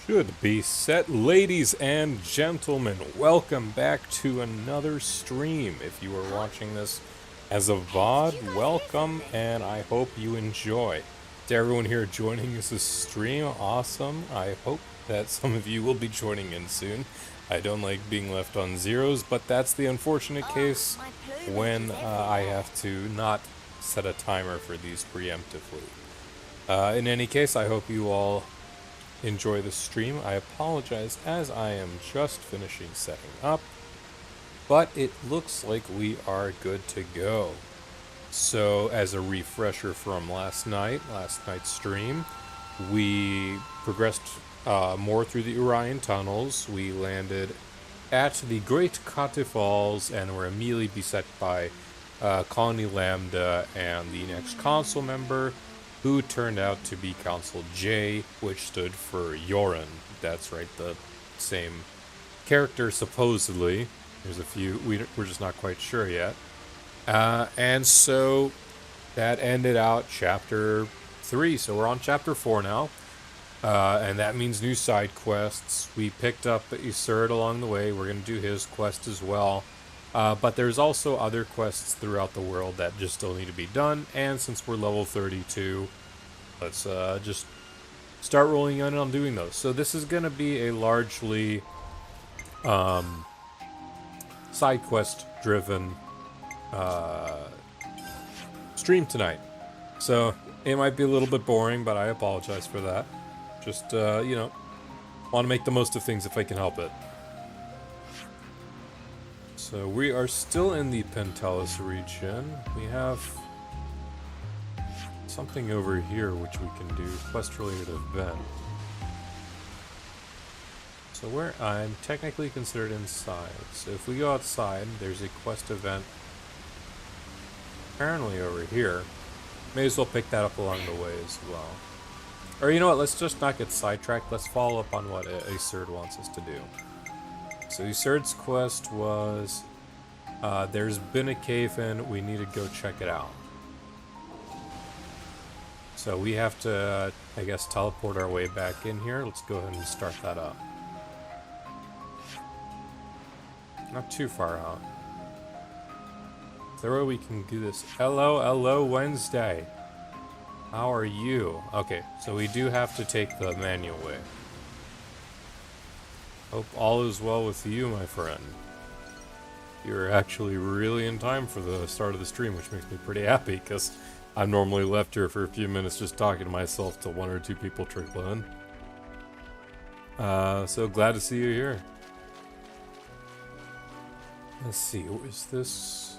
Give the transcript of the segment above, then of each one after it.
Should be set, ladies and gentlemen. Welcome back to another stream. If you are watching this as a VOD, welcome, and I hope you enjoy. To everyone here joining this stream, awesome. I hope that some of you will be joining in soon. I don't like being left on zeros, but that's the unfortunate case when I have to not set a timer for these preemptively. In any case, I hope you all enjoy the stream. I apologize as I am just finishing setting up, but it looks like we are good to go. So as a refresher from last night's stream, we progressed more through the Orion tunnels. We landed at the Great Kate Falls and were immediately beset by Colony Lambda and the next council member, who turned out to be Council J, which stood for Orion. That's right, the same character, supposedly. There's a few, we're just not quite sure yet. And so that ended out Chapter 3, so we're on Chapter 4 now. And that means new side quests. We picked up Iserd along the way. We're going to do his quest as well. But there's also other quests throughout the world that just still need to be done, and since we're level 32, let's just start rolling in on doing those. So this is going to be a largely side quest driven stream tonight. So it might be a little bit boring, but I apologize for that. Just, you know, want to make the most of things if I can help it. So we are still in the Pentelis region. We have something over here which we can do, quest-related event. So where I'm technically considered inside. So if we go outside, there's a quest event apparently over here. May as well pick that up along the way as well. Or you know what, let's just not get sidetracked. Let's follow up on what Iserd wants us to do. So Iserd's quest was, there's been a cave-in, we need to go check it out. So we have to, I guess, teleport our way back in here. Let's go ahead and start that up. Not too far out. Is there a way we can do this? Hello, Wednesday. How are you? Okay, so we do have to take the manual way. Hope all is well with you, my friend. You're actually really in time for the start of the stream, which makes me pretty happy, because I'm normally left here for a few minutes just talking to myself till one or two people trickle in. So glad to see you here. Let's see, is this...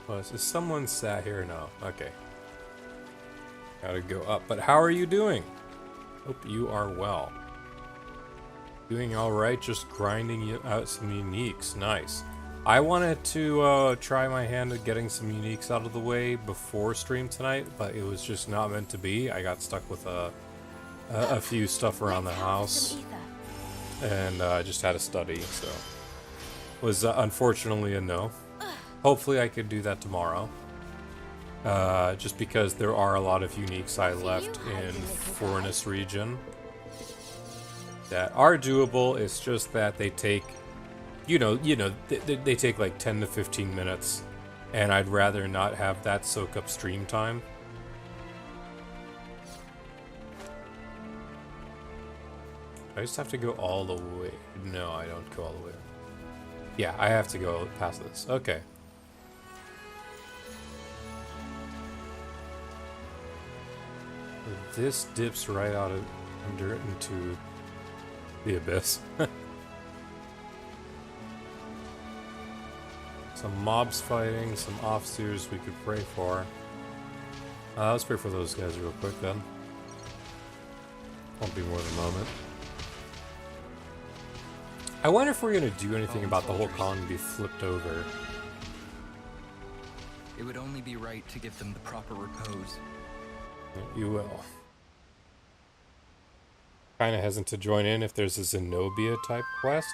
Oh, is someone sat here? No, okay. Gotta go up, but how are you doing? Hope you are well. Doing alright, just grinding out some uniques. Nice. I wanted to try my hand at getting some uniques out of the way before stream tonight, but it was just not meant to be. I got stuck with a few stuff around the house, and I just had to study, so it was unfortunately a no. Hopefully I could do that tomorrow. Just because there are a lot of uniques I left in Furnace region that are doable. It's just that they take, they take like 10 to 15 minutes, and I'd rather not have that soak up stream time. I just have to go all the way. No, I don't go all the way. Yeah, I have to go past this. Okay. This dips right out of under into the abyss. Some mobs fighting, some officers we could pray for. Let's pray for those guys real quick then. Won't be more than a moment. I wonder if we're gonna do anything about the whole colony be flipped over. It would only be right to give them the proper repose. You will. Kinda hesitant to join in if there's a Zenobia type quest.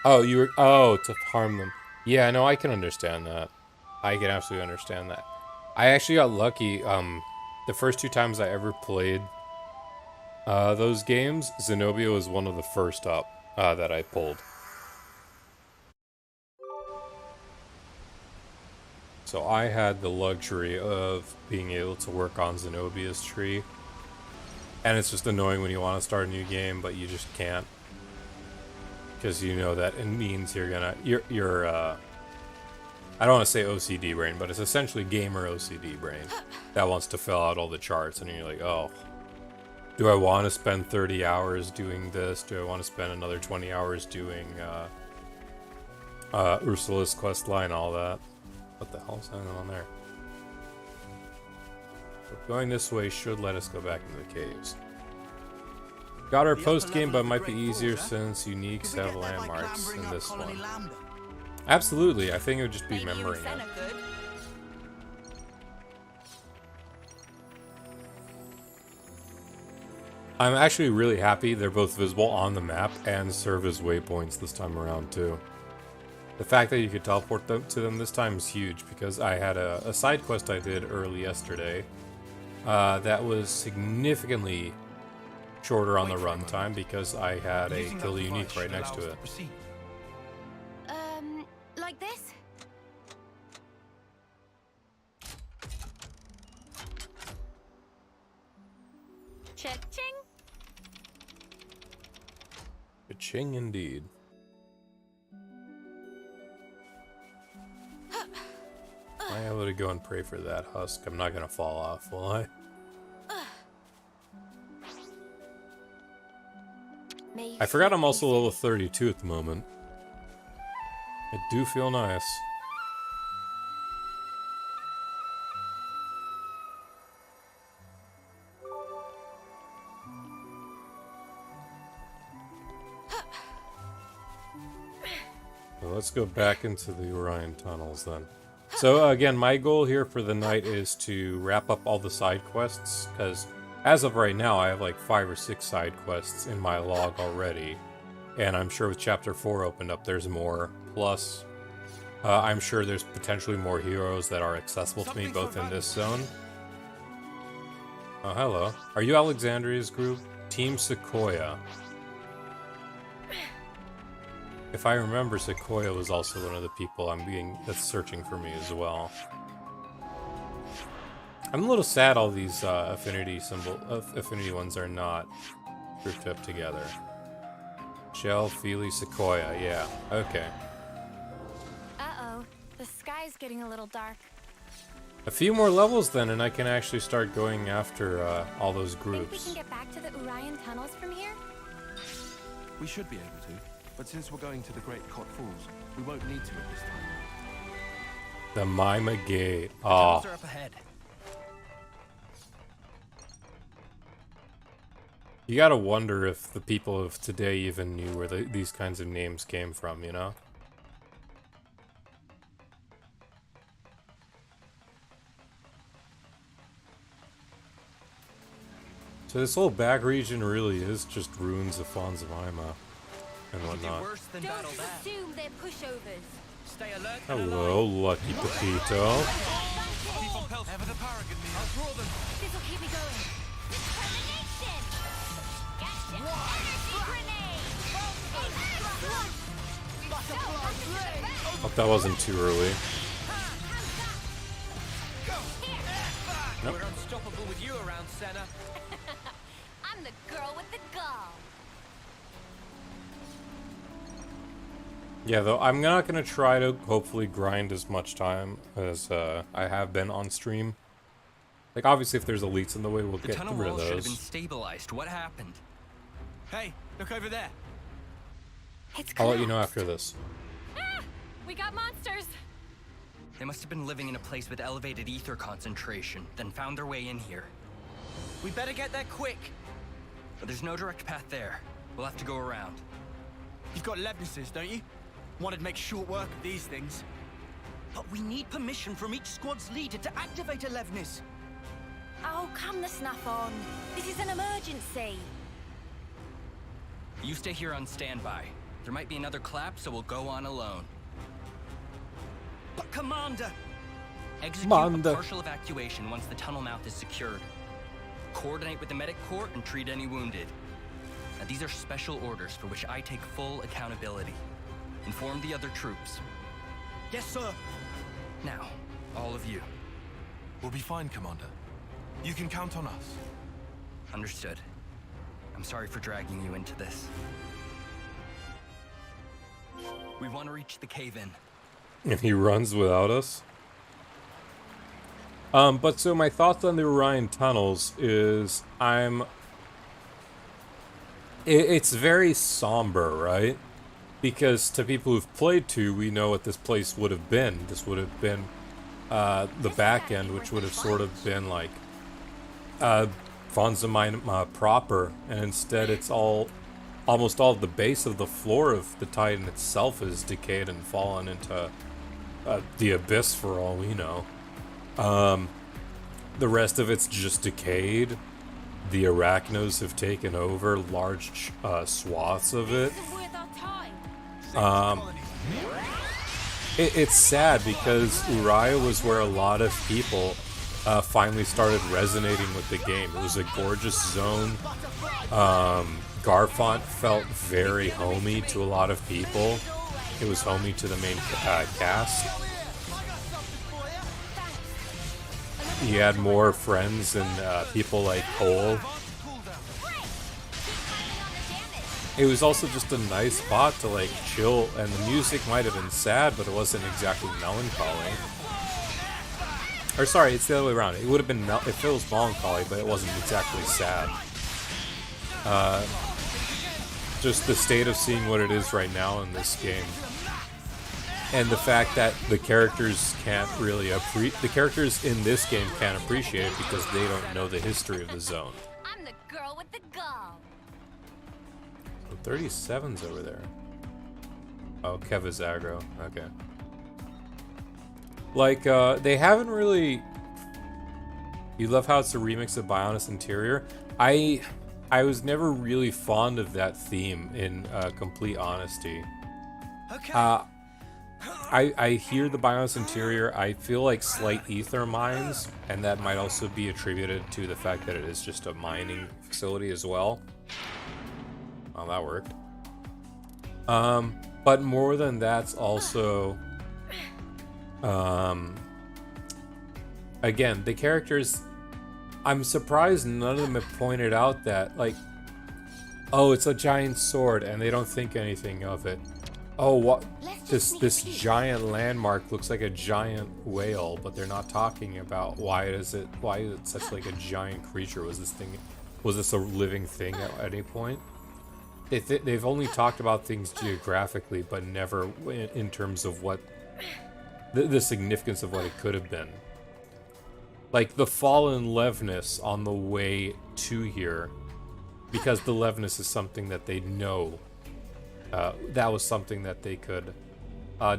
Oh, to harm them. Yeah, no, I can understand that. I can absolutely understand that. I actually got lucky. The first two times I ever played Those games, Zenobia was one of the first up that I pulled. So I had the luxury of being able to work on Zenobia's tree. And it's just annoying when you want to start a new game, but you just can't. Because you know that it means you're I don't want to say OCD brain, but it's essentially gamer OCD brain that wants to fill out all the charts, and you're like, oh, do I want to spend 30 hours doing this? Do I want to spend another 20 hours doing Ursula's quest line, all that? What the hell's going on there? But going this way should let us go back into the caves. Got our post game, but it might be easier since uniques have landmarks in this one. Absolutely, I think it would just be remembering it. I'm actually really happy they're both visible on the map and serve as waypoints this time around too. The fact that you could teleport them to them this time is huge, because I had a side quest I did early yesterday that was significantly shorter on the runtime because I had a kill the unique right next to it. Like this? Cha-ching. Cha-ching indeed. Am I able to go and pray for that husk? I'm not gonna fall off, will I? I forgot I'm also level 32 at the moment. It do feel nice. Well, let's go back into the Orion tunnels then. So again, my goal here for the night is to wrap up all the side quests, because as of right now I have like 5 or 6 side quests in my log already. And I'm sure with Chapter 4 opened up, there's more. Plus, I'm sure there's potentially more heroes that are accessible to me, both in this zone. Oh, hello. Are you Alexandria's group? Team Sequoia. If I remember, Sequoia was also one of the people that's searching for me as well. I'm a little sad all these affinity ones are not grouped up together. Shell, Feely, Sequoia, yeah, okay. Uh-oh, the sky's getting a little dark. A few more levels then, and I can actually start going after all those groups. Think we can get back to the Orion tunnels from here? We should be able to, but since we're going to the Great Cot Falls, we won't need to at this time. The Mima Gate. Tunnels are up ahead. You gotta wonder if the people of today even knew where these kinds of names came from, you know? So this whole back region really is just ruins of Fons of Mima and whatnot. Worse than Don't battle that. assume they're pushovers. Stay alert. Hello, Lucky Pepito. Ever the paragon me. I'll draw them. This'll keep me going. Determination! Gotcha! Energy grenade! Hope that wasn't too early. Nope. We're unstoppable with you around, Senna. I'm the girl with the gall. Yeah, though, I'm not gonna try to hopefully grind as much time as I have been on stream. Like, obviously, if there's elites in the way, we'll The get tunnel rid of wall should have been those. stabilized. What happened? Hey, look over there. It's I'll let you know collapsed. after this. Ah, we got monsters. They must have been living in a place with elevated ether concentration, then found their way in here. We better get there quick. But there's no direct path there. We'll have to go around. You've got Levnesses, don't you? Wanted to make short work of these things. But we need permission from each squad's leader to activate a Levnis. Oh, come the snuff on. This is an emergency. You stay here on standby. There might be another clap, so we'll go on alone. But Commander! Execute Commander. a partial evacuation once the tunnel mouth is secured. coordinate with the medic corps, and treat any wounded. Now, these are special orders for which I take full accountability. Inform the other troops. Yes, sir. Now, all of you. We'll be fine, Commander. You can count on us. Understood. I'm sorry for dragging you into this. We want to reach the cave-in. And he runs without us. But so my thoughts on the Orion tunnels is it's very somber, right? Because to people who've played 2, we know what this place would have been. This would have been the back end, which would have sort of been like Fonza Mine proper, and instead it's almost all of the base of the floor of the Titan itself is decayed and fallen into the abyss for all we know. The rest of it's just decayed. The Arachnos have taken over large swaths of it. This is worth our time. It's sad because Uriah was where a lot of people finally started resonating with the game. It was a gorgeous zone. Garfont felt very homey to a lot of people. It was homey to the main cast. He had more friends than people like Cole. It was also just a nice spot to like chill, and the music might have been sad, but it wasn't exactly melancholy. Or sorry, it's the other way around. It would have been it feels melancholy, but it wasn't exactly sad. Just the state of seeing what it is right now in this game. And the fact that the characters can't really the characters in this game can't appreciate it because they don't know the history of the zone. I'm the girl with the gall. So 37's over there. Oh, Kev is aggro. Okay. Like, they haven't really... You love how it's a remix of Bionis Interior? I was never really fond of that theme, in complete honesty. Okay. I hear the Bionis Interior. I feel like slight ether mines, and that might also be attributed to the fact that it is just a mining facility as well. Oh, that worked. But more than that's also... again, the characters... I'm surprised none of them have pointed out that, like... Oh, it's a giant sword, and they don't think anything of it. Oh, what? This giant landmark looks like a giant whale, but they're not talking about why is it such like a giant creature? Was this a living thing at any point? They've only talked about things geographically, but never in terms of what the significance of what it could have been. Like the fallen Levness on the way to here, because the Levness is something that they know. That was something that they could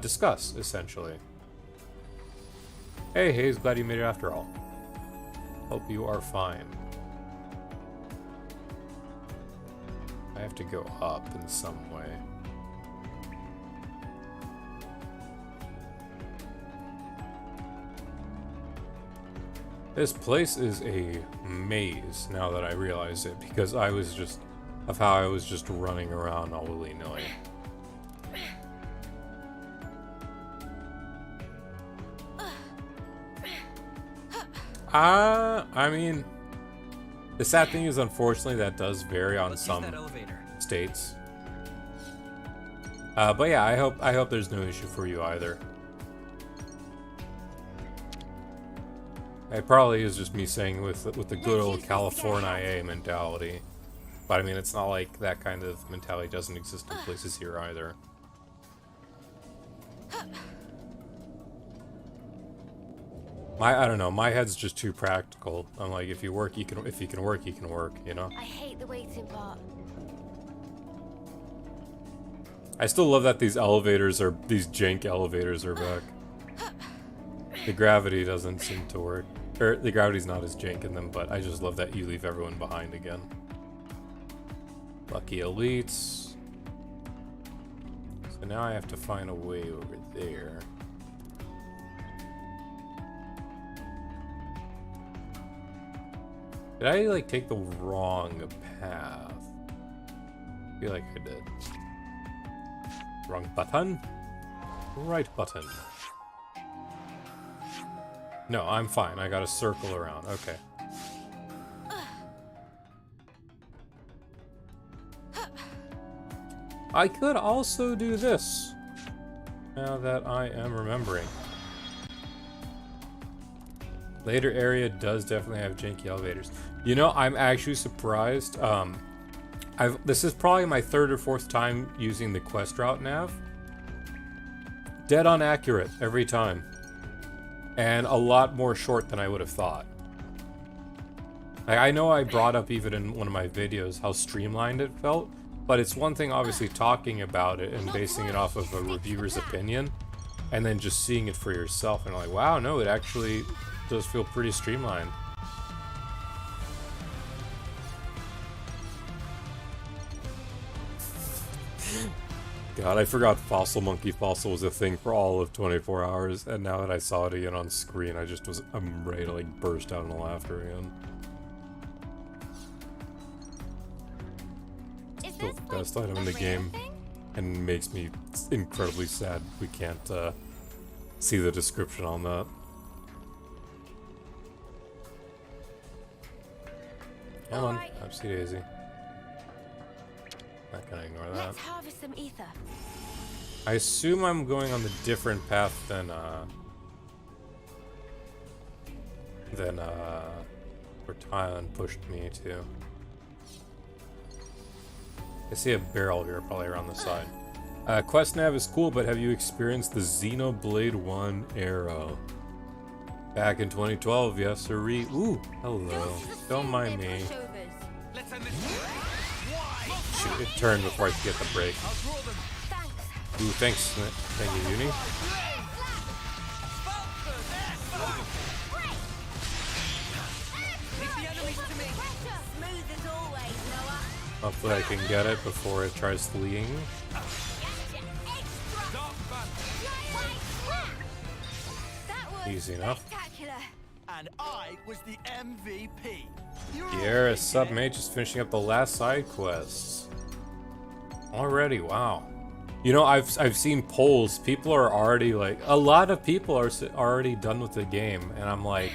discuss, essentially. Hey, Hayes, glad you made it after all. Hope you are fine. I have to go up in some way. This place is a maze, now that I realize it, because I was just... of how I was just running around all willy-nilly. I mean, the sad thing is, unfortunately, that does vary on some states. But yeah, I hope there's no issue for you either. It probably is just me saying with the good old California mentality. But I mean, it's not like that kind of mentality doesn't exist in places here either. I don't know, my head's just too practical. I'm like, if you work, you can work, you can work, you know? I hate the waiting part. I still love that these jank elevators are back. The gravity doesn't seem to work. Or, the gravity's not as jank in them, but I just love that you leave everyone behind again. Lucky elites. So now I have to find a way over there. Did I, like, take the wrong path? I feel like I did. Wrong button? Right button. No, I'm fine. I got to circle around. Okay. I could also do this. Now that I am remembering. Later area does definitely have janky elevators. You know, I'm actually surprised. This is probably my third or fourth time using the quest route nav. Dead on accurate every time. And a lot more short than I would have thought. I know I brought up even in one of my videos how streamlined it felt, but it's one thing obviously talking about it and basing it off of a reviewer's opinion, and then just seeing it for yourself and like, wow, no, it actually does feel pretty streamlined. God, I forgot Fossil Monkey Fossil was a thing for all of 24 hours, and now that I saw it again on screen, I'm ready to like burst out in laughter again. Still the best item in the game, and makes me incredibly sad we can't see the description on that. Come on, Upsy Daisy. Not gonna ignore that. Let's harvest some ether. I assume I'm going on the different path than where Thailand pushed me to. I see a barrel here, probably around the side. Quest nav is cool, but have you experienced the Xenoblade 1 arrow? Back in 2012, yes, sirree. Ooh, hello. Don't mind me. Shoot, it turned before I could get the break. Ooh, thanks. Thank you, Uni. Hopefully I can get it before it tries fleeing. Easy enough. And I was the MVP. Sierra Submate just finishing up the last side quests. Already, wow. You know, I've seen polls. People are already like, a lot of people are already done with the game, and I'm like,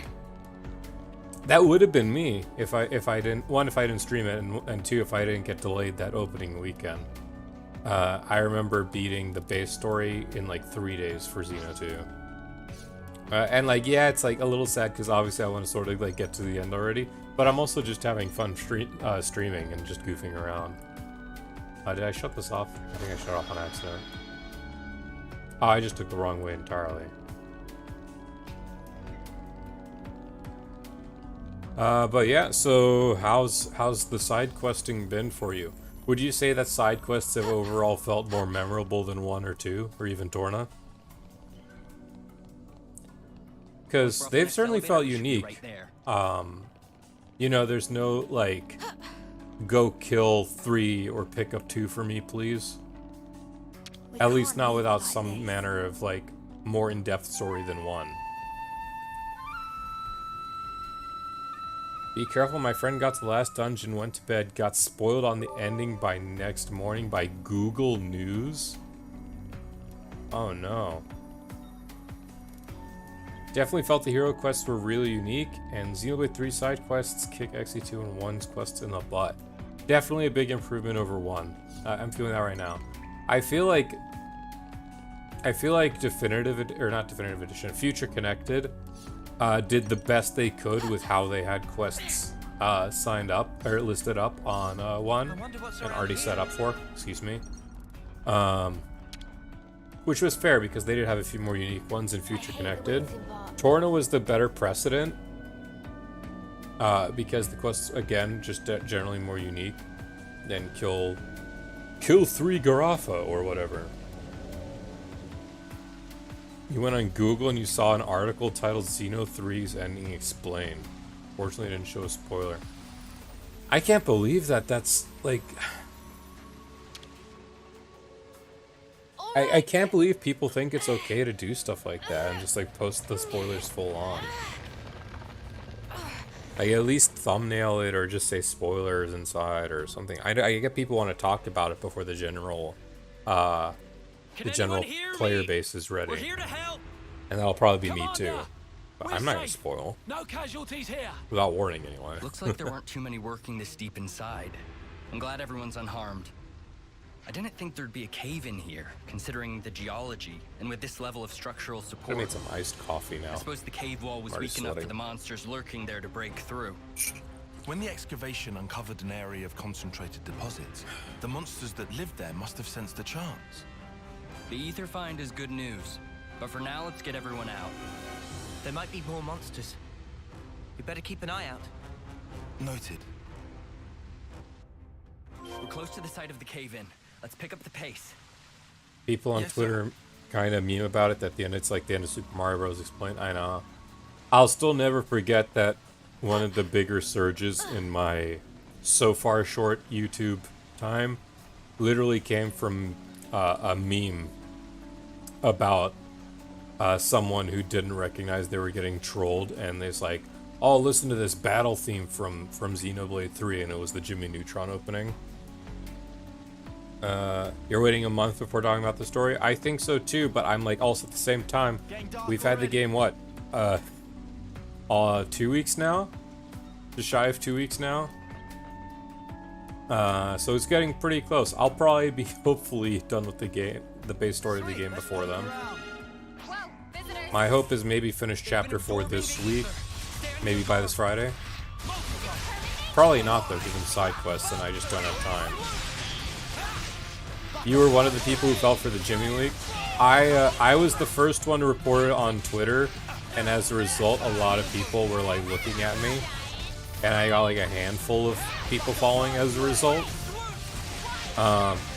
that would have been me if I didn't, one, if I didn't stream it, and two, if I didn't get delayed that opening weekend. I remember beating the base story in like 3 days for Xeno 2. And like, yeah, it's like a little sad because obviously I want to sort of like get to the end already, but I'm also just having fun streaming and just goofing around. Did I shut this off? I think I shut off on accident. Oh, I just took the wrong way entirely. But yeah, so how's the side questing been for you? Would you say that side quests have overall felt more memorable than 1 or 2, or even Torna? Because they've certainly felt unique. You know, there's no like, go kill 3 or pick up 2 for me, please. At least not without some manner of like more in-depth story than 1. Be careful, my friend got to the last dungeon, went to bed, got spoiled on the ending by next morning by Google News. Oh no. Definitely felt the hero quests were really unique, and Xenoblade 3 side quests kick XE2 and 1's quests in the butt. Definitely a big improvement over 1. I'm feeling that right now. I feel like Definitive Edition, Future Connected, did the best they could with how they had quests signed up or listed up on 1 and already set up for. Excuse me. Which was fair because they did have a few more unique ones in Future Connected. Torna was the better precedent because the quests, again, just generally more unique than kill 3 Garafa or whatever. You went on Google and you saw an article titled Xeno 3's ending explained. Fortunately, it didn't show a spoiler. I can't believe that that's like... I can't believe people think it's okay to do stuff like that and just like post the spoilers full on. Like, at least thumbnail it or just say spoilers inside or something. I get people want to talk about it before the general player base is ready. We're here to help. And that'll probably be me Commander, too. But we're I'm not gonna safe. spoil. No casualties here. Without warning, anyway. Looks like there weren't too many working this deep inside. I'm glad everyone's unharmed. I didn't think there'd be a cave in here, considering the geology, and with this level of structural I support. made some iced coffee now. I suppose the cave wall was Already weak enough for sweating. the monsters lurking there to break through. When the excavation uncovered an area of concentrated deposits, the monsters that lived there must have sensed a chance. The ether find is good news, but for now, let's get everyone out. There might be more monsters. We better keep an eye out. Noted. We're close to the site of the cave-in. Let's pick up the pace. People on Yes, Twitter kind of meme about it at the end. It's like the end of Super Mario Bros. Explained. I know. I'll still never forget that one of the bigger surges in my so far short YouTube time literally came from a meme about someone who didn't recognize they were getting trolled, and it's like, oh, listen to this battle theme from Xenoblade 3, and it was the Jimmy Neutron opening. You're waiting a month before talking about the story? I think so too, but I'm like, also at the same time, we've had the game, what, 2 weeks now? Just shy of 2 weeks now? So it's getting pretty close. I'll probably be hopefully done with the game, the base story of the game before then. Well, visitors. My hope is maybe finish chapter 4 this week, maybe by this Friday. Probably not though, given side quests, and I just don't have time. You were one of the people who fell for the Jimmy leak. I was the first one to report it on Twitter, and as a result, a lot of people were like looking at me, and I got like a handful of people following as a result.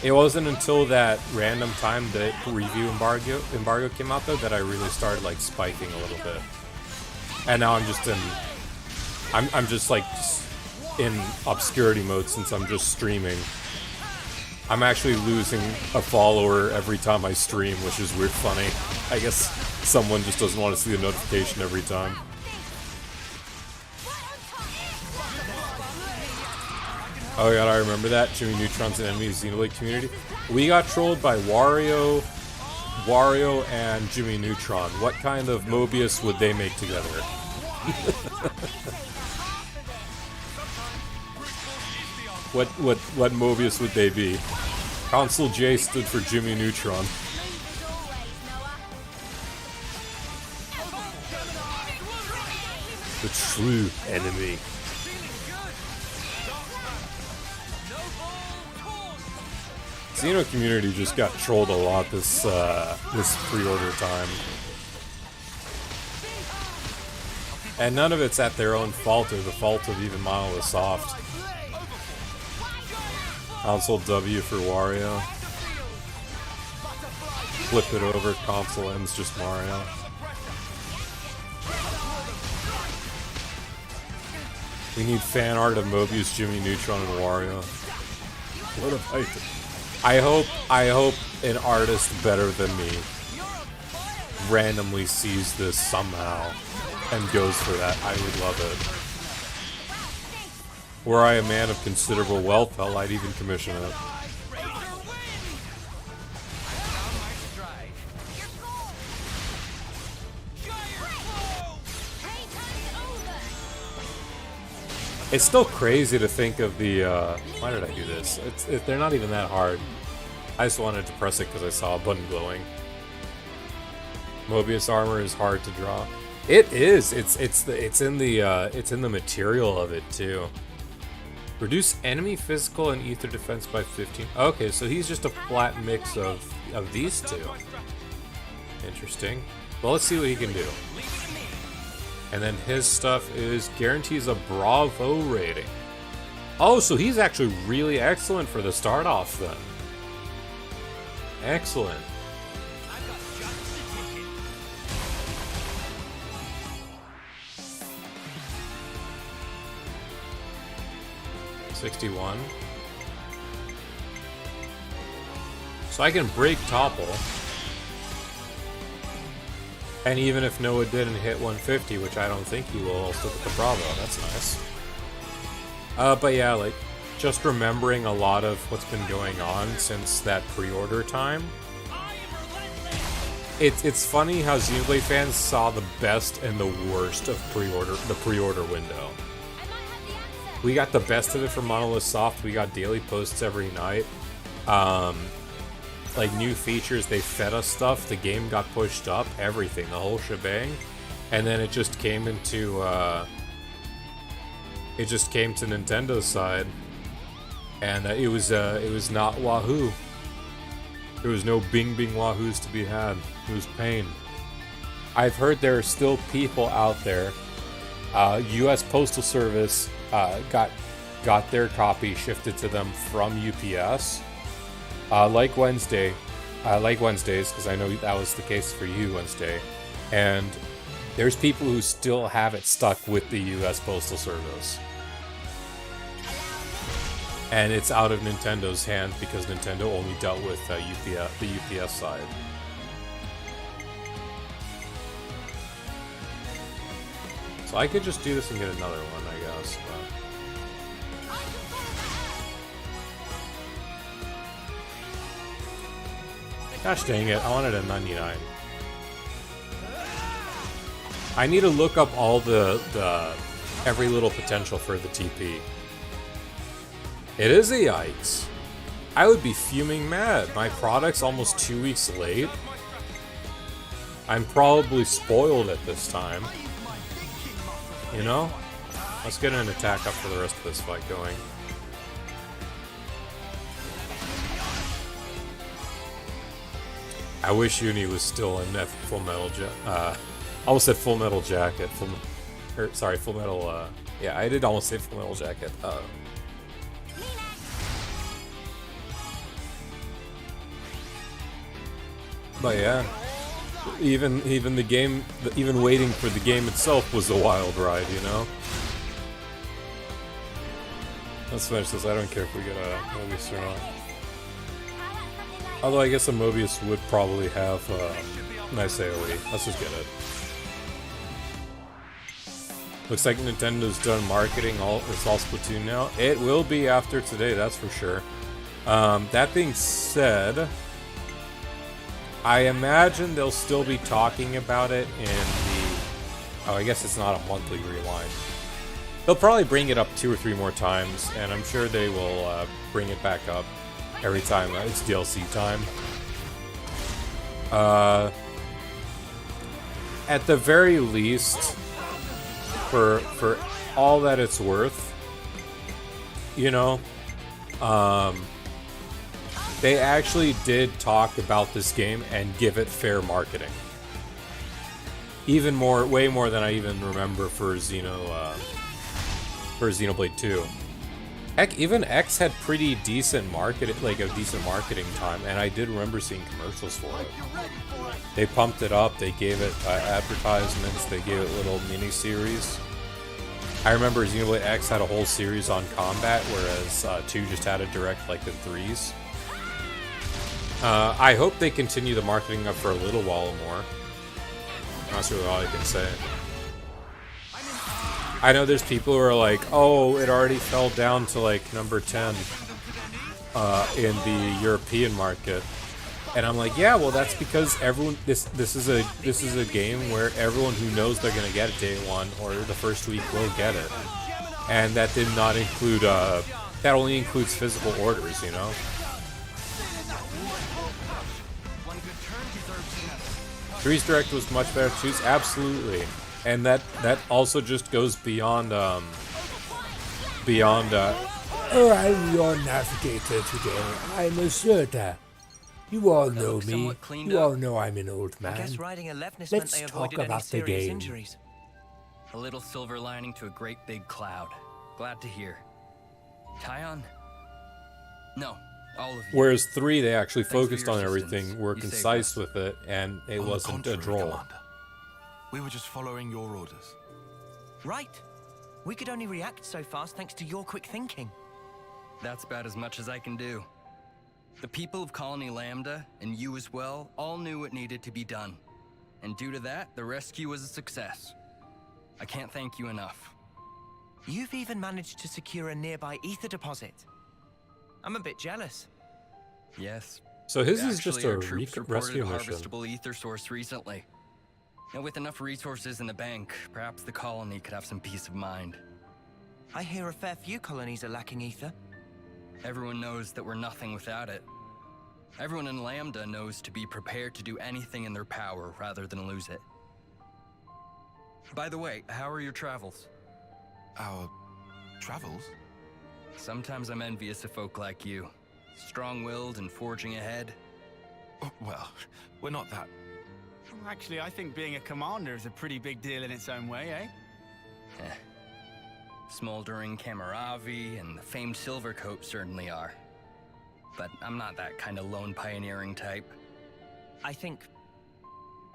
It wasn't until that random time that review embargo came out though that I really started like spiking a little bit, and now I'm just in obscurity mode since I'm just streaming. I'm actually losing a follower every time I stream, which is weird funny. I guess someone just doesn't want to see the notification every time. Oh god, I remember that. Jimmy Neutron's an enemy of the Xenoblade community. We got trolled by Wario and Jimmy Neutron. What kind of Mobius would they make together? What Mobius would they be? Console J stood for Jimmy Neutron. The true enemy. Xeno community just got trolled a lot this pre-order time. And none of it's at their own fault or the fault of even Monolith Soft. Console W for Wario. Flip it over, console M's just Mario. We need fan art of Mobius, Jimmy Neutron, and Wario. What a fight. I hope an artist better than me randomly sees this somehow and goes for that. I would love it. Were I a man of considerable wealth, hell, I'd even commission it. It's still crazy to think of the, why did I do this? They're not even that hard. I just wanted to press it because I saw a button glowing. Mobius Armor is hard to draw. It is. It's in the material of it too. Reduce enemy physical and ether defense by 15. Okay, so he's just a flat mix of these two. Interesting. Well, let's see what he can do. And then his stuff is guarantees a Bravo rating. Oh, so he's actually really excellent for the start off then. Excellent. 61. So I can break topple. And even if Noah didn't hit 150, which I don't think he will, I'll still get the Bravo. That's nice. But yeah, like, just remembering a lot of what's been going on since that pre-order time. It's funny how Xenoblade fans saw the best and the worst of the pre-order window. We got the best of it from Monolith Soft. We got daily posts every night. Like new features, they fed us stuff. The game got pushed up, everything, the whole shebang, and then it just came into Nintendo's side, and it was not Wahoo. There was no Bing Bing Wahoos to be had. It was pain. I've heard there are still people out there. U.S. Postal Service got their copy shifted to them from UPS. Like Wednesdays, because I know that was the case for you, Wednesday. And there's people who still have it stuck with the U.S. Postal Service. And it's out of Nintendo's hands because Nintendo only dealt with the UPS side. So I could just do this and get another one, I guess. But... Gosh dang it, I wanted a 99. I need to look up all the every little potential for the TP. It is a yikes. I would be fuming mad. My product's almost 2 weeks late. I'm probably spoiled at this time. You know? Let's get an attack up for the rest of this fight going. I wish Uni was still in that Full Metal I almost said Full Metal Jacket. Full Metal, yeah, I did almost say Full Metal Jacket. But yeah, even the game, even waiting for the game itself was a wild ride, you know? Let's finish this. I don't care if we get a Mobius or not. Although I guess a Mobius would probably have a nice AoE. Let's just get it. Looks like Nintendo's done marketing. It's all Splatoon now. It will be after today, that's for sure. That being said, I imagine they'll still be talking about it in the... Oh, I guess it's not a monthly rewind. They'll probably bring it up 2 or 3 more times, and I'm sure they will bring it back up every time it's DLC time. At the very least, for all that it's worth, you know, they actually did talk about this game and give it fair marketing. Even more, way more than I even remember for Xenoblade 2. Heck, even X had pretty decent marketing time, and I did remember seeing commercials for it. They pumped it up, they gave it advertisements, they gave it little mini-series. I remember Xenoblade X had a whole series on combat, whereas 2 just had it direct like the 3s. I hope they continue the marketing up for a little while more. That's really all I can say. I know there's people who are like, oh, it already fell down to like number 10 in the European market. And I'm like, yeah, well, that's because everyone. This is a game where everyone who knows they're gonna get it day 1 or the first week will get it, and that did not include. That only includes physical orders, you know. 3's Direct was much better. 2's absolutely, and that also just goes beyond. Oh, I'm your navigator today. I'm a Zerta. You all know me. You all know I'm an old man. I guess riding a Levnis meant Let's they talk avoided any about the serious game. injuries. A little silver lining to a great big cloud. Glad to hear. Tyon? No, all of you. Whereas 3, they actually Thanks for focused your on assistance. everything, were You saved concise us. with it, and it On the wasn't a contrary, droll. Commander. We were just following your orders. Right. We could only react so fast thanks to your quick thinking. That's about as much as I can do. The people of Colony Lambda, and you as well, all knew what needed to be done. and due to that, the rescue was a success. I can't thank you enough. You've even managed to secure a nearby ether deposit. I'm a bit jealous. Yes. So his is Actually, just a our troops rescue reported a mission. harvestable ether source recently. And with enough resources in the bank, perhaps the colony could have some peace of mind. I hear a fair few colonies are lacking ether. Everyone knows that we're nothing without it. Everyone in Lambda knows to be prepared to do anything in their power rather than lose it. By the way, how are your travels? Our travels? Sometimes I'm envious of folk like you. Strong-willed and forging ahead. Oh, well, we're not that. Actually, I think being a commander is a pretty big deal in its own way, eh? Smoldering Camaravi and the famed Silvercoat certainly are. But I'm not that kind of lone pioneering type. I think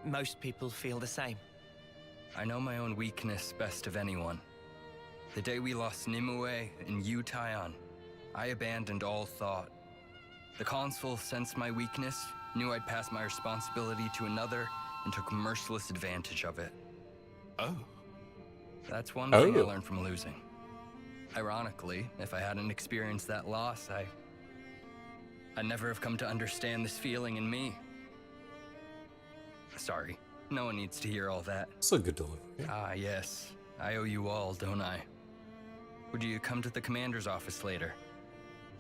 most people feel the same. I know my own weakness best of anyone. The day we lost Nimue and Yu Taion, I abandoned all thought. The consul sensed my weakness, knew I'd pass my responsibility to another, and took merciless advantage of it. Oh. That's one thing I learned from losing. Ironically, if I hadn't experienced that loss, I'd never have come to understand this feeling in me. Sorry, no one needs to hear all that. It's a good delivery. Ah, yes. I owe you all, don't I? Would you come to the commander's office later?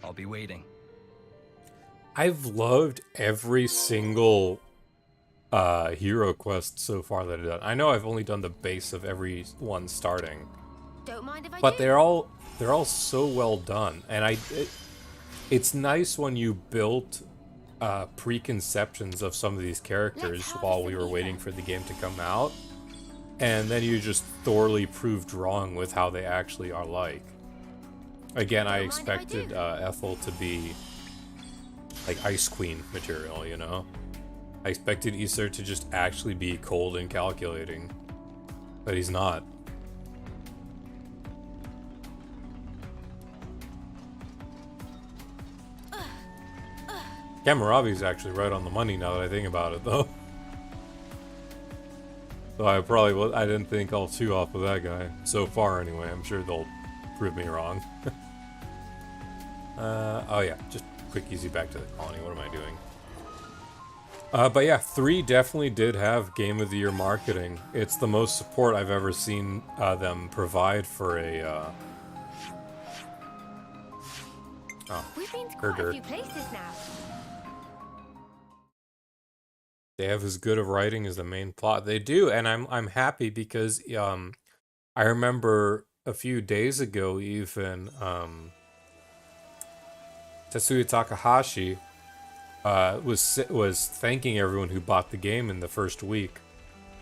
I'll be waiting. I've loved every single hero quest so far that I've done. I know I've only done the base of every one starting, Don't mind if I but do. they're all so well done, and it's nice when you built preconceptions of some of these characters while we were waiting for the game to come out, and then you just thoroughly proved wrong with how they actually are like. Again, I expected Ethel to be like Ice Queen material, you know? I expected Aesir to just actually be cold and calculating, but he's not. Camaravi's actually right on the money now that I think about it, though. So I didn't think all too off with that guy. So far, anyway. I'm sure they'll prove me wrong. Oh yeah, just quick easy back to the colony. What am I doing? But yeah, 3 definitely did have Game of the Year marketing. It's the most support I've ever seen them provide for a... We've been to quite a few places now. They have as good of writing as the main plot. They do, and I'm happy because I remember a few days ago even Tetsuya Takahashi was thanking everyone who bought the game in the first week,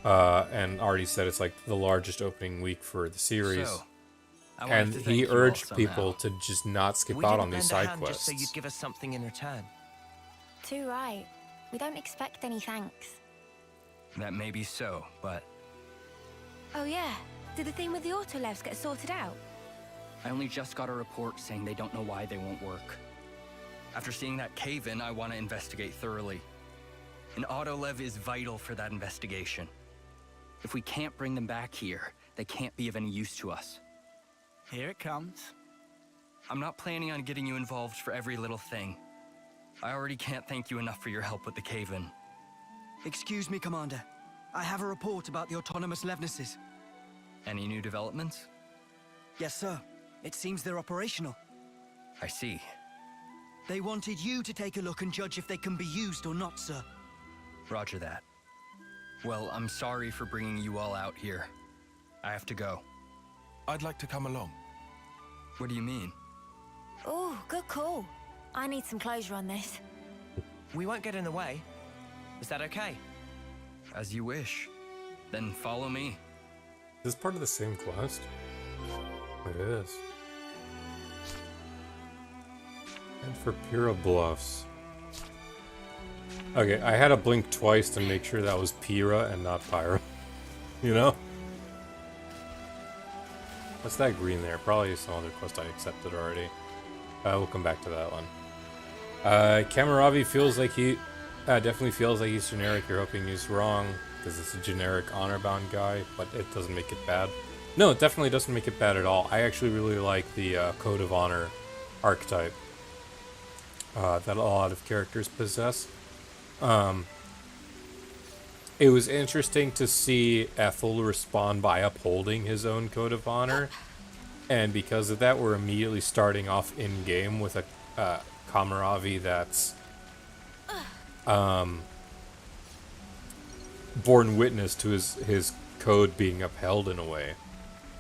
and already said it's like the largest opening week for the series. So, and he urged people to just not skip out on these side quests. Just so you'd give us something in return. Too right. We don't expect any thanks. That may be so, but Oh yeah. Did the thing with the autolevs get sorted out? I only just got a report saying they don't know why they won't work. After seeing that cave-in, I want to investigate thoroughly. An autolev is vital for that investigation. If we can't bring them back here, they can't be of any use to us. Here it comes. I'm not planning on getting you involved for every little thing. I already can't thank you enough for your help with the cave-in. Excuse me, Commander. I have a report about the autonomous Levnesses. Any new developments? Yes, sir. It seems they're operational. I see. They wanted you to take a look and judge if they can be used or not, sir. Roger that. Well, I'm sorry for bringing you all out here. I have to go. I'd like to come along. What do you mean? Oh, good call. I need some closure on this. We won't get in the way. Is that okay? As you wish. Then follow me. Is this part of the same quest? It is. And for Pyrrha Bluffs. Okay, I had to blink twice to make sure that was Pyrrha and not Pyra. You know? What's that green there? Probably some other quest I accepted already. We'll come back to that one. Kamaravi feels like he... definitely feels like he's generic. You're hoping he's wrong. because it's a generic honor-bound guy, but it doesn't make it bad. No, it definitely doesn't make it bad at all. I actually really like the Code of Honor archetype that a lot of characters possess. It was interesting to see Ethel respond by upholding his own Code of Honor, and because of that, we're immediately starting off in-game with a Kamaravi that's borne witness to his code being upheld in a way.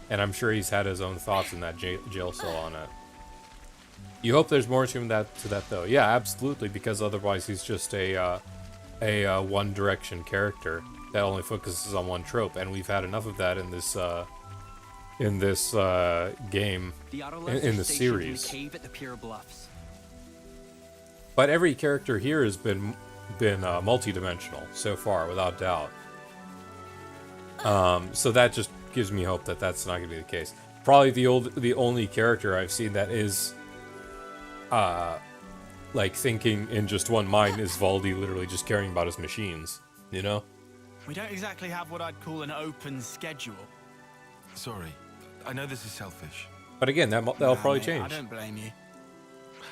And I'm sure he's had his own thoughts in that jail cell on it. You hope there's more to that though. Yeah, absolutely, because otherwise he's just a one direction character that only focuses on one trope, and we've had enough of that in this game, in the series. Cave at the Pier Bluffs. But every character here has been multi-dimensional so far, without doubt. So that just gives me hope that that's not going to be the case. Probably the only character I've seen that is like thinking in just one mind is Valdi, literally just caring about his machines, you know? We don't exactly have what I'd call an open schedule. Sorry, I know this is selfish. But again, that'll probably Mate, change. I don't blame you.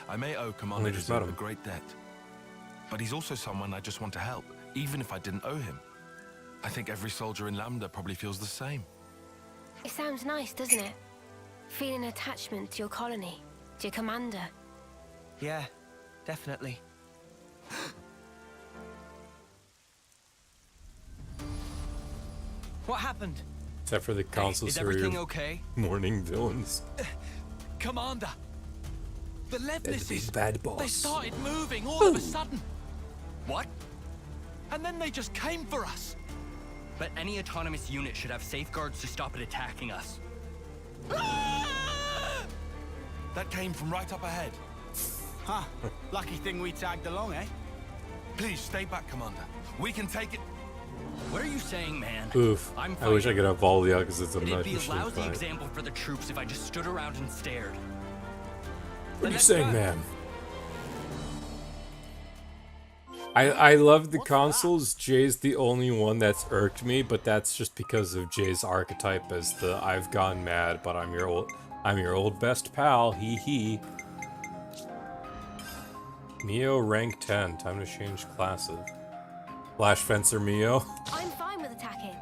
I may owe Commander just met Dazut a him. great debt, but he's also someone I just want to help, even if I didn't owe him. I think every soldier in Lambda probably feels the same. It sounds nice, doesn't it? Feeling attachment to your colony, to your commander. Yeah, definitely. What happened? Except for the consuls Is who are everything your okay? morning villains. Commander, the Levnesses, bad boss. they started moving all of a sudden, What? and then they just came for us. But any autonomous unit should have safeguards to stop it attacking us. That came from right up ahead. Huh. Lucky thing we tagged along, eh? Please stay back, Commander. We can take it. What are you saying, man? Oof. I'm I wish I fighting. could have Valdi out because it's a It'd nice be a machine lousy fight. example for the troops if I just stood around and stared. What are you saying, man? I love the consoles. Jay's the only one that's irked me, but that's just because of Jay's archetype as the I've gone mad, but I'm your old best pal. Hee hee. Mio rank 10. Time to change classes. Flash Fencer Mio. I'm fine with attacking.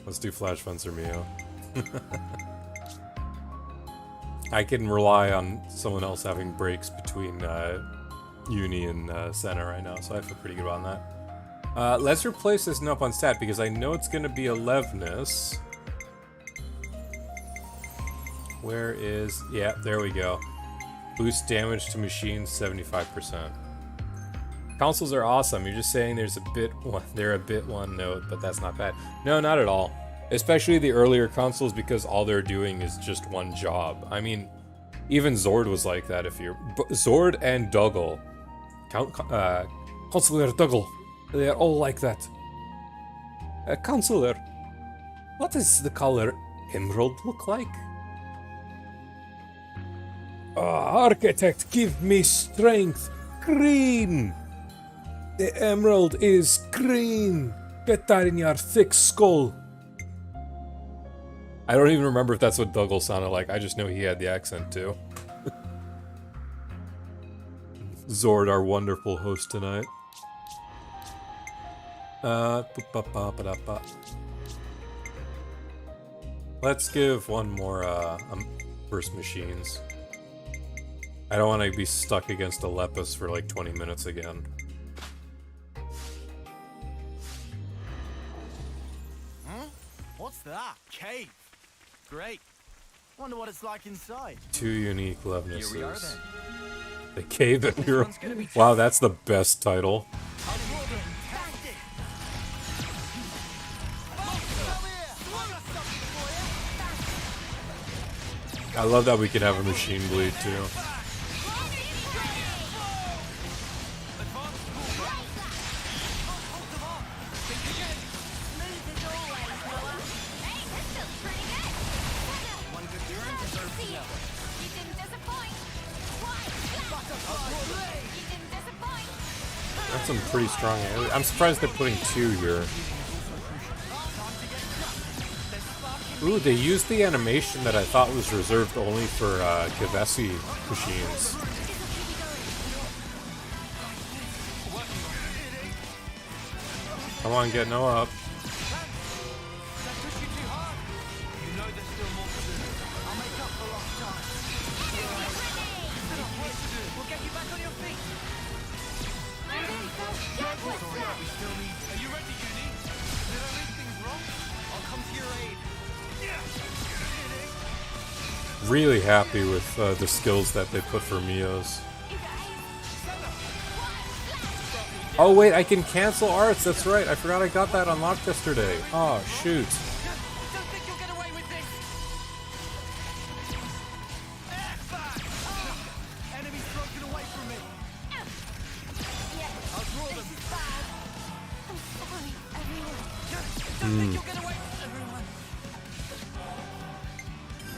Let's do Flash Fencer Mio. I can rely on someone else having breaks between Uni and Center right now, so I feel pretty good on that. Let's replace this Nup on stat because I know it's going to be Eleveness. Where is... Yeah, there we go. Boost damage to machines 75%. Consoles are awesome. You're just saying they're a bit one note, but that's not bad. No, not at all. Especially the earlier consoles, because all they're doing is just one job. I mean, even Zord was like that. Zord and Dougal, Consular Dougal, they're all like that. Consular, what does the color emerald look like? Architect, give me strength. Green. The emerald is green. Get that in your thick skull. I don't even remember if that's what Dougal sounded like. I just know he had the accent too. Zord, our wonderful host tonight. Let's give one more first machines. I don't want to be stuck against a Lepus for like 20 minutes again. Huh? What's that? Cave. Great. Wonder what it's like inside. 2 unique Levenesses. Here we are then. The Cave that we were... one's gonna be Wow, that's the best title. I love that we can have a machine bleed too. That's some pretty strong. I'm surprised they're putting 2 here. Ooh, they used the animation that I thought was reserved only for Kavesi machines. Come on, get Noah up. Really happy with the skills that they put for Mios. Oh wait, I can cancel arts, that's right. I forgot I got that unlocked yesterday. Oh, shoot.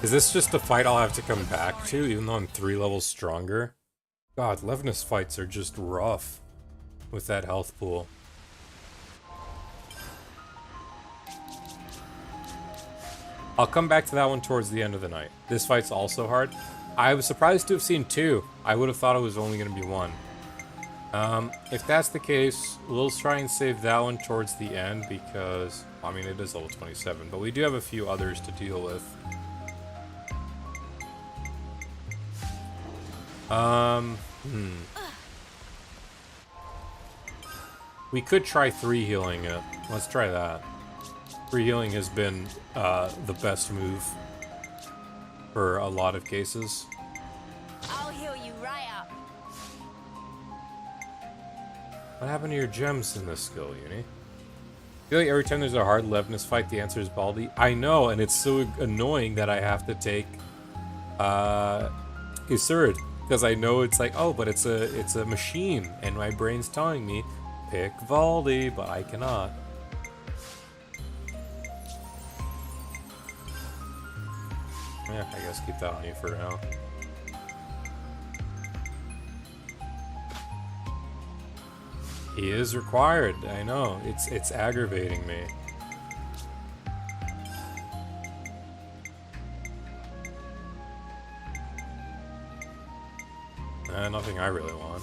Is this just a fight I'll have to come back to, even though I'm 3 levels stronger? God, Levinus fights are just rough with that health pool. I'll come back to that one towards the end of the night. This fight's also hard. I was surprised to have seen 2. I would have thought it was only going to be 1. If that's the case, we'll try and save that one towards the end because, I mean, it is level 27, but we do have a few others to deal with. We could try 3 healing it. Let's try that. 3 healing has been the best move for a lot of cases. I'll heal you right up. What happened to your gems in this skill, Uni? I feel like every time there's a hard Levinus fight, the answer is Baldi. I know, and it's so annoying that I have to take Isurd. Because I know it's like, oh, but it's a machine, and my brain's telling me, pick Valdi, but I cannot. Yeah, I guess keep that on you for now. He is required, I know. It's aggravating me. Nothing I really want.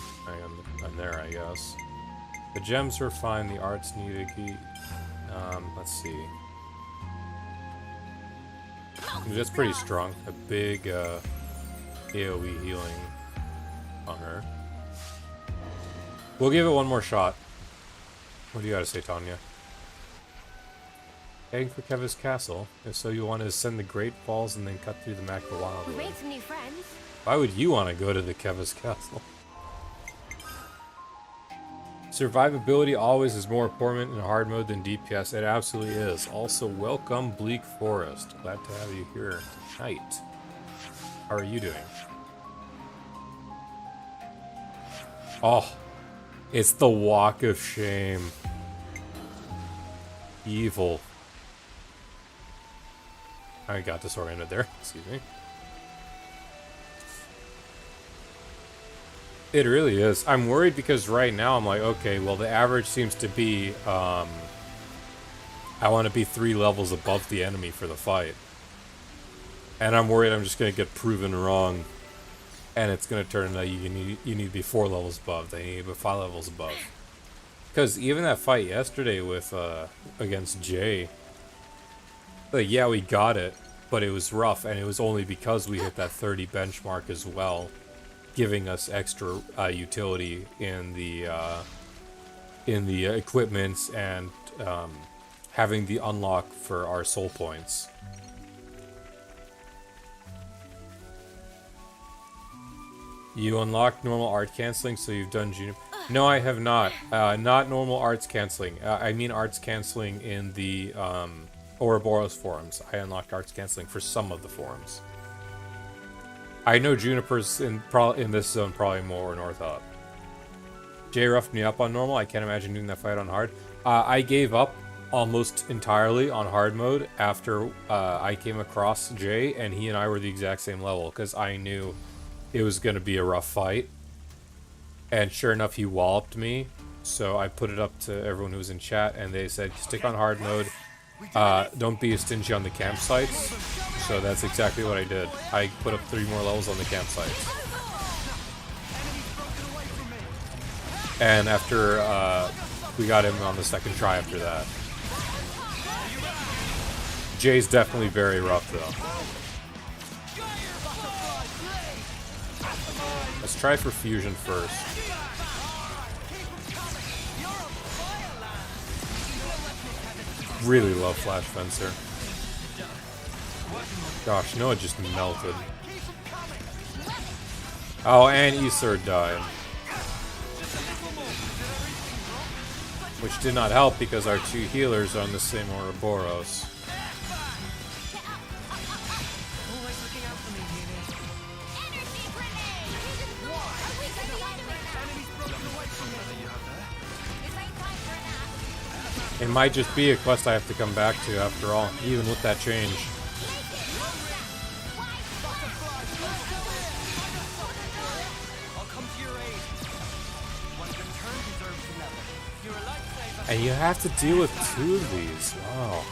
I'm there, I guess. The gems are fine. The arts need a key. Let's see. That's pretty strong. A big AoE healing on her. We'll give it one more shot. What do you gotta say, Tanya? Heading for Keva's castle. If so, you want to ascend the Great Falls and then cut through the Macro Wildwood. We've made some new friends. Why would you want to go to the Keva's castle? Survivability always is more important in hard mode than DPS. It absolutely is. Also, welcome Bleak Forest. Glad to have you here tonight. How are you doing? Oh, it's the Walk of Shame. Evil. I got disoriented there. Excuse me. It really is. I'm worried because right now I'm like, okay, well the average seems to be, I want to be 3 levels above the enemy for the fight. And I'm worried I'm just going to get proven wrong. And it's going to turn out you need to be 4 levels above. They need to be 5 levels above. Because even that fight yesterday with, against Jay, like, yeah, we got it, but it was rough. And it was only because we hit that 30 benchmark as well, giving us extra utility in the equipments and having the unlock for our soul points. You unlocked normal art canceling, so you've done Juniper. No, I have not. Not normal arts canceling. I mean arts canceling in the Ouroboros forums. I unlocked arts canceling for some of the forums. I know Juniper's in this zone probably more north up. Jay roughed me up on normal. I can't imagine doing that fight on hard. I gave up almost entirely on hard mode after I came across Jay, and he and I were the exact same level because I knew it was going to be a rough fight. And sure enough, he walloped me, So I put it up to everyone who was in chat, and they said, stick on hard mode. Don't be stingy on the campsites. So that's exactly what I did. I put up 3 more levels on the campsites. And after, we got him on the second try after that. Jay's definitely very rough, though. Let's try for fusion first. Really love Flash Fencer. Gosh, Noah just melted. Oh, and Aether died. Which did not help because our 2 healers are on the same Ouroboros. It might just be a quest I have to come back to after all, even with that change. And you have to deal with 2 of these. Wow.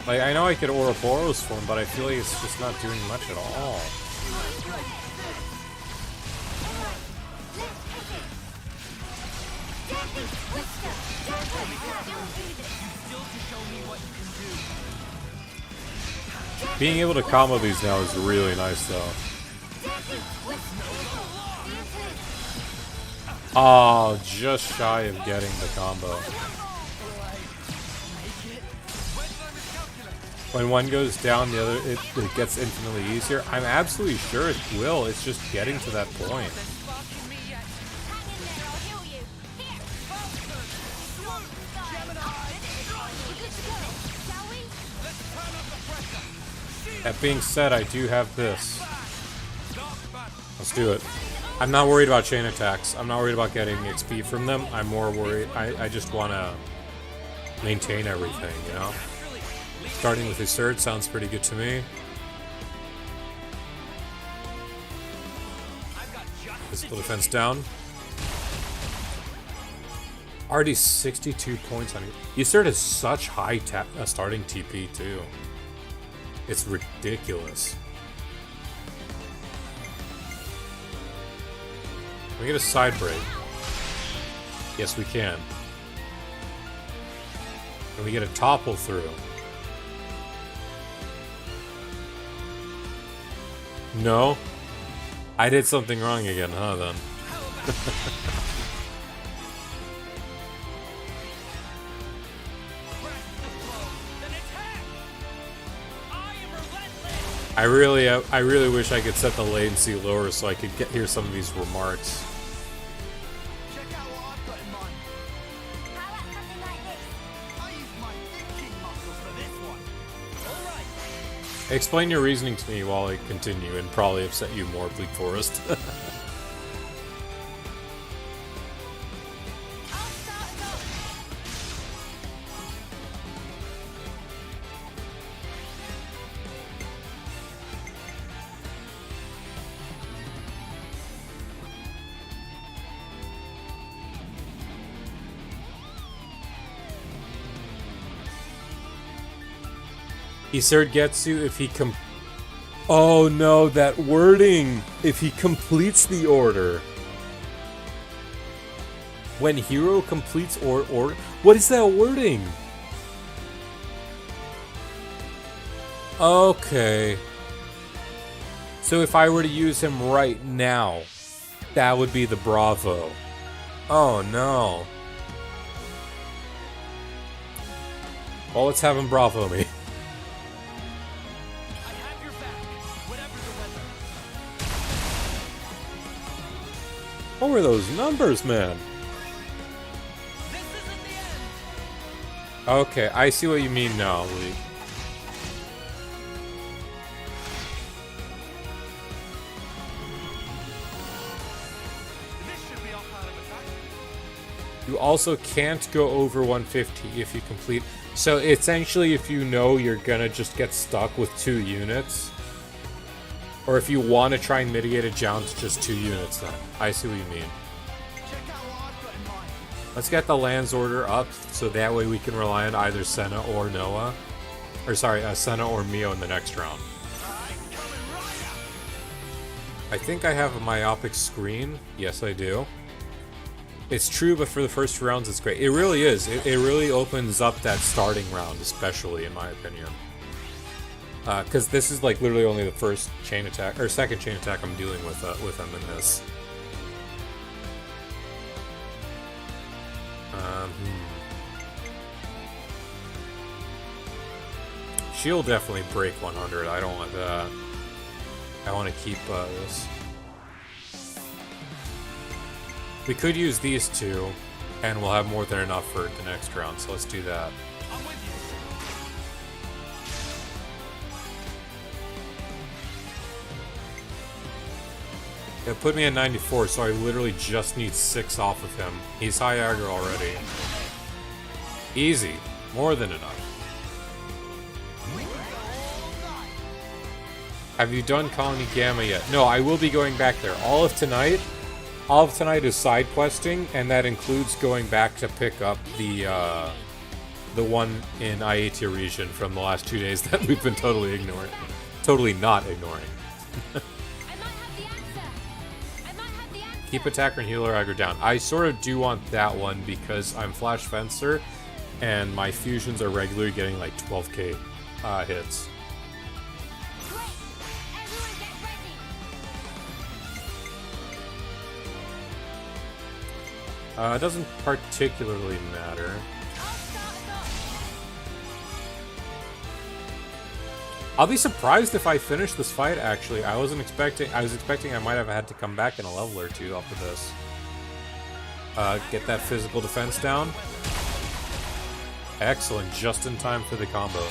Like, I know I could Ouroboros for him, but I feel like it's just not doing much at all. Being able to combo these now is really nice, though. Oh, just shy of getting the combo. When one goes down, the other it gets infinitely easier. I'm absolutely sure it will. It's just getting to that point. That being said, I do have this. Let's do it. I'm not worried about chain attacks. I'm not worried about getting XP from them. I'm more worried. I just want to maintain everything, you know? Starting with his third sounds pretty good to me. Physical defense down. Already 62 points on it. Yusert has such high starting TP too. It's ridiculous. Can we get a side break? Yes, we can. Can we get a topple through? No? I did something wrong again, huh, then? I really wish I could set the latency lower so I could hear some of these remarks. Check out what I've got in mind. How about something like this? I use my thinking muscles for this one. All right. Explain your reasoning to me while I continue and probably upset you more, Bleak Forest. I'll start us off. Iserd Getsu if he Oh no, that wording! If he completes the order. When hero completes order? What is that wording? Okay. So if I were to use him right now, that would be the Bravo. Oh no. Well, let's have him Bravo me. What were those numbers, man? Okay, I see what you mean now, Lee. You also can't go over 150 if you complete. So essentially, if you know you're gonna just get stuck with 2 units, Or if you want to try and mitigate it down to just 2 units then. I see what you mean. Let's get the lands order up, so that way we can rely on either Senna or Noah. Or sorry, Senna or Mio in the next round. I think I have a myopic screen. Yes, I do. It's true, but for the first 2 rounds, it's great. It really is. It really opens up that starting round, especially, in my opinion. Because this is like literally only the first chain attack, or second chain attack I'm dealing with him in this. She'll definitely break 100. I don't want that. I want to keep this. We could use these 2, and we'll have more than enough for the next round, so let's do that. It put me at 94, so I literally just need 6 off of him. He's high aggro already. Easy. More than enough. Have you done Colony Gamma yet? No, I will be going back there. All of tonight is side questing, and that includes going back to pick up the one in Iatia region from the last 2 days that we've been totally ignoring. Totally not ignoring. Keep attacker and healer aggro down. I sort of do want that one because I'm Flash Fencer, and my fusions are regularly getting like 12k hits. It doesn't particularly matter. I'll be surprised if I finish this fight, actually. I was expecting I might have had to come back in a level or 2 off of this. Get that physical defense down. Excellent, just in time for the combo.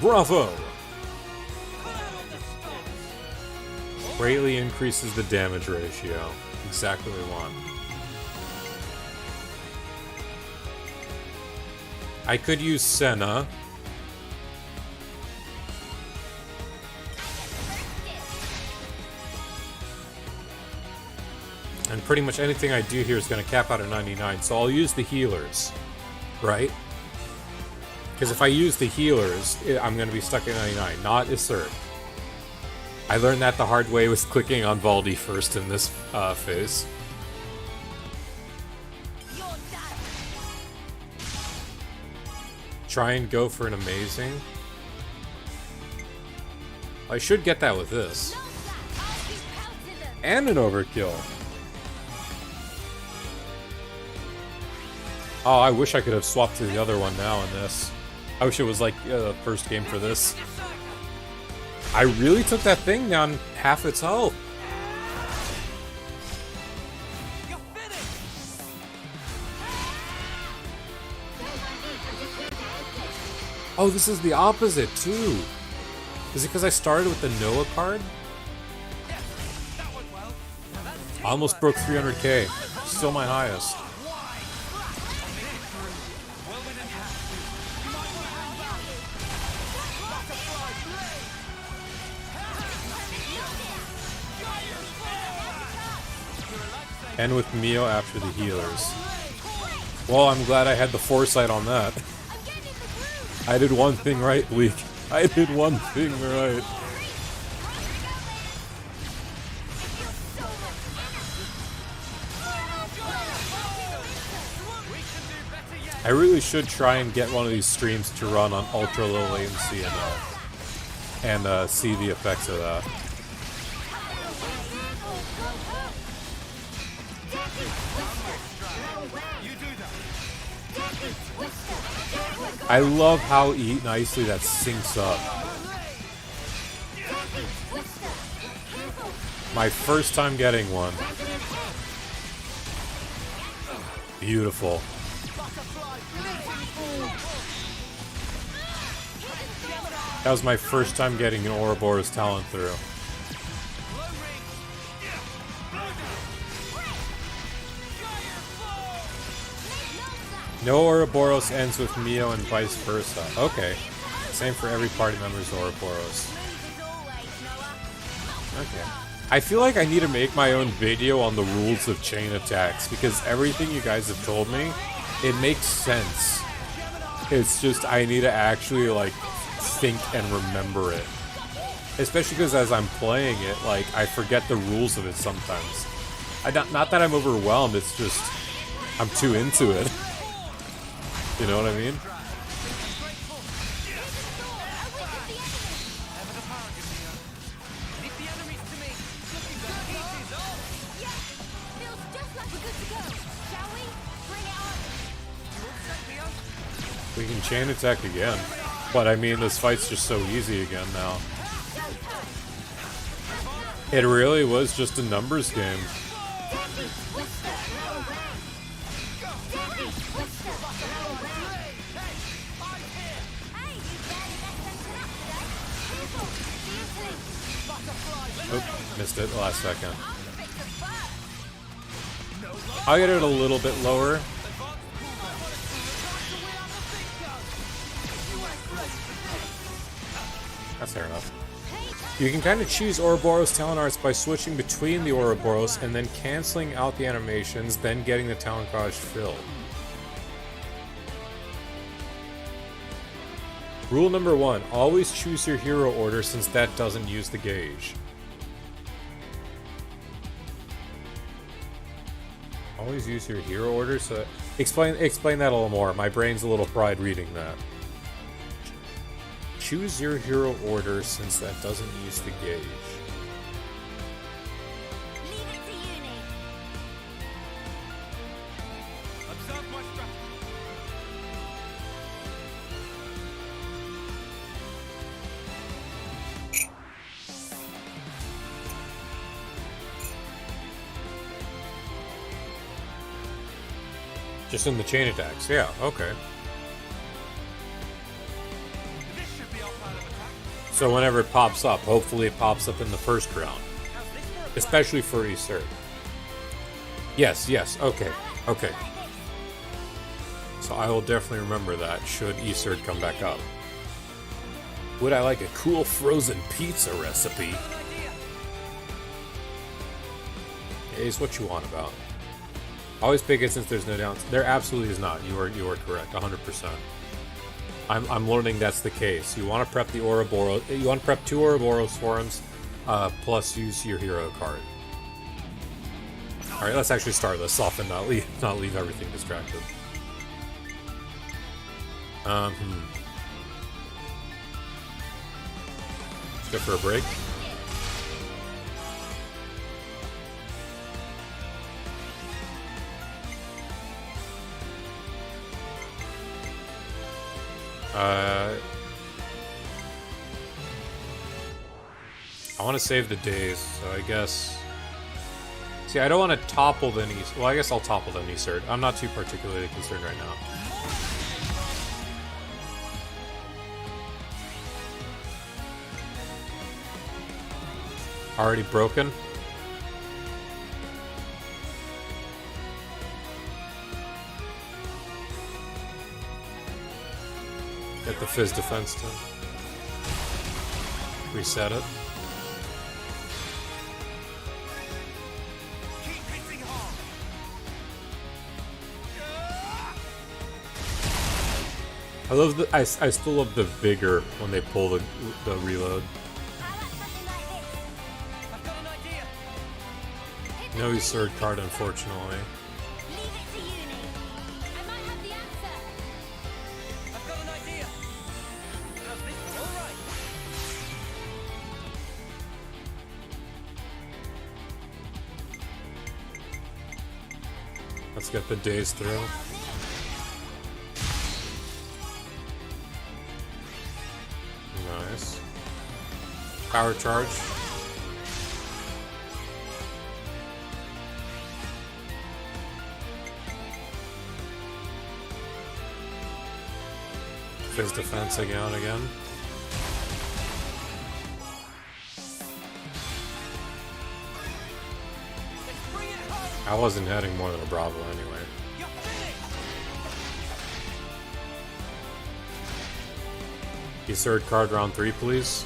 Bravo! Greatly increases the damage ratio. Exactly what we want. I could use Senna. And pretty much anything I do here is going to cap out at 99, so I'll use the healers. Right? Because if I use the healers, I'm going to be stuck at 99, not Assert. I learned that the hard way with clicking on Valdi first in this phase. Try and go for an amazing. I should get that with this. And an overkill. Oh, I wish I could have swapped to the other one now in this. I wish it was like the first game for this. I really took that thing down half its health. Oh, this is the opposite too. Is it because I started with the Noah card? I almost broke 300k. Still my highest. And with Mio after the healers. Well, I'm glad I had the foresight on that. I did one thing right, Bleak. I did one thing right. I really should try and get one of these streams to run on ultra low latency and see the effects of that. I love how nicely that syncs up. My first time getting one. Beautiful. That was my first time getting an Ouroboros talent through. No Ouroboros ends with Mio and vice versa. Okay. Same for every party member's Ouroboros. Okay. I feel like I need to make my own video on the rules of chain attacks, because everything you guys have told me, it makes sense. It's just I need to actually, like, think and remember it. Especially because as I'm playing it, like, I forget the rules of it sometimes. Not that I'm overwhelmed, it's just I'm too into it. You know what I mean? We can chain attack again. But I mean, this fight's just so easy again now. It really was just a numbers game. Oop, missed it at the last second. I'll get it a little bit lower. That's fair enough. You can kind of choose Ouroboros talent arts by switching between the Ouroboros and then canceling out the animations, then getting the talent gauge filled. Rule number 1, always choose your hero order since that doesn't use the gauge. Always use your hero order, so explain that a little more. My brain's a little fried reading that. Choose your hero order since that doesn't use the gauge. Leave it to uni. Observe my strategy. Just in the chain attacks, yeah, okay. So whenever it pops up, hopefully it pops up in the first round. Especially for Isert. Yes, okay. So I will definitely remember that should Isert come back up. Would I like a cool frozen pizza recipe? Is what you want about. Always pick it since there's no downs. There absolutely is not. You are correct, 100%. I'm learning that's the case. You want to prep the Ouroboros. You want to prep 2 Ouroboros forums, plus use your hero card. All right, let's actually start this off and not leave everything distracted. Let's go for a break. I want to save the days, so I guess... See, I don't want to topple the knee... Well, I guess I'll topple the Isert. I'm not too particularly concerned right now. Already broken? Get the Fizz defense to reset it. I love the. I still love the vigor when they pull the reload. No Isert card, unfortunately. Leave it to uni. I might have the answer. I've got an idea. How's this? All right. Let's get the days through. Nice. Power charge. Fizz defense again. I wasn't heading more than a Bravo anyway. You third card round 3, please.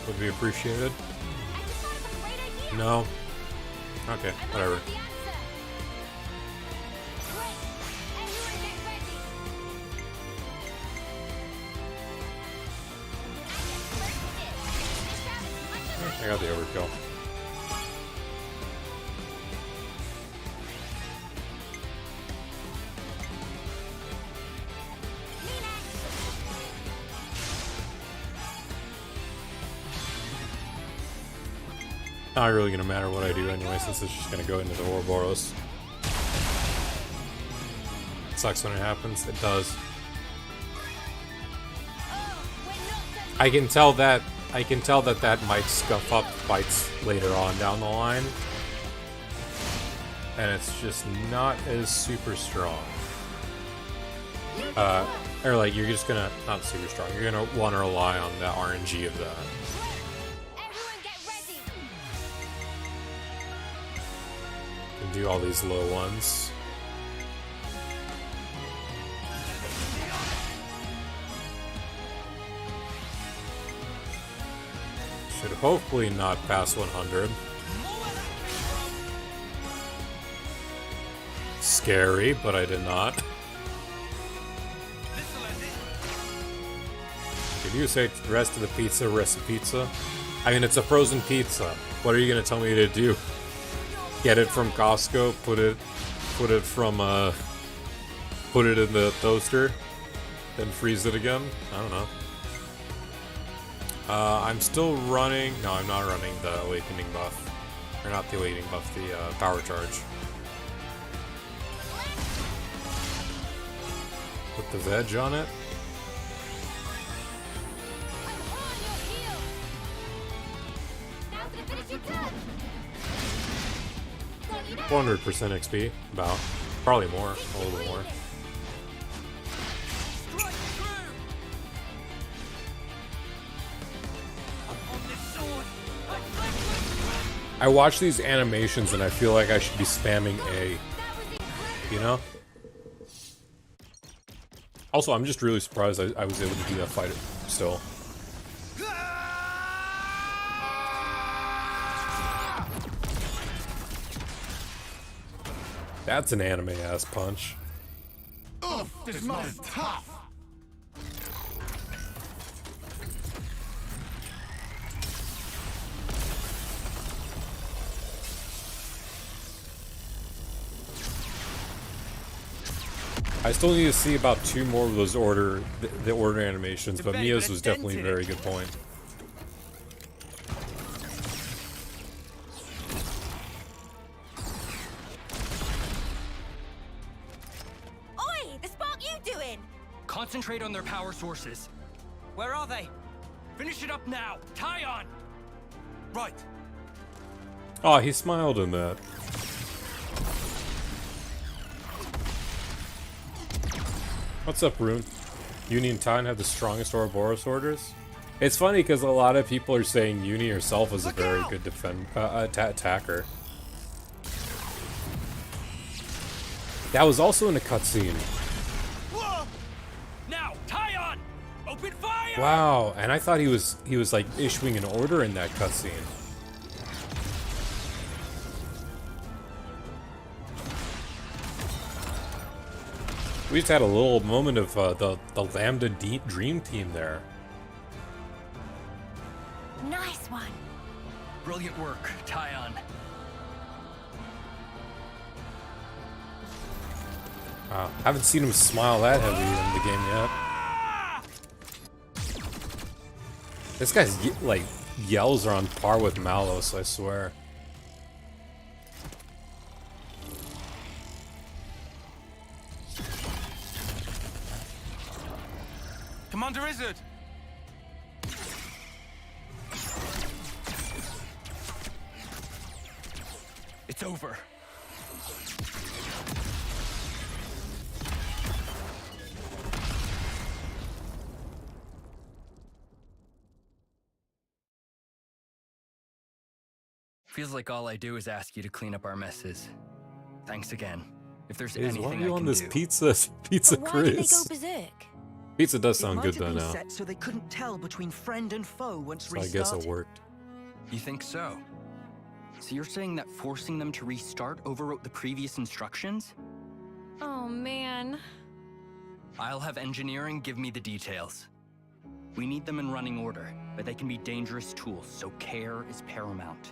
Would be appreciated. No. Okay, whatever. I got the overkill. Not really gonna matter what I do anyway, since it's just gonna go into the Ouroboros. Sucks when it happens. It does. I can tell that that might scuff up fights later on down the line, and it's just not as super strong. Or like you're just gonna not super strong. You're gonna want to rely on the RNG of that. And do all these low ones. Should hopefully not pass 100. Scary, but I did not. Did you say rest of the pizza, rest of pizza? I mean, it's a frozen pizza. What are you gonna tell me to do? Get it from Costco, put it in the toaster, then freeze it again? I don't know. I'm still running. No, I'm not running the awakening buff. Or not the awakening buff, the power charge. Put the veg on it. 400% XP, about. Probably more, a little bit more. I watch these animations and I feel like I should be spamming A. You know? Also, I'm just really surprised I was able to do that fight still. That's an anime-ass punch. Oh, this man's tough! I still need to see about 2 more of those the order animations, but Mia's was definitely a very good point. Oi! The spark you doing? Concentrate on their power sources. Where are they? Finish it up now. Tie on. Right. Oh, he smiled in that. What's up, Rune? Uni and Titan have the strongest Ouroboros orders? It's funny because a lot of people are saying Uni herself is a very good attacker. That was also in a cutscene. Now, tie on. Open fire. Wow, and I thought he was like issuing an order in that cutscene. We just had a little moment of the Lambda Dream Team there. Nice one. Brilliant work, tie on. Wow, haven't seen him smile that heavy in the game yet. This guy's like yells are on par with Malos, I swear. Commander Izzard! It's over. Feels like all I do is ask you to clean up our messes. Thanks again. If there's Why anything are I you can on this do. pizza But why did they go cruise? berserk? Pizza does It sound might good have though been now. set so they couldn't tell between friend and foe once So I restarted. guess it worked. You think so? So you're saying that forcing them to restart overwrote the previous instructions? Oh, man. I'll have engineering give me the details. We need them in running order, but they can be dangerous tools, so care is paramount.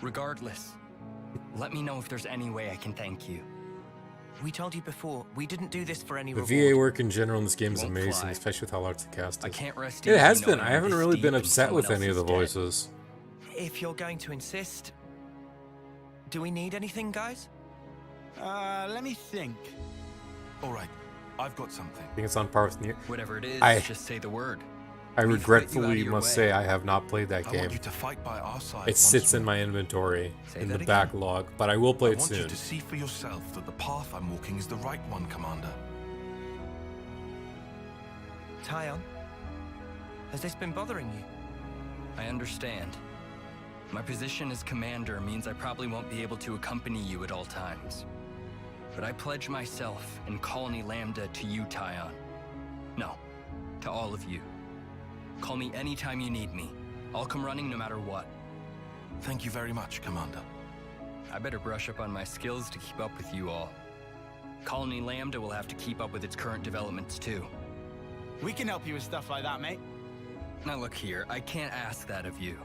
Regardless, let me know if there's any way I can thank you. We told you before, we didn't do this for any The reward. VA work in general in this game is Won't amazing, fly. especially with how large the cast is. I can't rest It easy has been. knowing I I'm haven't this really deep been and upset someone with any of else the is dead. voices. If you're going to insist... Do we need anything, guys? Let me think. All right, I've got something. I think it's on par with Nier. Whatever it is, I- just say the word. I We've put you out of regretfully your must way. say I have not played that I game. want you to fight by our side. It once sits in more. my inventory Say in that the again. backlog, but I will play I it want you soon. to see for yourself that the path I'm walking is the right one, Commander. Tyon? Has this been bothering you? I understand. My position as commander means I probably won't be able to accompany you at all times. But I pledge myself and Colony Lambda to you, Tyon. No, to all of you. Call me anytime you need me. I'll come running no matter what. Thank you very much, Commander. I better brush up on my skills to keep up with you all. Colony Lambda will have to keep up with its current developments too. We can help you with stuff like that, mate. Now look here, I can't ask that of you.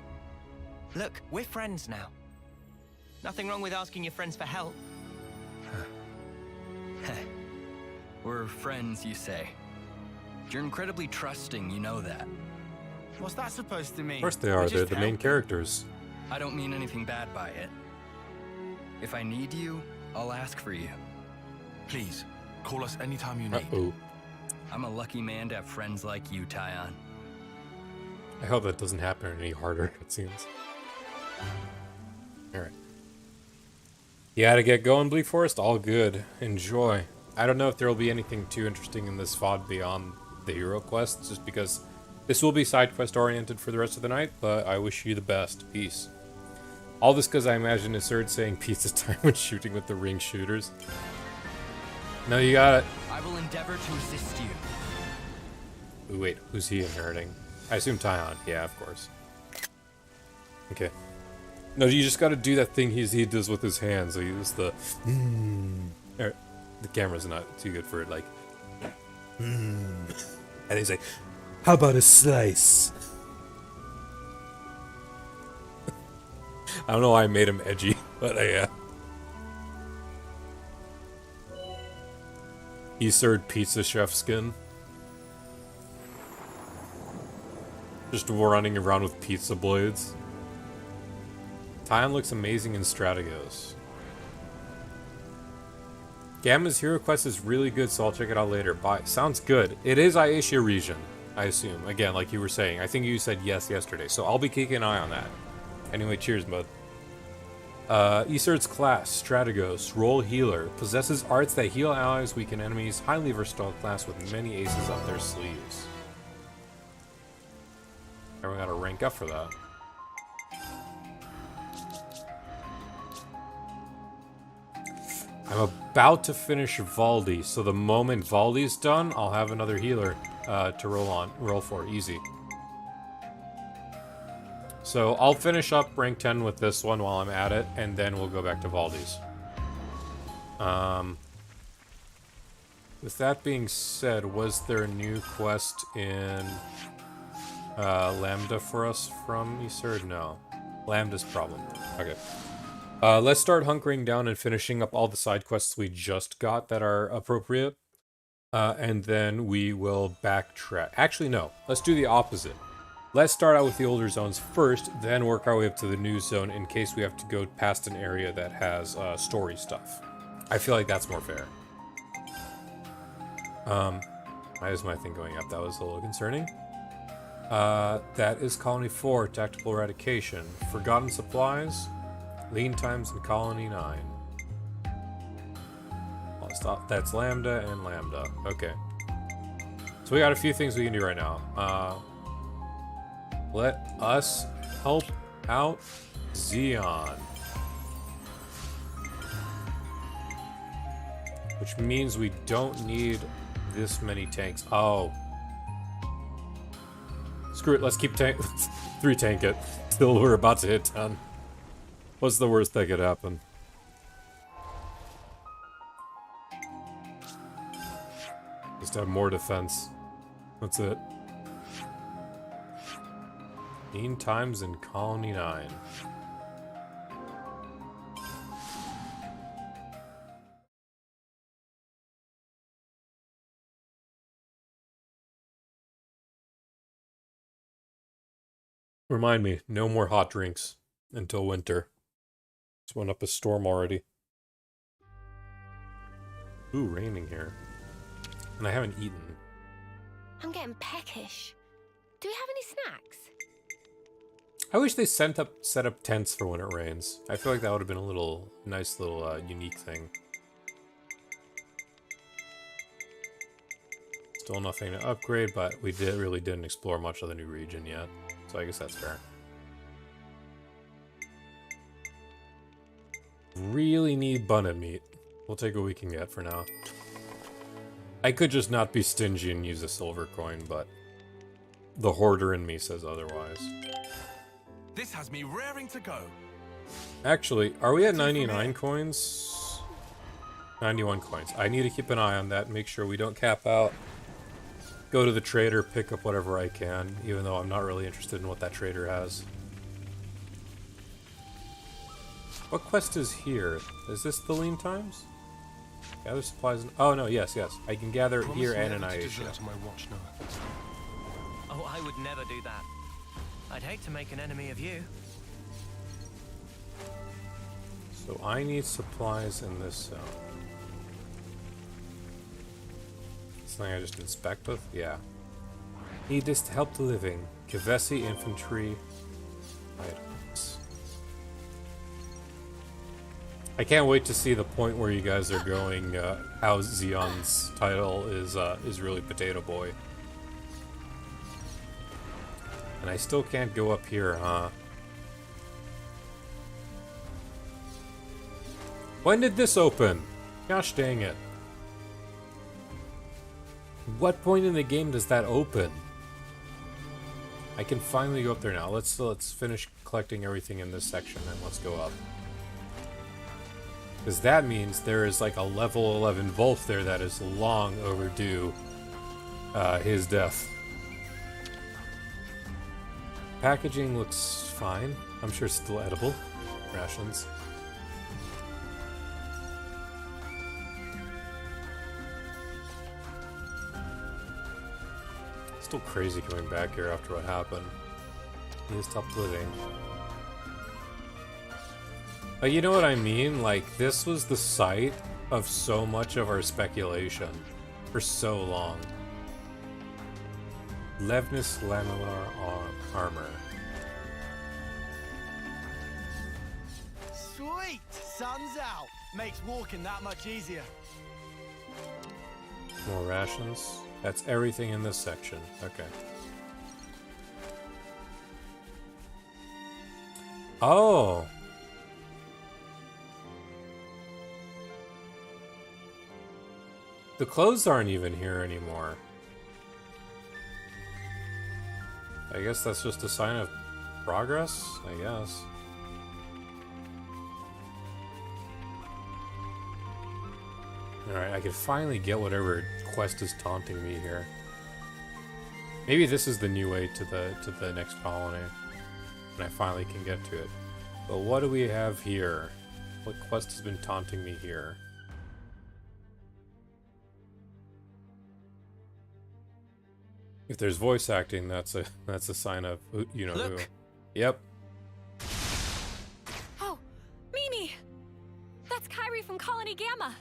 Look, we're friends now. Nothing wrong with asking your friends for help. We're friends, you say. You're incredibly trusting, you know that. What's that supposed to mean? Of course they We're are. just They're the main helping. characters. I don't mean anything bad by it. If I need you, I'll ask for you. Please, call us anytime you need. Uh-oh. I'm a lucky man to have friends like you, Tyon. I hope that doesn't happen any harder, it seems. Alright. You gotta get going, Bleak Forest? All good. Enjoy. I don't know if there will be anything too interesting in this VOD beyond the hero quests, just because this will be side quest oriented for the rest of the night, but I wish you the best. Peace. All this because I imagine Iserd saying pizza time when shooting with the ring shooters. No, you got it. I will endeavor to assist you. Ooh, wait, who's he inheriting? I assume Tyon. Yeah, of course. Okay. No, you just gotta do that thing he does with his hands. He uses the... The camera's not too good for it, like... And he's like, how about a slice? I don't know why I made him edgy, but yeah. Iserd pizza chef skin. Just running around with pizza blades. Tyon looks amazing in Strategos. Gamma's Hero Quest is really good, so I'll check it out later. Bye. Sounds good. It is Asia region, I assume. Again, like you were saying. I think you said yes yesterday, so I'll be keeping an eye on that. Anyway, cheers, bud. Iserd's class, Strategos, role healer. Possesses arts that heal allies, weaken enemies. Highly versatile class with many aces up their sleeves. And we gotta rank up for that. I'm about to finish Valdi, so the moment Valdi's done, I'll have another healer to roll for, easy. So I'll finish up rank 10 with this one while I'm at it, and then we'll go back to Valdi's. With that being said, was there a new quest in Lambda for us from Iserd? No. Lambda's problem. Okay. Let's start hunkering down and finishing up all the side quests we just got that are appropriate. And then we will backtrack. Actually, no. Let's do the opposite. Let's start out with the older zones first, then work our way up to the new zone in case we have to go past an area that has story stuff. I feel like that's more fair. Why is my thing going up? That was a little concerning. That is Colony 4, Tactical Eradication. Forgotten Supplies. Lean times in Colony 9. I'll stop. That's Lambda and Lambda. Okay. So we got a few things we can do right now. Let us help out Xeon. Which means we don't need this many tanks. Oh, Screw it, let's keep 3 tank it. Still, we're about to hit 10. What's the worst that could happen? Just have more defense. That's it. Mean times in Colony 9. Remind me, no more hot drinks until winter. Just went up a storm already. Ooh, raining here. And I haven't eaten. I'm getting peckish. Do we have any snacks? I wish they set up tents for when it rains. I feel like that would have been a nice little unique thing. Still nothing to upgrade, but we really didn't explore much of the new region yet. So I guess that's fair. Really need bunnet meat. We'll take what we can get for now. I could just not be stingy and use a silver coin, but the hoarder in me says otherwise. This has me raring to go. Actually, are we at 99 coins? 91 coins. I need to keep an eye on that, make sure we don't cap out. Go to the trader, pick up whatever I can, even though I'm not really interested in what that trader has. What quest is here? Is this the lean times? Gather supplies and... Oh no, yes. I can gather it here and in Asia. Oh, I would never do that. I'd hate to make an enemy of you. So I need supplies in this zone. Something I just inspect with? Yeah. Need this to help the living. Kavesi infantry items. I can't wait to see the point where you guys are going, how Xion's title is really Potato Boy. And I still can't go up here, huh? When did this open? Gosh dang it. What point in the game does that open? I can finally go up there now. Let's finish collecting everything in this section and let's go up. Because that means there is like a level 11 Wolf there that is long overdue his death. Packaging looks fine. I'm sure it's still edible. Rations. Still crazy coming back here after what happened. He has stopped living. But you know what I mean? Like, this was the site of so much of our speculation for so long. Levnis Lamellar Armor. Sweet! Sun's out. Makes walking that much easier. More rations. That's everything in this section. Okay. Oh! The clothes aren't even here anymore. I guess that's just a sign of progress, I guess. Alright, I can finally get whatever quest is taunting me here. Maybe this is the new way to the next colony. And I finally can get to it. But what do we have here? What quest has been taunting me here? If there's voice acting, that's a sign of you know who. Yep. Oh, Mimi! That's Kyrie from Colony Gamma.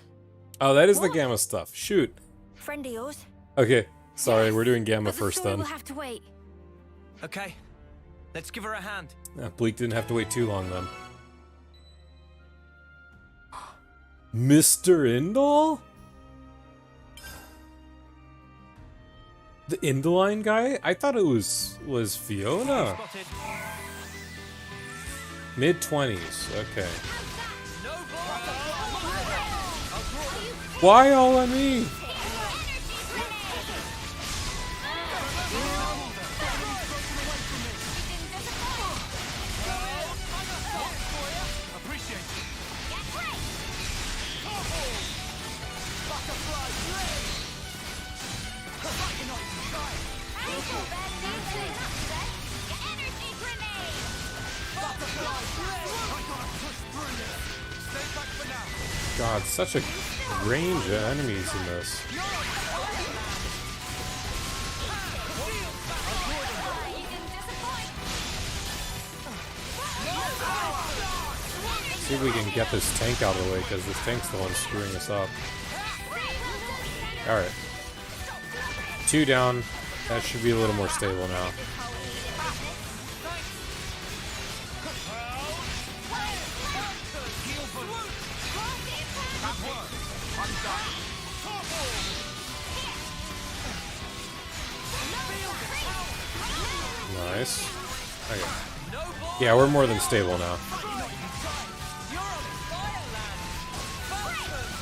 Oh, that is the Gamma stuff. Shoot. Friend of yours? Okay, sorry, we're doing Gamma But first the story then. will have to wait. Okay, let's give her a hand. Bleak didn't have to wait too long then. Mr. Indal? The Indaline guy? I thought it was Fiona. Mid-20s, okay. Why all on me? God, such a range of enemies in this. See if we can get this tank out of the way, because this tank's the one screwing us up. Alright. 2 down. That should be a little more stable now. Nice. Okay. Yeah, we're more than stable now.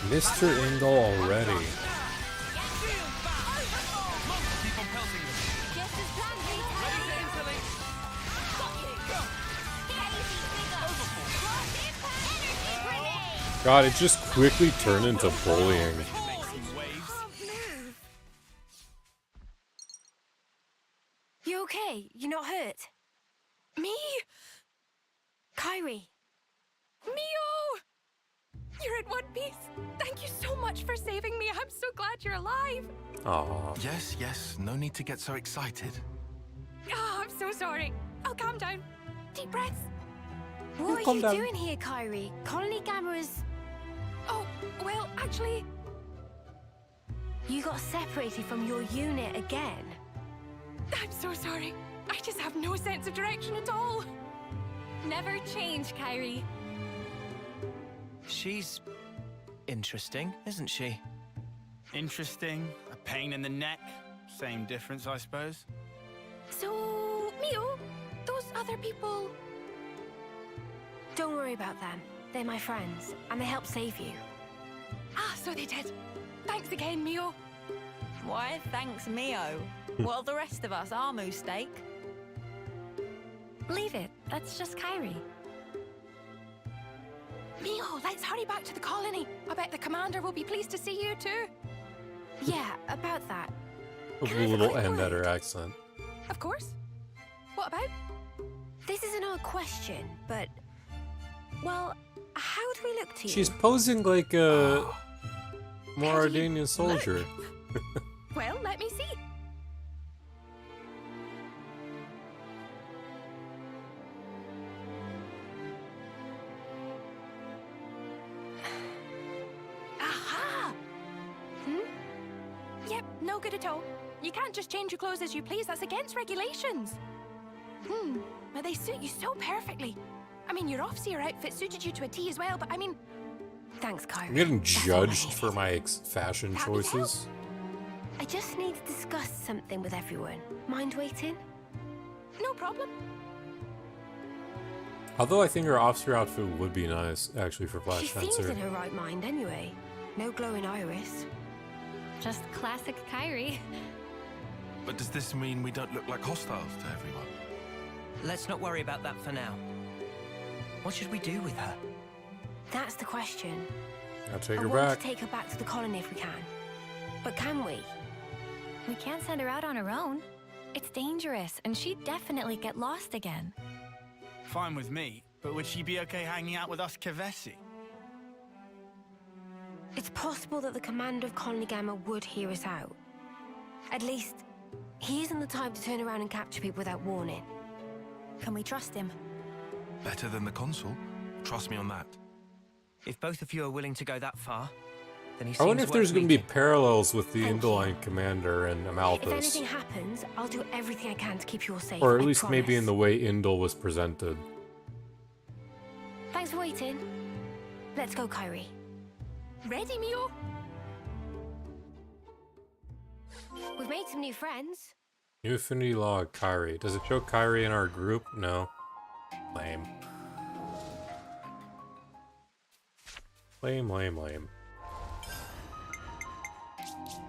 Mr. Indol already. God, it just quickly turned into bullying. You okay? You're not hurt? Me? Kyrie. Mio! You're in one piece. Thank you so much for saving me. I'm so glad you're alive. Aw. Yes, yes, no need to get so excited. Oh, I'm so sorry. I'll calm down. Deep breaths. What are you doing here, Kyrie? Colony Gamma is... Oh, well, actually... You got separated from your unit again. I'm so sorry. I just have no sense of direction at all. Never change, Kyrie. She's interesting, isn't she? Interesting. A pain in the neck. Same difference, I suppose. So, Mio, those other people... Don't worry about them. They're my friends, and they helped save you. Ah, so they did. Thanks again, Mio. Why, thanks, Mio. Well, the rest of us are moose steak. Leave it. That's just Kyrie. Mio, let's hurry back to the colony. I bet the commander will be pleased to see you too. Yeah, about that. A little end at her accent. Of course. What about? This is an odd question, but... Well, how do we look to you? She's posing like a Mauritanian soldier. Well, let me see. Aha! Yep, no good at all. You can't just change your clothes as you please. That's against regulations. But they suit you so perfectly. I mean, your off-seer outfit suited you to a T as well, but I mean... Thanks, Kyrie. I'm getting judged for my fashion choices. I just need to discuss something with everyone. Mind waiting? No problem. Although I think her officer outfit would be nice, actually, for Flash She seems Dancer. in her right mind anyway. No glowing iris. Just classic Kyrie. But does this mean we don't look like hostiles to everyone? Let's not worry about that for now. What should we do with her? That's the question. I'll take I her want back. to take her back to the colony if we can. But can we? We can't send her out on her own. It's dangerous, and she'd definitely get lost again. Fine with me, but would she be okay hanging out with us Kevesi? It's possible that the commander of Colony Gamma would hear us out. At least, he isn't the type to turn around and capture people without warning. Can we trust him? Better than the consul. Trust me on that. If both of you are willing to go that far, then he seems I wonder if worth there's going to be meeting. parallels with the Thank you. Indoline commander and If Amalthus. anything happens, I'll do everything I can to keep you all safe. Or at I least maybe in promise. the way Indol was presented. Thanks for waiting. Let's go, Kyrie. Ready, Mio? We've made some new friends. New affinity log, Kyrie. Does it show Kyrie in our group? No. Lame. Lame.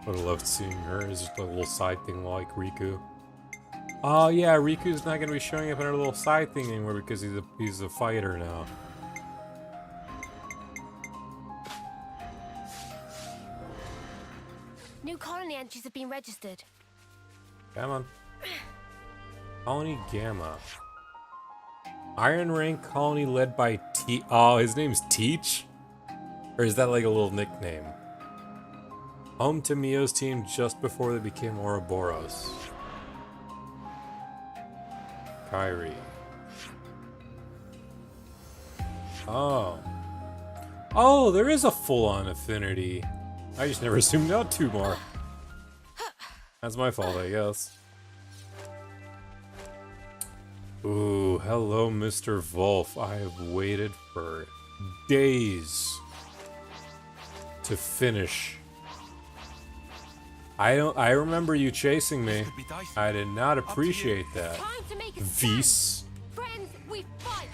Would have loved seeing her as just a little side thing like Riku. Oh yeah, Riku's not gonna be showing up in our little side thing anymore because he's a fighter now. New colony entries have been registered. Come on. Colony Gamma. Iron Rank colony led by T. Oh, his name's Teach? Or is that like a little nickname? Home to Mio's team just before they became Ouroboros. Kyrie. Oh. Oh, there is a full-on affinity. I just never zoomed out two more. That's my fault, I guess. Ooh, hello, Mr. Wolf. I have waited for days to finish. I remember you chasing me. I did not appreciate that. Vies. Friends, we fight.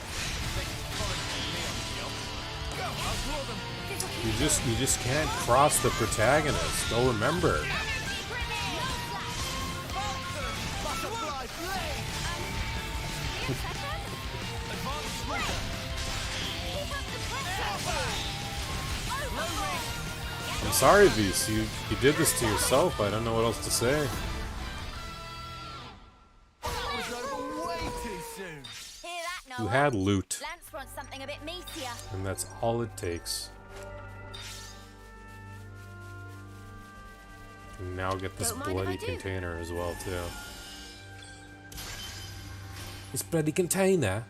You just can't cross the protagonist. Don't remember. I'm sorry, Vies. You did this to yourself. I don't know what else to say. You had loot. Lance wants something a bit meatier. And that's all it takes. And now get this bloody container as well, too. This bloody container?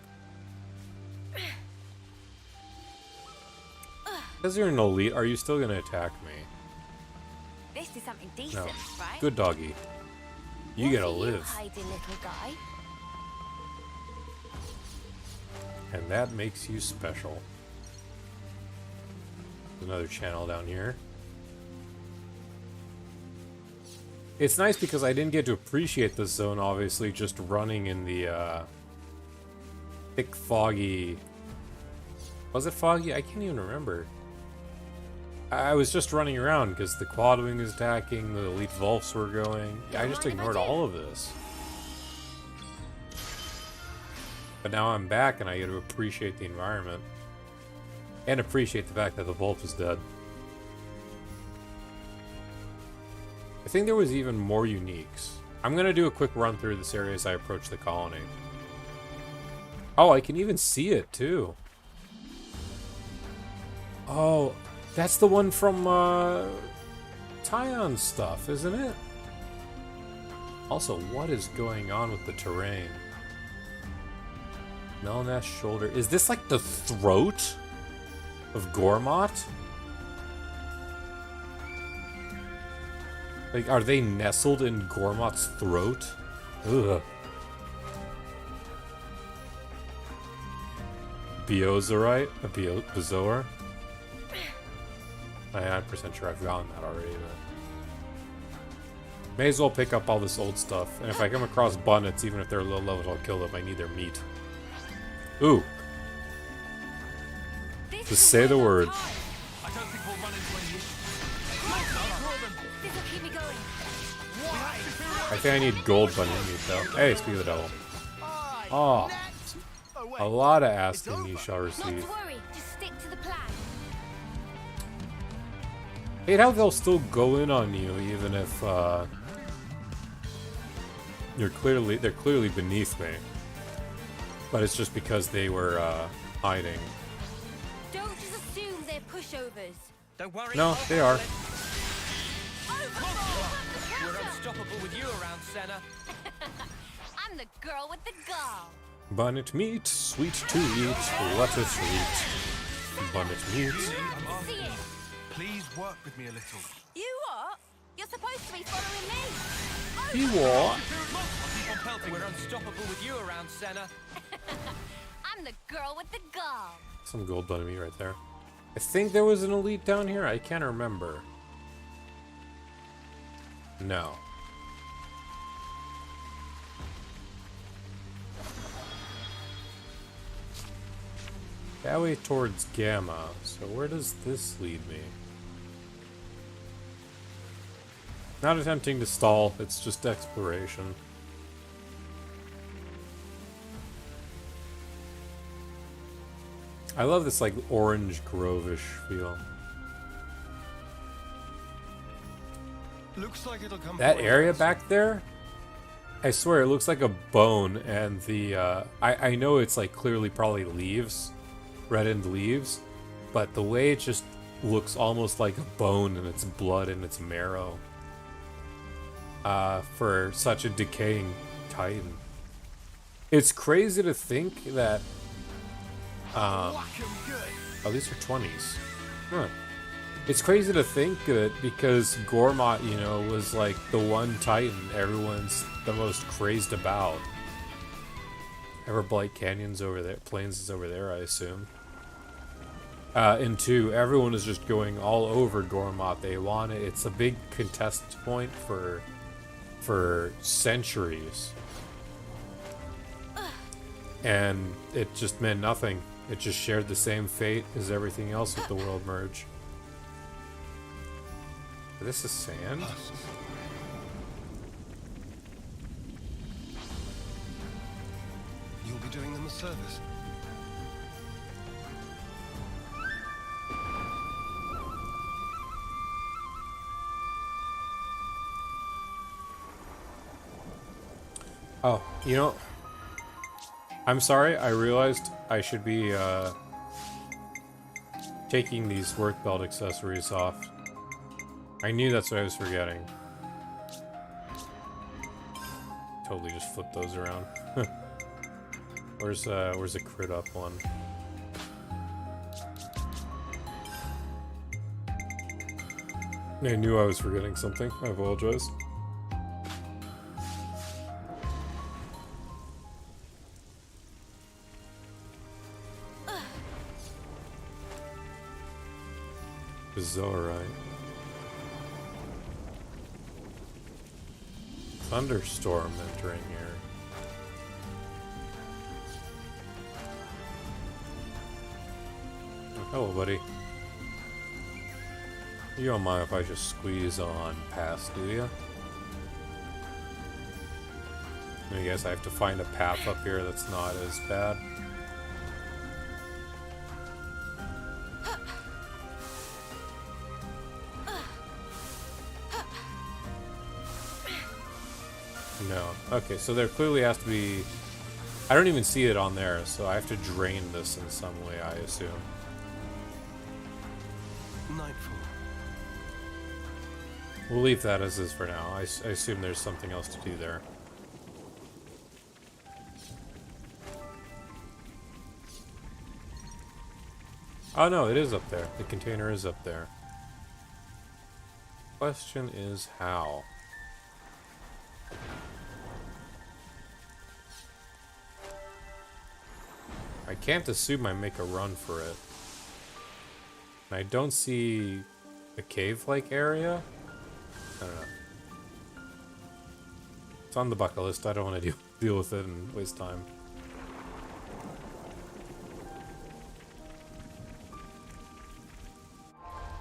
Because you're an elite, are you still gonna attack me? This is something decent, No. right? Good doggy. You gotta live. Hiding little guy. And that makes you special. There's another channel down here. It's nice because I didn't get to appreciate this zone, obviously, just running in the thick, foggy... Was it foggy? I can't even remember. I was just running around because the Quadwing is attacking, the Elite Volfs were going. I just ignored all of this. But now I'm back and I get to appreciate the environment. And appreciate the fact that the Volf is dead. I think there was even more uniques. I'm gonna do a quick run through this area as I approach the colony. Oh, I can even see it too. Oh, that's the one from Tyon stuff, isn't it? Also, what is going on with the terrain? Melnash shoulder. Is this like the throat of Gormott? Like, are they nestled in Gormott's throat? Ugh. Beozorite? A Bezoar? I'm 9% sure I've gotten that already, but... May as well pick up all this old stuff. And if I come across bunnets, even if they're low level, I'll kill them. I need their meat. Ooh. Just say the word. I don't think we'll run into any issues. This'll keep me going. I think I need gold bunny meat, though. Hey, speak of the devil. Oh. A lot of asking you shall receive. Not to worry, just stick to the plan. Hate how they'll still go in on you, even if, they're clearly beneath me. But it's just because they were, hiding. Don't just assume they're pushovers. Don't worry. No, they are. We're unstoppable with you around, Senna. I'm the girl with the gall. Bunnet meat, sweet to eat, let us eat. Bunnet meat. See it. Please work with me a little. You what? You're supposed to be following me. You what? Keep on pelting. We're unstoppable with you around, Senna. I'm the girl with the gall. Some gold bunnet meat right there. I think there was an elite down here. I can't remember. No. That way towards Gamma. So where does this lead me? Not attempting to stall, it's just exploration. I love this like orange grove-ish feel. Looks like it'll come That area back there? I swear, it looks like a bone, and the, I know it's, like, clearly probably leaves, reddened leaves, but the way it just looks almost like a bone and its blood and its marrow, for such a decaying titan. It's crazy to think that, oh, these are 20s. Huh. It's crazy to think that because Gormott, you know, was like the one titan everyone's the most crazed about. Everblight Canyon's over there, Plains is over there, I assume. And two, everyone is just going all over Gormott. They want it. It's a big contest point for centuries. And it just meant nothing. It just shared the same fate as everything else with the world merge. This is sand? You'll be doing them a service. Oh, you know, I'm sorry, I realized I should be, taking these work belt accessories off. I knew that's what I was forgetting. Totally just flip those around. Where's a crit up one? I knew I was forgetting something. I apologize. Bizarre. Thunderstorm entering here. Oh, hello, buddy. You don't mind if I just squeeze on past, do you? I guess I have to find a path up here that's not as bad. No. Okay, so there clearly has to be... I don't even see it on there, so I have to drain this in some way, I assume. Nightfall. We'll leave that as is for now. I assume there's something else to do there. Oh no, it is up there. The container is up there. Question is how? I can't assume I make a run for it. And I don't see a cave-like area. I don't know. It's on the bucket list. I don't want to deal with it and waste time.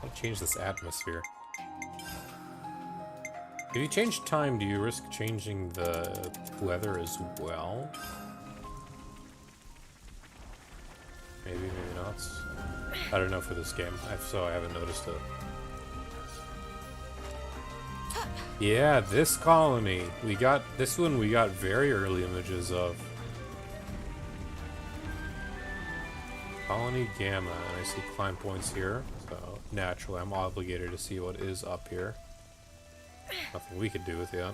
I'll change this atmosphere. If you change time, do you risk changing the weather as well? Maybe, maybe not. I don't know for this game, so I haven't noticed it. Yeah, this colony. We got this one. We got very early images of Colony Gamma, and I see climb points here. So naturally, I'm obligated to see what is up here. Nothing we could do with it.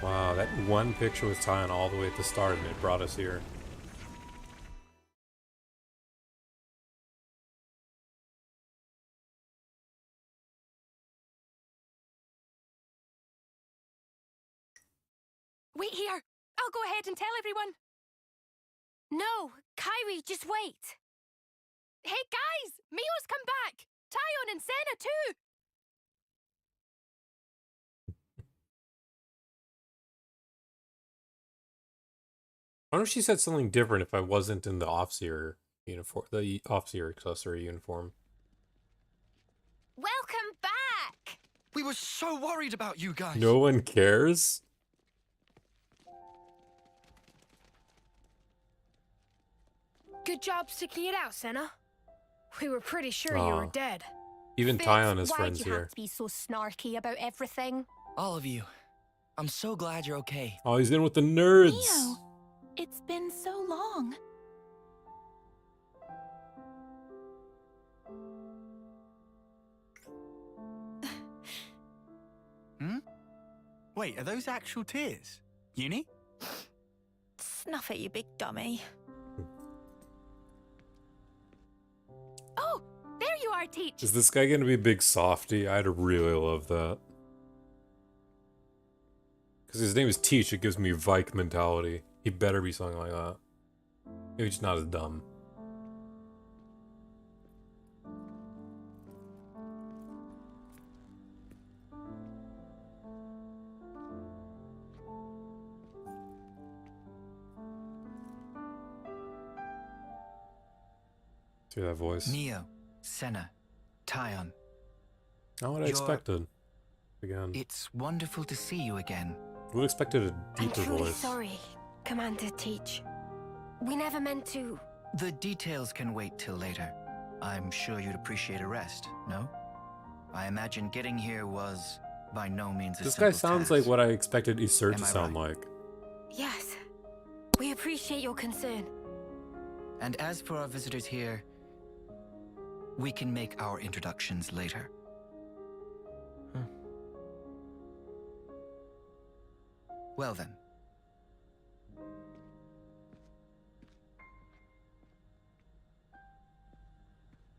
Wow, that one picture with Tyon all the way at the start, and it brought us here. Wait here. I'll go ahead and tell everyone. No, Kyrie, just wait. Hey guys, Mio's come back. Tyon and Senna too. I wonder if she said something different if I wasn't in the Offseer uniform, the Offseer accessory uniform. Welcome back! We were so worried about you guys. No one cares? Good job sticking it out, Senna. We were pretty sure you were dead. Even Fitz, Ty on his why'd friends you here. have to be so snarky about everything? All of you. I'm so glad you're okay. Oh, he's in with the nerds. Neo, it's been so long. Hmm? Wait, are those actual tears? Uni? Snuff it, you big dummy. Oh, there you are, Teach. Is this guy gonna be big softy? I'd really love that. Because his name is Teach, it gives me Vike mentality. He better be something like that. Maybe just not as dumb. Hear that voice? Neo, Senna, Tyon. Not what I expected. Again. It's wonderful to see you again. I would expected a I'm deeper truly voice. sorry, Commander Teach. We never meant to... The details can wait till later. I'm sure you'd appreciate a rest, no? I imagine getting here was by no means a This guy simple sounds task. like what I expected Isur Am to I sound right? like. Yes. We appreciate your concern. And as for our visitors here, we can make our introductions later. Well then.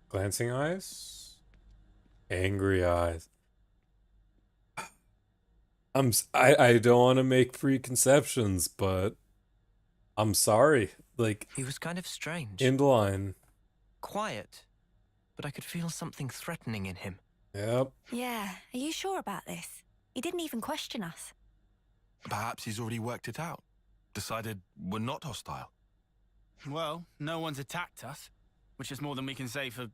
Glancing eyes? Angry eyes. I don't want to make preconceptions, but I'm sorry. Like, He was kind of strange. in line. Quiet, but I could feel something threatening in him. Yep. Yeah, are you sure about this? He didn't even question us. Perhaps he's already worked it out. Decided we're not hostile. Well, no one's attacked us, which is more than we can say for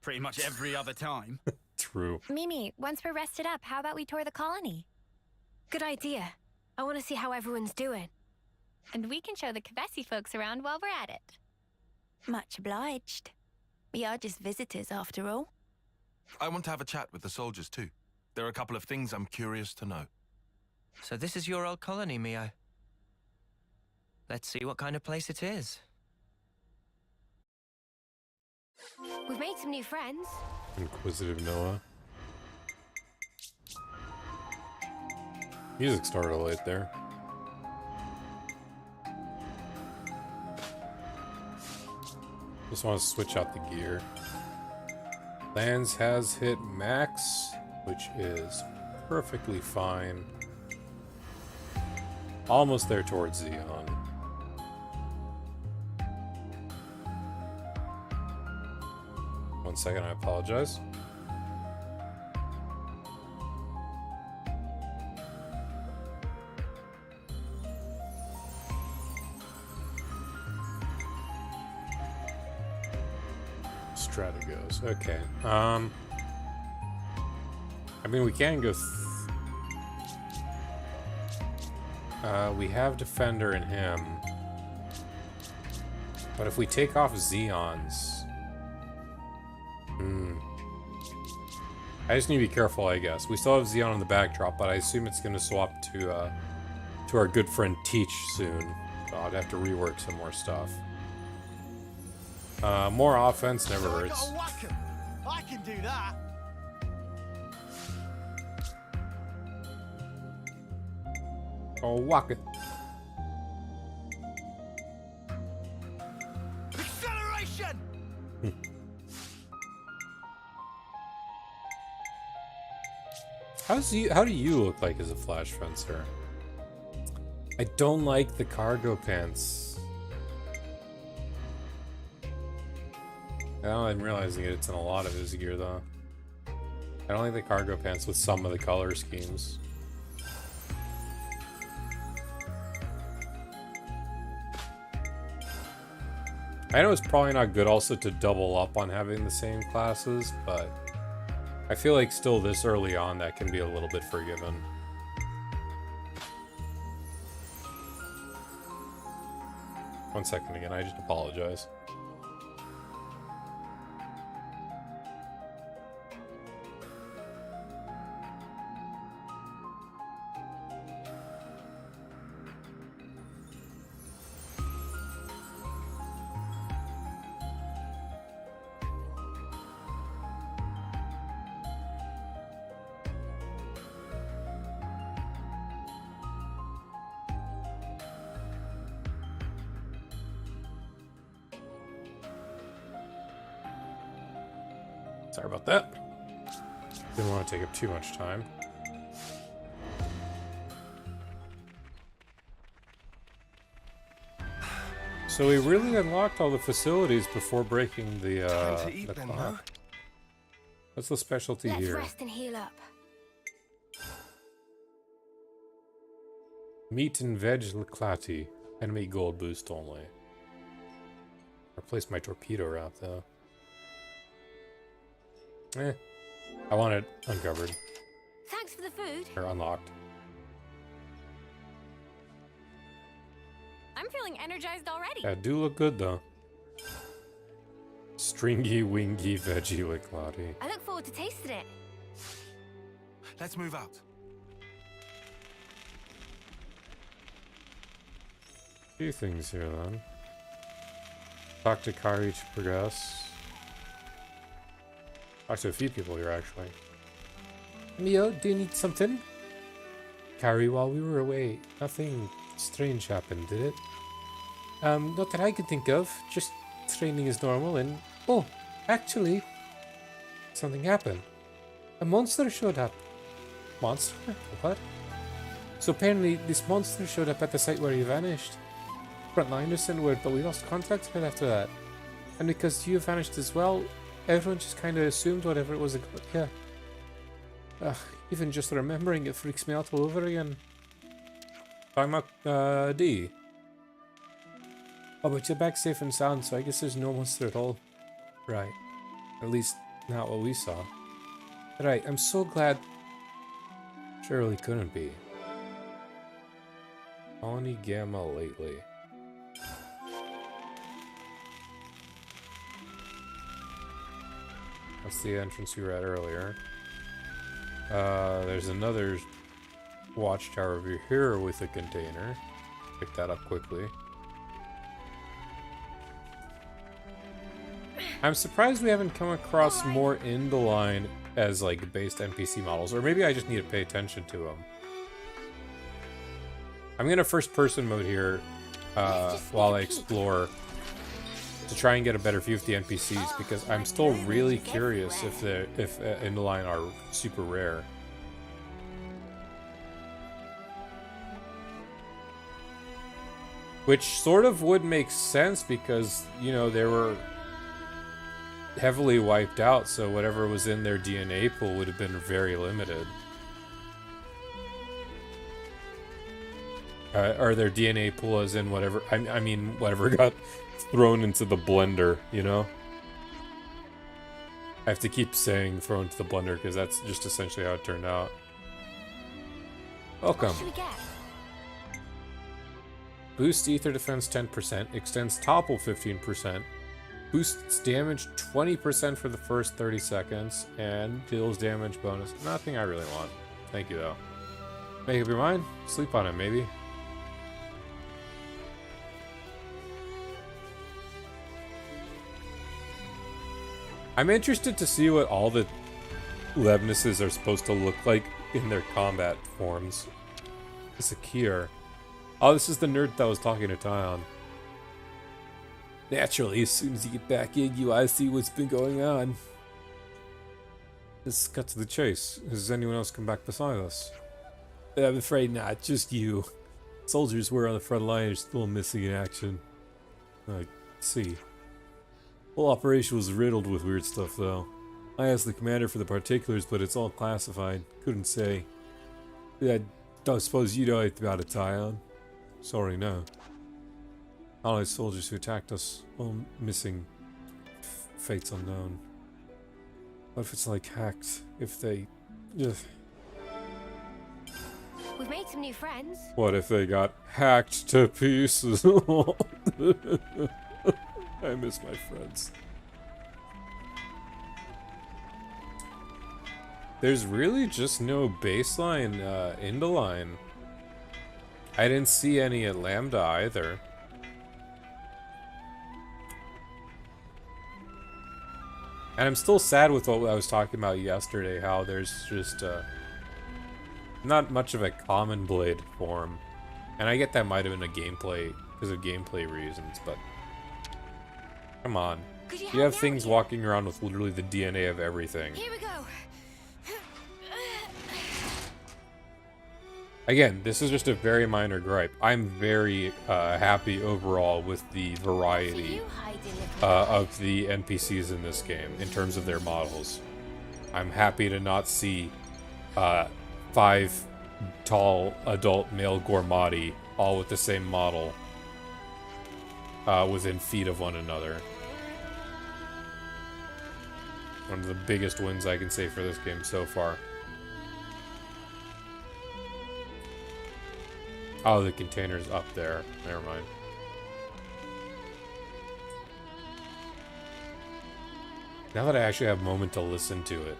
pretty much every other time. True. Mimi, once we're rested up, how about we tour the colony? Good idea. I want to see how everyone's doing. And we can show the Kavesi folks around while we're at it. Much obliged. We are just visitors after all. I want to have a chat with the soldiers too. There are a couple of things I'm curious to know. So this is your old colony, Mio. Let's see what kind of place it is. We've made some new friends. Inquisitive Noah. Music started late there. Just want to switch out the gear. Lance has hit max, which is perfectly fine. Almost there towards Xeon. One second, I apologize. Strategos. Okay. I mean, we can go. We have Defender in him, but if we take off Xeons, I just need to be careful, I guess. We still have Xeon on the backdrop, but I assume it's going to swap to our good friend Teach soon. So I'd have to rework some more stuff. More offense never hurts. I can do that. Oh, whack it. Acceleration! How do you look like as a flash fencer? I don't like the cargo pants. Now I'm realizing it's in a lot of his gear though. I don't like the cargo pants with some of the color schemes. I know it's probably not good also to double up on having the same classes, but I feel like still this early on that can be a little bit forgiven. One second again, I just apologize. Sorry about that. Didn't want to take up too much time. So we really unlocked all the facilities before breaking the then, clock. no? What's the specialty Let's here? rest and heal up. Meat and veg clatti. Enemy gold boost only. Replace my torpedo route though. I want it uncovered. Thanks for the food. Or unlocked. I'm feeling energized already. Yeah, do look good though. Stringy, wingy, veggie clatti. I look forward to tasting it. Let's move out. Few things here then. Talk to Kari to progress. Talk to a few people here actually. Mio, do you need something? Kari, while we were away, nothing strange happened, did it? Not that I could think of. Just training as normal and... Oh, actually, something happened. A monster showed up. Monster? What? So apparently this monster showed up at the site where you vanished. Frontliners sent word, but we lost contact right after that. And because you vanished as well, everyone just kind of assumed whatever it was. Yeah. Ugh, even just remembering it freaks me out all over again. Talking about D. Oh, but you're back safe and sound, so I guess there's no monster at all. Right. At least not what we saw. Right, I'm so glad. Surely couldn't be. Colony Gamma lately. That's the entrance we were at earlier. There's another watchtower over here with a container. Pick that up quickly. I'm surprised we haven't come across more in the line as like based NPC models, or maybe I just need to pay attention to them. I'm gonna first person mode here while I explore to try and get a better view of the NPCs, because I'm still really curious if in the line are super rare. Which sort of would make sense because, you know, they were heavily wiped out, so whatever was in their DNA pool would have been very limited. Or their DNA pool as in whatever, I mean whatever got thrown into the blender, you know? I have to keep saying thrown into the blender because that's just essentially how it turned out. Welcome. What should we get? Boosts ether defense 10%, extends topple 15%, boosts damage 20% for the first 30 seconds, and deals damage bonus. Nothing I really want. Thank you though. Make up your mind, sleep on it maybe. I'm interested to see what all the Levnesses are supposed to look like in their combat forms. Secure. Oh, this is the nerd that was talking to Tyon. Naturally, as soon as you get back in, you want to see what's been going on. Let's cut to the chase. Has anyone else come back beside us? I'm afraid not, just you. Soldiers were on the front line are still missing in action. I see. Whole operation was riddled with weird stuff, though. I asked the commander for the particulars, but it's all classified. Couldn't say. I don't suppose you know anything about it, Tyon. Sorry, no. Allied soldiers who attacked us, all missing. Fates unknown. What if it's like hacked? If they... Ugh. We've made some new friends. What if they got hacked to pieces? I miss my friends. There's really just no baseline into line. I didn't see any at Lambda either. And I'm still sad with what I was talking about yesterday, how there's just not much of a common blade form. And I get that might have been a gameplay, because of gameplay reasons, but come on. You have things walking around with literally the DNA of everything. Here we go. Again, this is just a very minor gripe. I'm very happy overall with the variety of the NPCs in this game in terms of their models. I'm happy to not see 5 tall adult male Gormati all with the same model within feet of one another. One of the biggest wins I can say for this game so far. Oh, the container's up there. Never mind. Now that I actually have a moment to listen to it,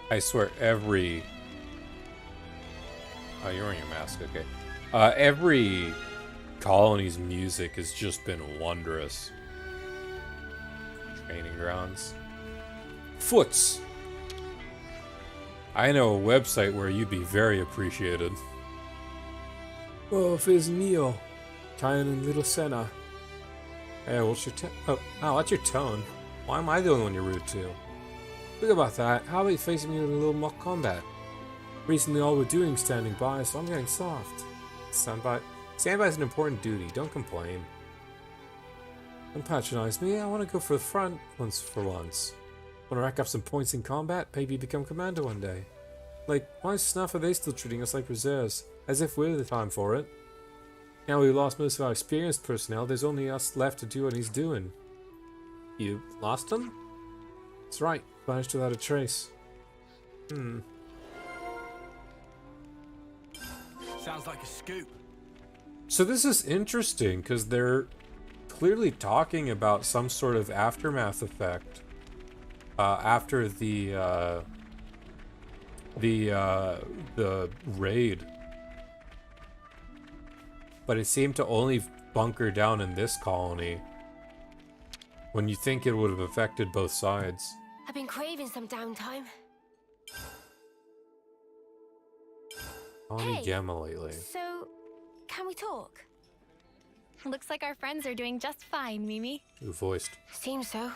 I swear every... Oh, you're wearing a mask, okay. Every colony's music has just been wondrous. Training grounds. Foots! I know a website where you'd be very appreciated. Oh, if it's Neo, Kyan and Little Senna. Hey, what's your oh, what's your tone? Why am I the only one you're rude to? Think about that. How about you facing me in a little mock combat? Recently all we're doing is standing by, so I'm getting soft. Standby is an important duty. Don't complain. Don't patronize me. I want to go for the front once. Want to rack up some points in combat? Maybe become commander one day. Like, why snuff are they still treating us like reserves? As if we're the time for it. Now we've lost most of our experienced personnel, there's only us left to do what he's doing. You lost them? That's right. Vanished without a trace. Sounds like a scoop. So this is interesting, because they're clearly talking about some sort of aftermath effect after the raid. But it seemed to only bunker down in this colony, when you think it would have affected both sides. I've been craving some downtime. Colony Gamma lately. So, can we talk? Looks like our friends are doing just fine, Mimi. Who voiced? Seems so.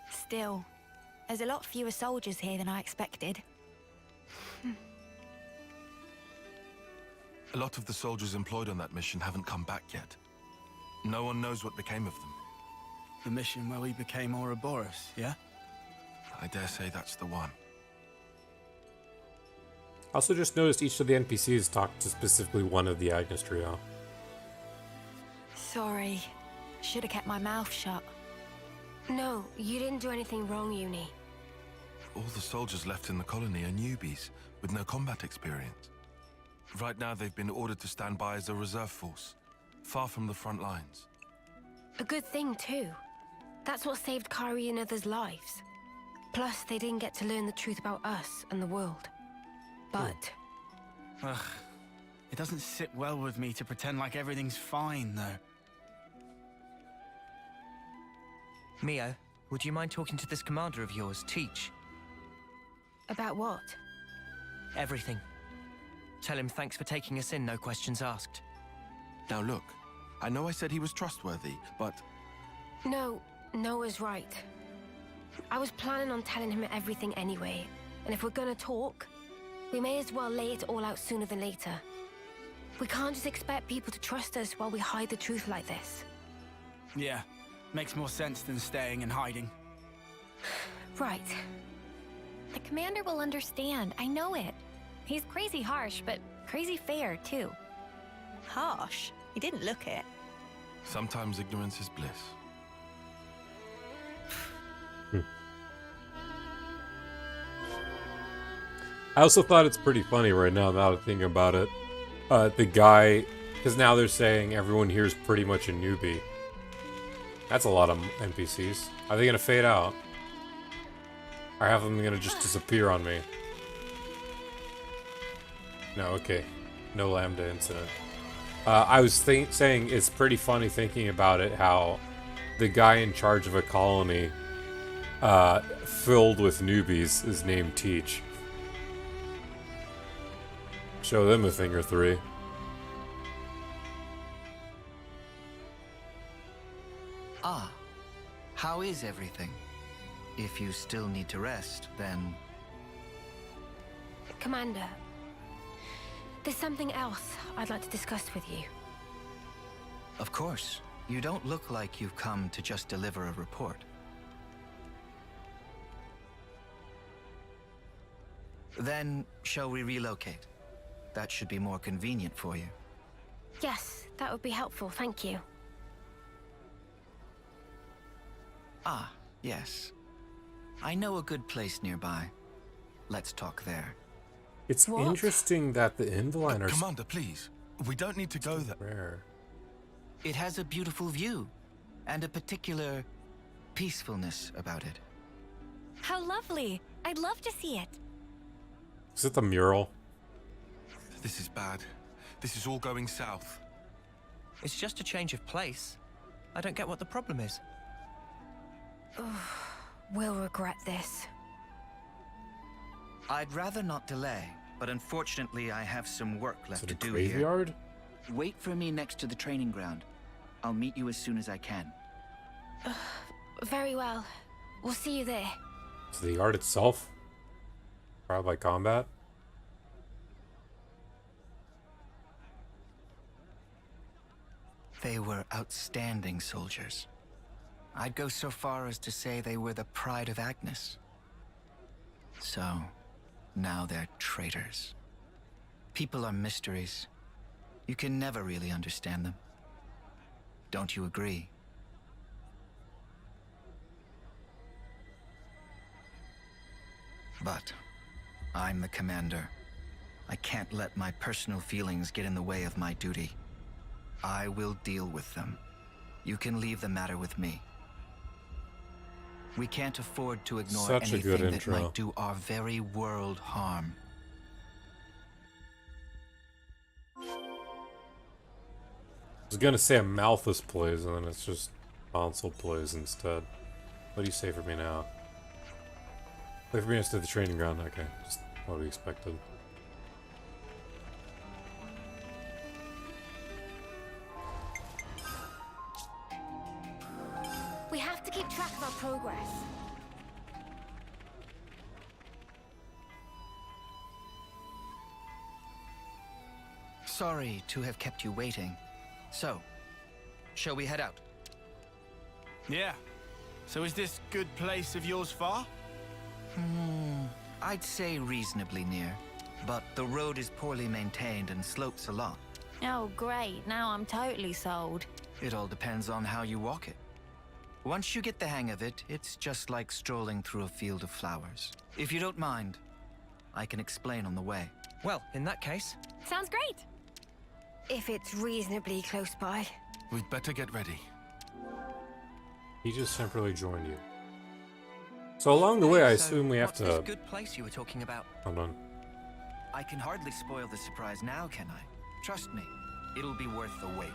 Still, there's a lot fewer soldiers here than I expected. A lot of the soldiers employed on that mission haven't come back yet. No one knows what became of them. The mission where we became Ouroboros, yeah? I dare say that's the one. Also just noticed each of the NPCs talked to specifically one of the Agnes trio. Sorry. Should have kept my mouth shut. No, you didn't do anything wrong, Uni. All the soldiers left in the colony are newbies with no combat experience. Right now they've been ordered to stand by as a reserve force, far from the front lines. A good thing, too. That's what saved Kari and others' lives. Plus, they didn't get to learn the truth about us and the world. But... Ugh. It doesn't sit well with me to pretend like everything's fine, though. Mio, would you mind talking to this commander of yours, Teach? About what? Everything. Tell him thanks for taking us in, no questions asked. Now look, I know I said he was trustworthy, but... No, Noah's right. I was planning on telling him everything anyway, and if we're gonna talk, we may as well lay it all out sooner than later. We can't just expect people to trust us while we hide the truth like this. Yeah, makes more sense than staying and hiding. Right. The commander will understand, I know it. He's crazy harsh, but crazy fair, too. Harsh? He didn't look it. Sometimes ignorance is bliss. I also thought it's pretty funny right now that I'm thinking about it. The guy, because now they're saying everyone here is pretty much a newbie. That's a lot of NPCs. Are they gonna fade out? Or half of them gonna just disappear on me? No, okay. No Lambda incident. I was saying it's pretty funny thinking about it, how the guy in charge of a colony filled with newbies is named Teach. Show them a thing or three. Ah, how is everything? If you still need to rest, then... Commander, there's something else I'd like to discuss with you. Of course. You don't look like you've come to just deliver a report. Then, shall we relocate? That should be more convenient for you. Yes, that would be helpful, thank you. Ah, yes. I know a good place nearby. Let's talk there. It's interesting that the Invaliner... Commander, please. We don't need to go there. Rare. It has a beautiful view, and a particular peacefulness about it. How lovely. I'd love to see it. Is it the mural? This is bad. This is all going south. It's just a change of place. I don't get what the problem is. We'll regret this. I'd rather not delay, but unfortunately I have some work left to do graveyard? here. Wait for me next to the training ground. I'll meet you as soon as I can. Very well. We'll see you there. Is the yard itself trial by combat? They were outstanding soldiers. I'd go so far as to say they were the pride of Agnes. So, now they're traitors. People are mysteries. You can never really understand them. Don't you agree? But I'm the commander. I can't let my personal feelings get in the way of my duty. I will deal with them. You can leave the matter with me. We can't afford to ignore Such a good anything that intro. might do our very world harm. I was gonna say a Malthus plays, and then it's just console plays instead. What do you say for me now? Wait for me to the training ground. Okay, just what we expected. We have to keep track of our progress. Sorry to have kept you waiting. So, shall we head out? Yeah. So is this good place of yours far? I'd say reasonably near. But the road is poorly maintained and slopes a lot. Oh, great. Now I'm totally sold. It all depends on how you walk it. Once you get the hang of it, it's just like strolling through a field of flowers. If you don't mind, I can explain on the way. Well, in that case... Sounds great. If it's reasonably close by. We'd better get ready. He just temporarily joined you. So along the way, I assume we have what's to... this good place you were talking about? Hold on. I can hardly spoil the surprise now, can I? Trust me, it'll be worth the wait.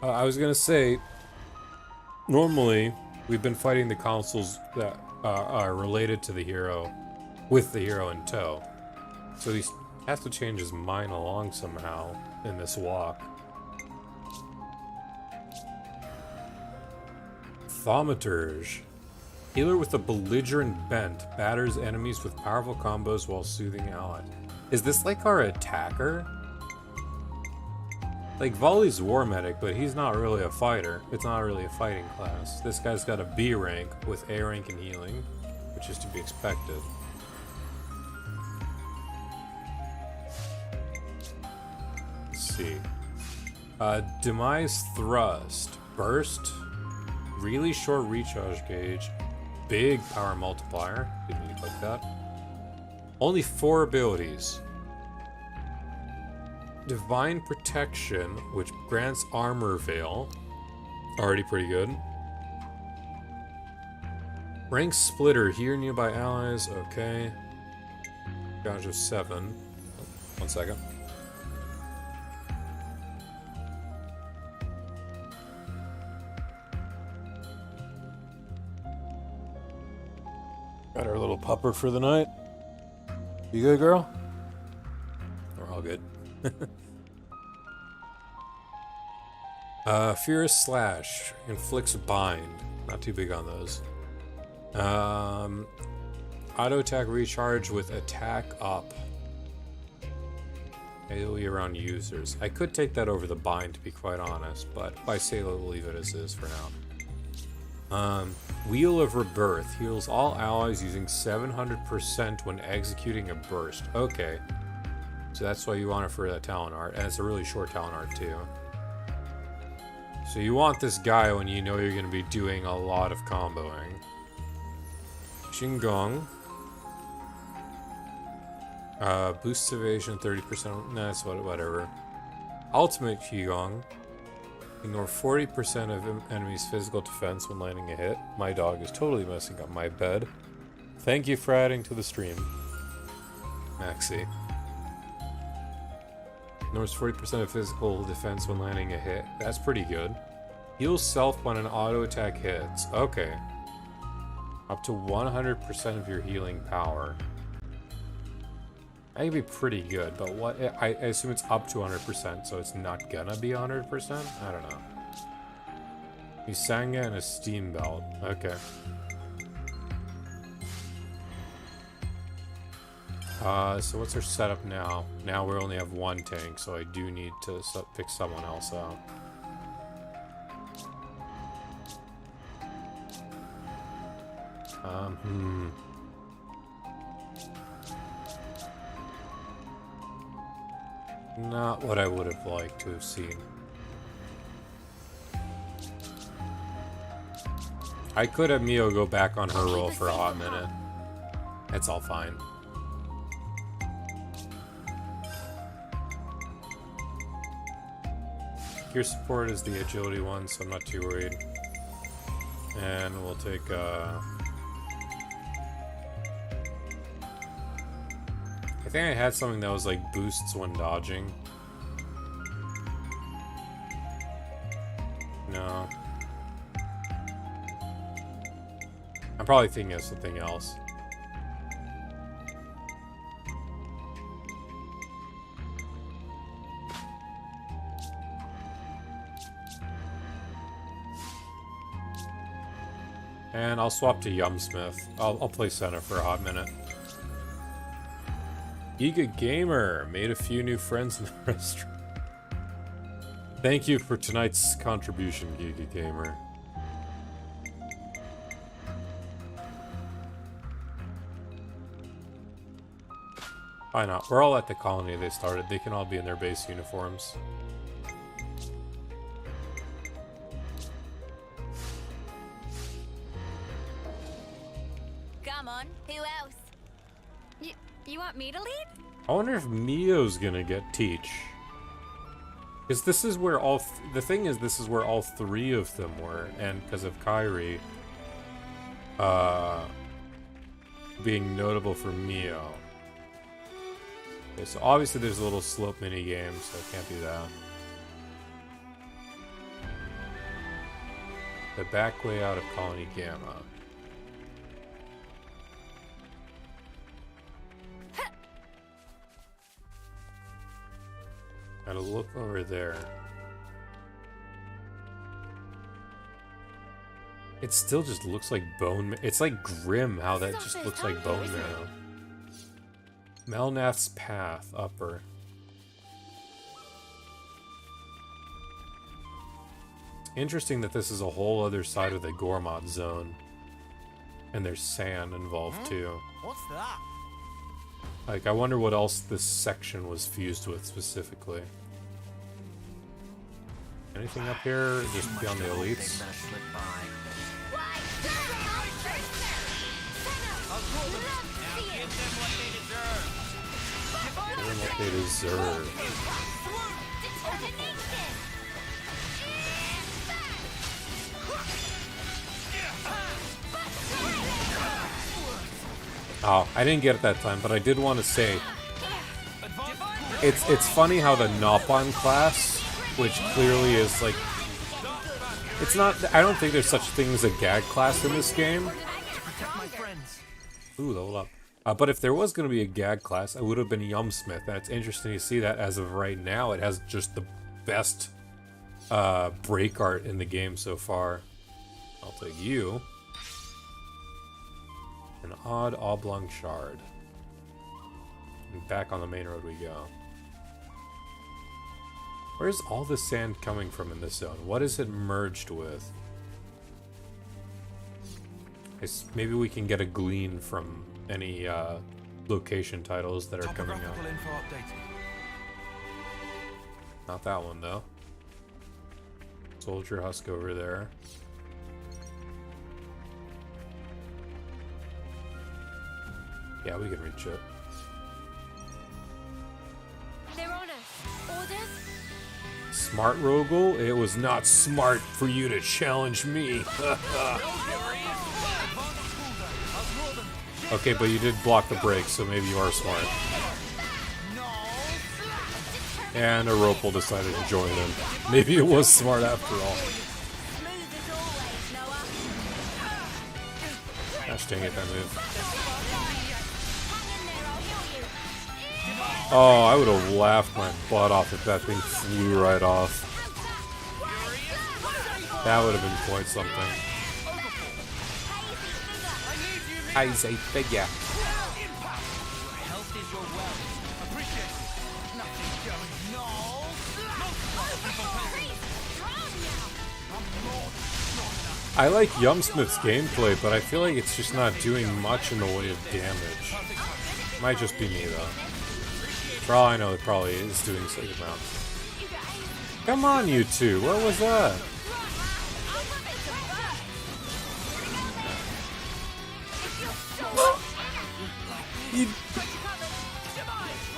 I was gonna say, normally we've been fighting the consoles that are related to the hero, with the hero in tow. So he has to change his mind along somehow in this walk. Thaumaturge. Healer with a belligerent bent, batters enemies with powerful combos while soothing allies. Is this like our attacker? Like, Volley's War Medic, but he's not really a fighter. It's not really a fighting class. This guy's got a B rank with A rank in healing, which is to be expected. Let's see. Demise Thrust. Burst. Really short recharge gauge. Big power multiplier. Didn't need to click that. Only 4 abilities. Divine Protection, which grants Armor Veil. Already pretty good. Rank Splitter, hear nearby allies. Okay. Gauge of 7. Oh, 1 second. Got our little pupper for the night. You good, girl? We're all good. Furious Slash inflicts bind. Not too big on those. Auto attack recharge with attack up. AoE around users. I could take that over the bind, to be quite honest, but I say we'll leave it as is for now. Wheel of Rebirth heals all allies using 700% when executing a burst. Okay, so that's why you want it for that talent art, and it's a really short talent art too. So you want this guy when you know you're going to be doing a lot of comboing. Shingon. Boosts evasion 30%. Nah, that's whatever. Ultimate Qigong. Ignore 40% of enemy's physical defense when landing a hit. My dog is totally messing up my bed. Thank you for adding to the stream, Maxi. Ignores 40% of physical defense when landing a hit. That's pretty good. Heals self when an auto attack hits. Okay. Up to 100% of your healing power. That could be pretty good, but what? I assume it's up to 100%, so it's not gonna be 100%? I don't know. Usanga and a steam belt. Okay. So what's our setup now? Now we only have one tank, so I do need to pick someone else out. Not what I would have liked to have seen. I could have Mio go back on her role for a hot minute. It's all fine. Gear support is the agility one, so I'm not too worried. And we'll take I think I had something that was like boosts when dodging. No. I'm probably thinking of something else. And I'll swap to Yumsmith. I'll play center for a hot minute. Giga Gamer made a few new friends in the restaurant. Thank you for tonight's contribution, Giga Gamer. Why not? We're all at the colony they started. They can all be in their base uniforms. Come on, who else? You want me to lead? I wonder if Mio's gonna get Teach. Because this is where all... the thing is, this is where all three of them were. And because of Kairi... being notable for Mio. Okay, so obviously there's a little slope mini game, so it can't be that. The back way out of Colony Gamma. Gotta look over there. It still just looks like bone. It's like grim how that just looks like bone marrow. Melnath's Path, upper. Interesting that this is a whole other side of the Gormott zone. And there's sand involved too. What's that? Like, I wonder what else this section was fused with specifically. Anything up here? Just beyond the elites? Give them what they deserve. Oh, I didn't get it that time, but I did want to say it's funny how the Nopon class, which clearly is like, it's not, I don't think there's such thing as a gag class in this game. Ooh, level up. But if there was going to be a gag class, it would have been Yumsmith. That's interesting to see that as of right now. It has just the best break art in the game so far. I'll take you. An odd oblong shard. And back on the main road we go. Where's all the sand coming from in this zone? What is it merged with? Maybe we can get a glean from any location titles that are coming out. Info updated. Not that one though. Soldier husk over there. Yeah, we can reach it. They're on us. Orders? Smart Rogel? It was not smart for you to challenge me. Okay, but you did block the brakes, so maybe you are smart. And a Ropel decided to join in. Maybe it was smart after all. Gosh dang it, that move. Oh, I would have laughed my butt off if that thing flew right off. That would have been quite something. As a figure. I like Yumsmith's gameplay, but I feel like it's just not doing much in the way of damage. Might just be me though. For all I know, it probably is doing some amount. Come on, you two. What was that?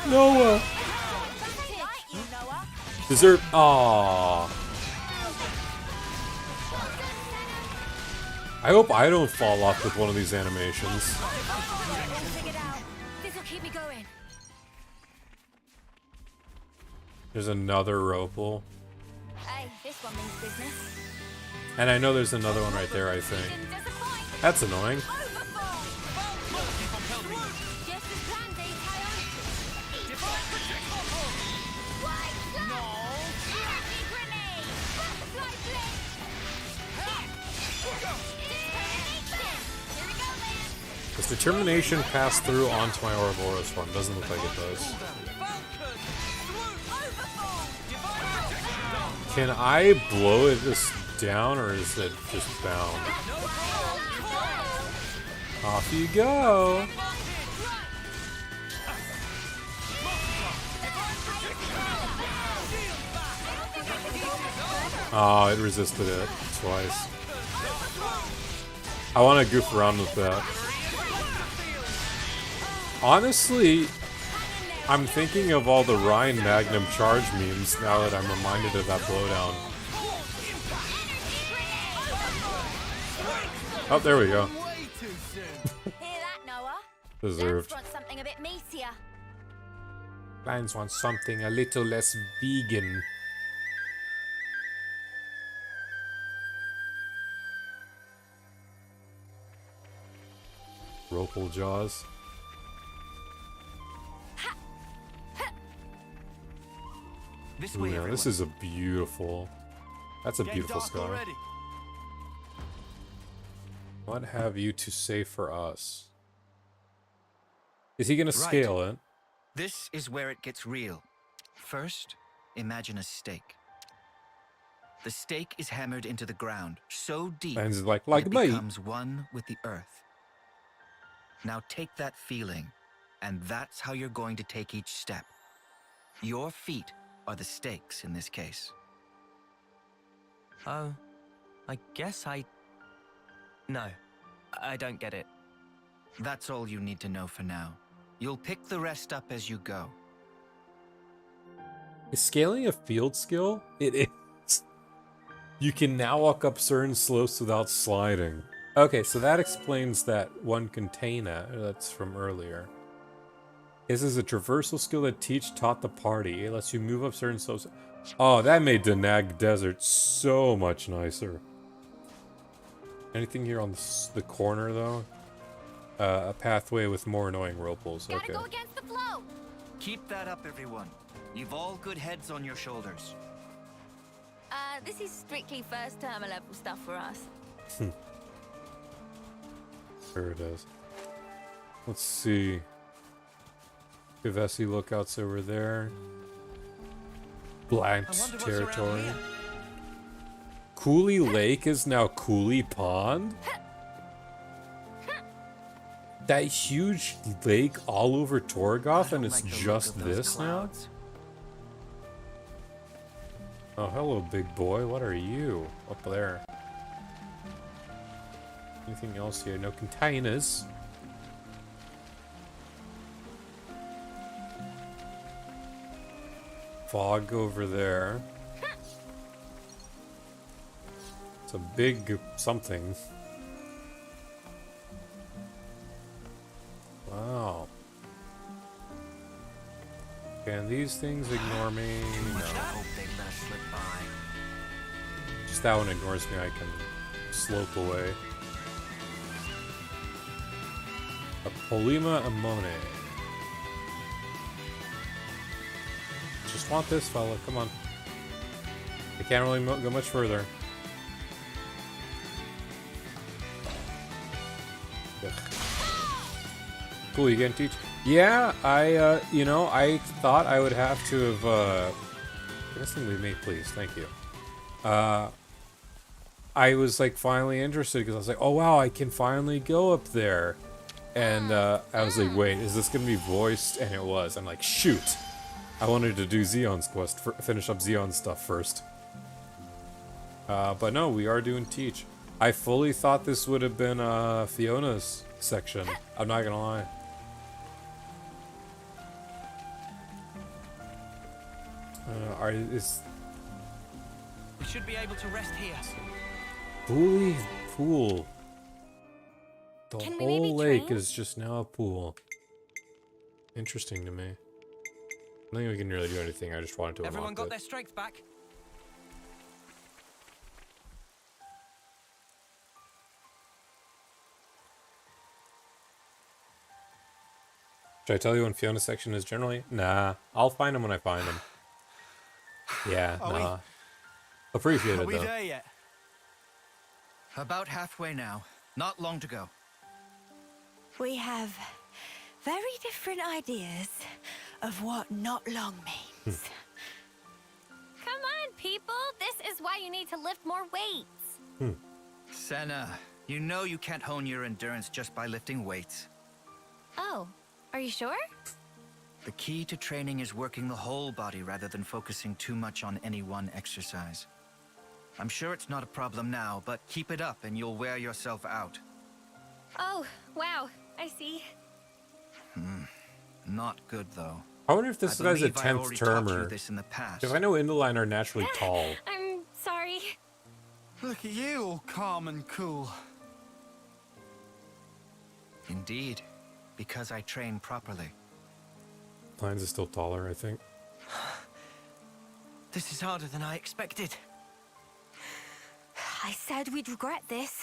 Noah. Dessert. Aww. I hope I don't fall off with one of these animations. This'll keep me going. There's another Ropel. Hey, this one means business. And I know there's another one right there, I think. That's annoying. Does determination pass through onto my Ouroboros one? Doesn't look like it does. Can I blow this down, or is it just bound? Off you go! Oh, it resisted it twice. I want to goof around with that. Honestly, I'm thinking of all the Ryan Magnum charge memes now that I'm reminded of that blowdown. Oh, there we go. Hear that, Noah? Deserved. Want something a bit meatier. Lions want something a little less vegan. Ropel jaws. This Ooh, way, yeah, everyone. this is a beautiful. That's a beautiful sky. Already. What have you to say for us? Is he gonna scale it? This is where it gets real. First, imagine a stake. The stake is hammered into the ground so deep And it's like it me. becomes one with the earth. Now take that feeling, and that's how you're going to take each step. Your feet are the stakes in this case. Oh, I guess No, I don't get it. That's all you need to know for now. You'll pick the rest up as you go. Is scaling a field skill? It is. You can now walk up certain slopes without sliding. Okay, so that explains that one container that's from earlier. This is a traversal skill that Teach taught the party. It lets you move up certain slopes. Oh, that made the Nag Desert so much nicer. Anything here on the corner, though? A pathway with more annoying Ropels. Gotta Okay. go against the flow. Keep that up, everyone. You've all good heads on your shoulders. this is strictly first term level stuff for us. Sure it is. Let's see. Vivesi lookouts over there. Blanked territory. Cooley Lake is now Cooley Pond? That huge lake all over Torgoth and it's just this now? Oh, hello, big boy. What are you? Up there. Anything else here? No containers. Fog over there. It's a big something. Wow. Can these things ignore me? No. Just that one ignores me, I can slope away. A Polima Amone. Just want this fella, come on. I can't really go much further. Ugh. Cool, you can teach? Yeah, I thought I would have to have, can this thing leave me, please? Thank you. I was, like, finally interested, because I was like, oh, wow, I can finally go up there. And, I was like, wait, is this gonna be voiced? And it was. I'm like, shoot! I wanted to do Xeon's quest, finish up Xeon's stuff first. But no, we are doing Teach. I fully thought this would have been, Fiona's section. I'm not gonna lie. We should be able to rest here. Bully pool. The Can we maybe whole lake train? is just now a pool. Interesting to me. I don't think we can really do anything. I just wanted to Everyone unlock got it. their strength back? Should I tell you when Fiona's section is generally? Nah, I'll find them when I find them. Yeah, nah. Appreciate it Are we though. there yet? About halfway now. Not long to go. We have very different ideas of what not long means. Come on, people. This is why you need to lift more weights. Senna, you know you can't hone your endurance just by lifting weights. Oh, are you sure? The key to training is working the whole body rather than focusing too much on any one exercise. I'm sure it's not a problem now, but keep it up and you'll wear yourself out. Oh, wow. I see. Not good, though. I wonder if this I guy's a believe I 10th already taught you termer. this in the past. Because I know Indoline are naturally tall. I'm sorry. Look at you, all calm and cool. Indeed, because I train properly. Lines is still taller, I think. This is harder than I expected. I said we'd regret this.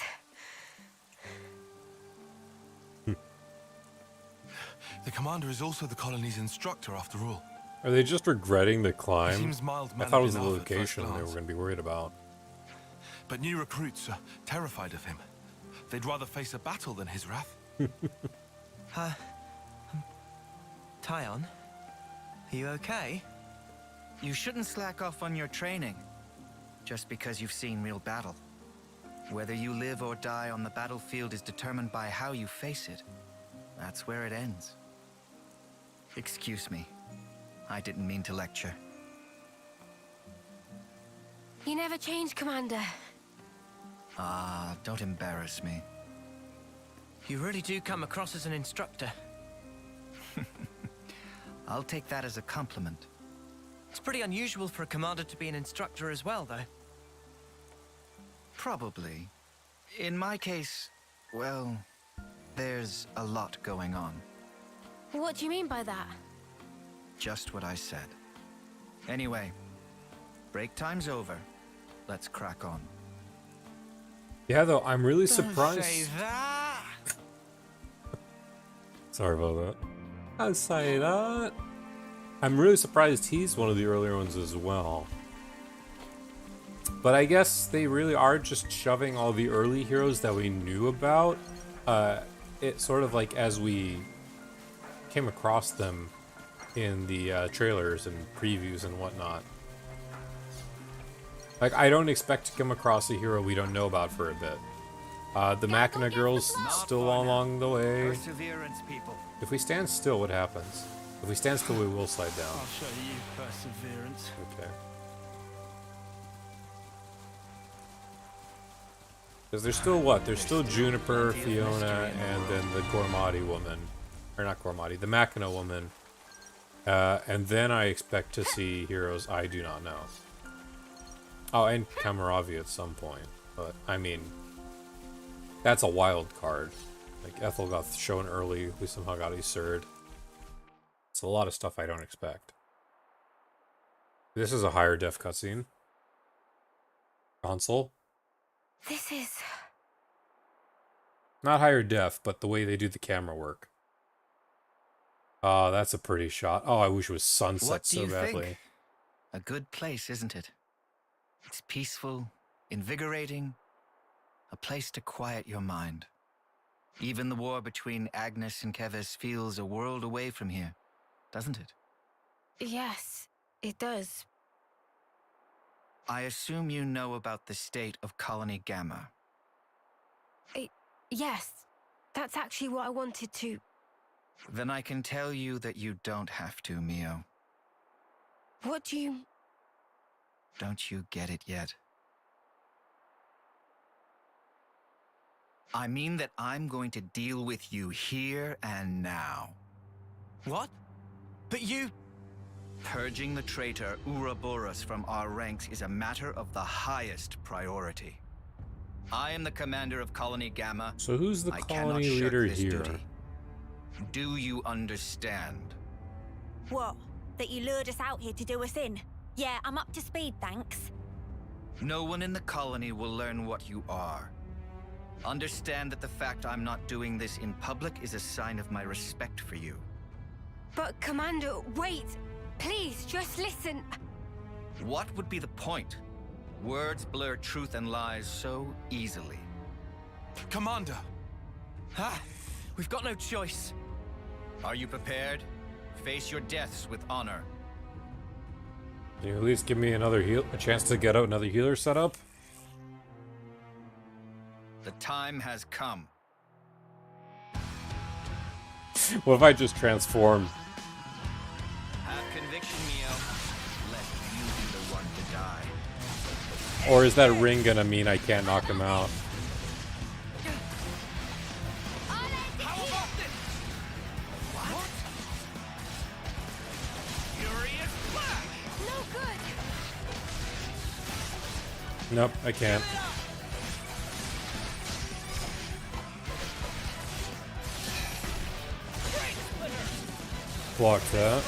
The commander is also the colony's instructor, after all. Are they just regretting the climb? He seems mild-mannered I thought it was the enough at first location they were glance. going to be worried about. But new recruits are terrified of him. They'd rather face a battle than his wrath. Tyon? Are you okay? You shouldn't slack off on your training, just because you've seen real battle. Whether you live or die on the battlefield is determined by how you face it. That's where it ends. Excuse me. I didn't mean to lecture. You never change, Commander. Ah, don't embarrass me. You really do come across as an instructor. I'll take that as a compliment. It's pretty unusual for a commander to be an instructor as well, though. Probably. In my case, well, there's a lot going on. What do you mean by that? Just what I said. Anyway, break time's over. Let's crack on. Yeah, though, I'm really Don't surprised. say that. Sorry about that. I'll say that. I'm really surprised he's one of the earlier ones as well. But I guess they really are just shoving all the early heroes that we knew about. It sort of like as we came across them in the trailers and previews and whatnot. Like, I don't expect to come across a hero we don't know about for a bit. The Machina girl's still along the way. Perseverance, people. If we stand still, what happens? If we stand still, we will slide down. I'll show you perseverance. Okay. Because there's still what? There's still Juniper, Fiona, and then the Gormati woman. Or not Gormati, the Machina woman. And then I expect to see heroes I do not know. Oh, and Kamaravi at some point. But, I mean, that's a wild card. Like, Ethel got shown early, we somehow got Isurd. It's a lot of stuff I don't expect. This is a higher def cutscene. Console. This is... Not higher def, but the way they do the camera work. Oh, that's a pretty shot. Oh, I wish it was sunset What do so you badly. think? A good place, isn't it? It's peaceful, invigorating, a place to quiet your mind. Even the war between Agnes and Keves feels a world away from here, doesn't it? Yes, it does. I assume you know about the state of Colony Gamma. Yes, that's actually what I wanted to... Then I can tell you that you don't have to, Mio. What do you... Don't you get it yet? I mean that I'm going to deal with you here and now. What? But you... Purging the traitor Ouroboros from our ranks is a matter of the highest priority. I am the commander of Colony Gamma. So who's the I colony cannot shirk leader this here? duty. Do you understand? What? That you lured us out here to do us in? Yeah, I'm up to speed, thanks. No one in the colony will learn what you are. Understand that the fact I'm not doing this in public is a sign of my respect for you. But, Commander, wait! Please, just listen! What would be the point? Words blur truth and lies so easily. Commander! Ah, we've got no choice. Are you prepared? Face your deaths with honor. Can you at least give me another a chance to get out another healer set up? The time has come. What if I just transform? Have conviction, Mio. Let you be the one to die. Or is that ring gonna mean I can't knock him out? Nope, I can't. Block that.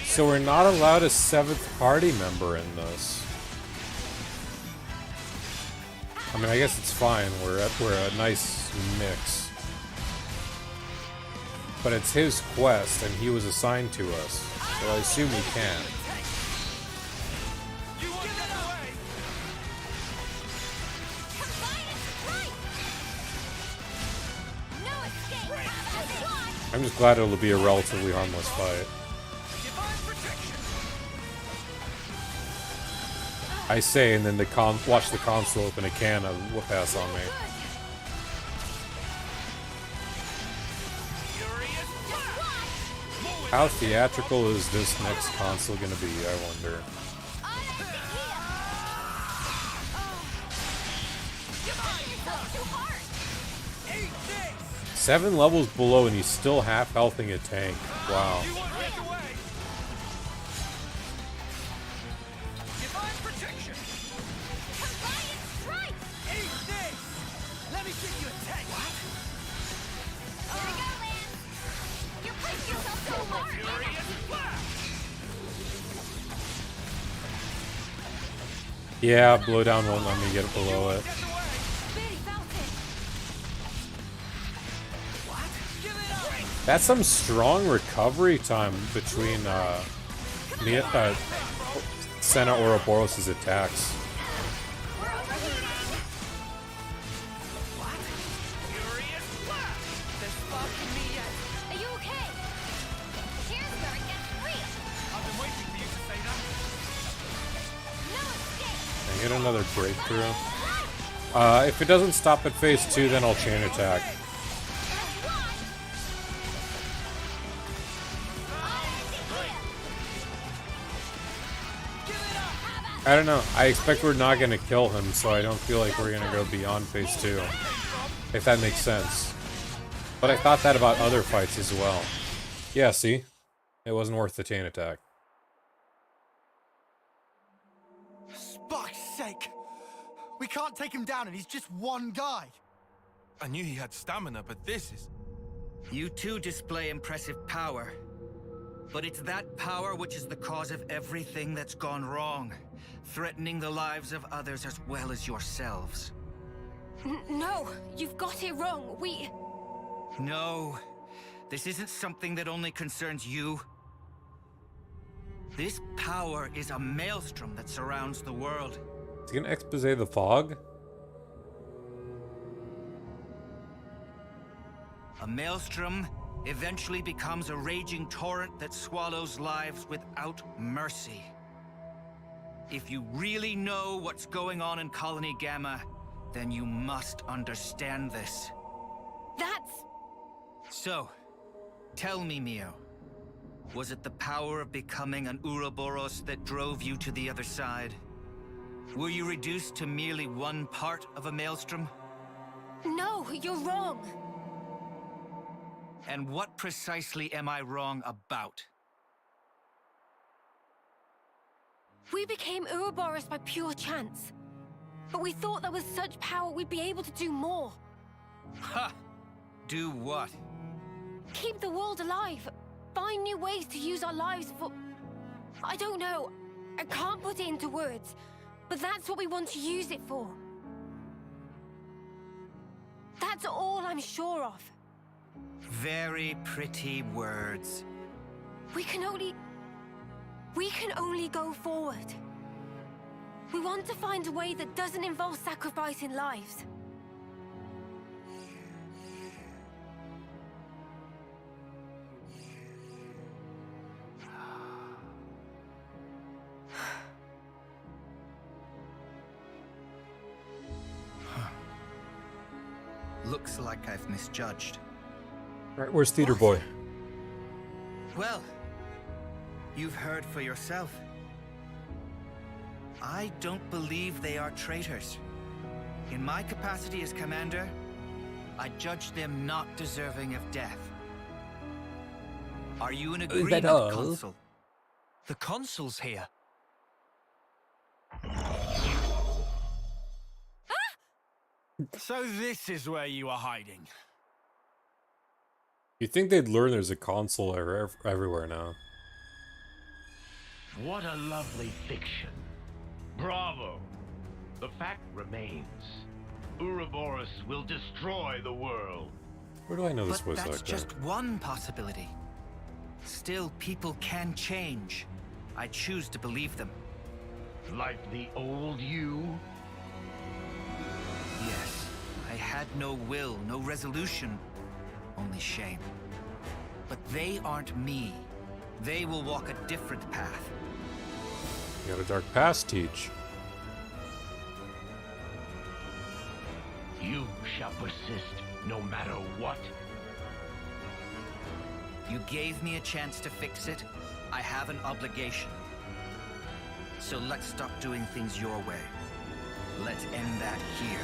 So we're not allowed a 7th party member in this. I mean, I guess it's fine. We're a nice mix. But it's his quest, and he was assigned to us. So I assume he can. I'm just glad it'll be a relatively harmless fight. I say, and then watch the console open a can of whoop-ass on me. How theatrical is this next console gonna be, I wonder? Seven levels below and he's still half healthing a tank. Wow. Yeah, blowdown won't let me get below it. That's some strong recovery time between Senna Ouroboros' attacks. Are you okay? Here's where it gets real. I've been waiting for you to say that. No escape. Can I get another breakthrough? If it doesn't stop at phase 2, then I'll chain attack. I don't know. I expect we're not going to kill him, so I don't feel like we're going to go beyond phase 2. If that makes sense. But I thought that about other fights as well. Yeah, see? It wasn't worth the chain attack. Spark's sake! We can't take him down and he's just one guy. I knew he had stamina, but this is... You too display impressive power. But it's that power which is the cause of everything that's gone wrong, threatening the lives of others as well as yourselves. No, you've got it wrong. No, this isn't something that only concerns you. This power is a maelstrom that surrounds the world. Is he gonna expose the fog? A maelstrom eventually becomes a raging torrent that swallows lives without mercy. If you really know what's going on in Colony Gamma, then you must understand this. That's... So, tell me, Mio. Was it the power of becoming an Ouroboros that drove you to the other side? Were you reduced to merely one part of a maelstrom? No, you're wrong. And what precisely am I wrong about? We became Ouroboros by pure chance. But we thought that with such power we'd be able to do more. Ha! Do what? Keep the world alive. Find new ways to use our lives for... I don't know. I can't put it into words. But that's what we want to use it for. That's all I'm sure of. Very pretty words. We can only go forward. We want to find a way that doesn't involve sacrificing lives. Looks like I've misjudged. Right, where's Theater Boy? Well, you've heard for yourself. I don't believe they are traitors. In my capacity as commander, I judge them not deserving of death. Are you in agreement, Consul? The Consul's here. So this is where you are hiding. You'd think they'd learn there's a console everywhere now. What a lovely fiction. Bravo. The fact remains. Ouroboros will destroy the world. Where do I know this But was that's like just that? one possibility. Still, people can change. I choose to believe them. Like the old you? Yes, I had no will, no resolution, only shame. But they aren't me. They will walk a different path. You got a dark past, Teach. You shall persist no matter what. You gave me a chance to fix it. I have an obligation. So let's stop doing things your way. Let's end that here.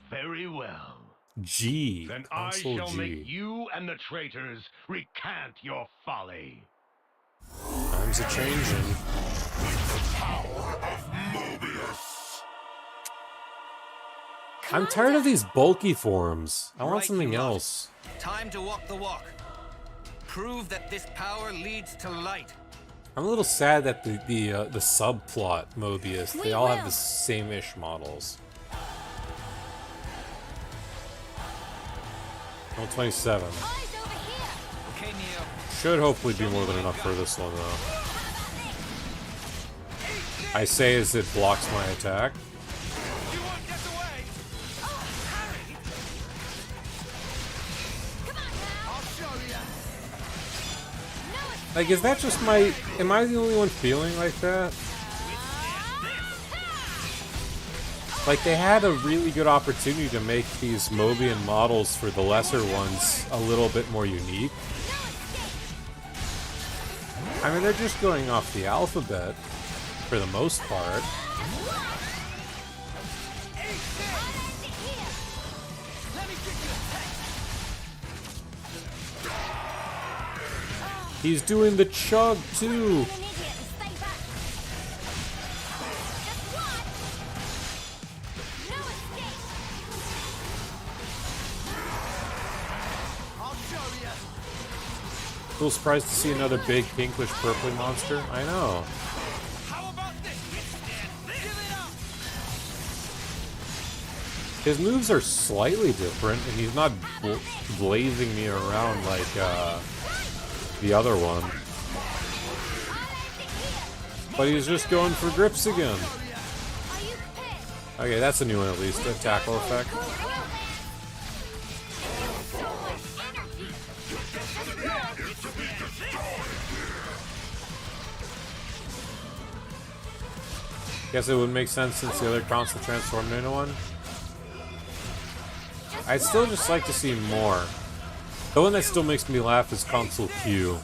Very well. G. Then Console I shall G. make you and the traitors recant your folly. Times a changing. Power of Mobius. I'm tired of these bulky forms. I want Right, something you lot. else. Time to walk the walk. Prove that this power leads to light. I'm a little sad that the subplot Mobius, they We all have will. the same-ish models. Oh, 27. Eyes over here! Okay, Neo. Should hopefully be more than enough for this one, though. I say as it blocks my attack. Like, is that just my... Am I the only one feeling like that? Like, they had a really good opportunity to make these Mobian models for the lesser ones a little bit more unique. I mean, they're just going off the alphabet, for the most part. He's doing the chug, too! A little surprised to see another big pinkish purpley monster. I know. His moves are slightly different, and he's not blazing me around like the other one. But he's just going for grips again. Okay, that's a new one at least, a tackle effect. Guess it would make sense since the other console transformed into one. I'd still just like to see more. The one that still makes me laugh is Console Q.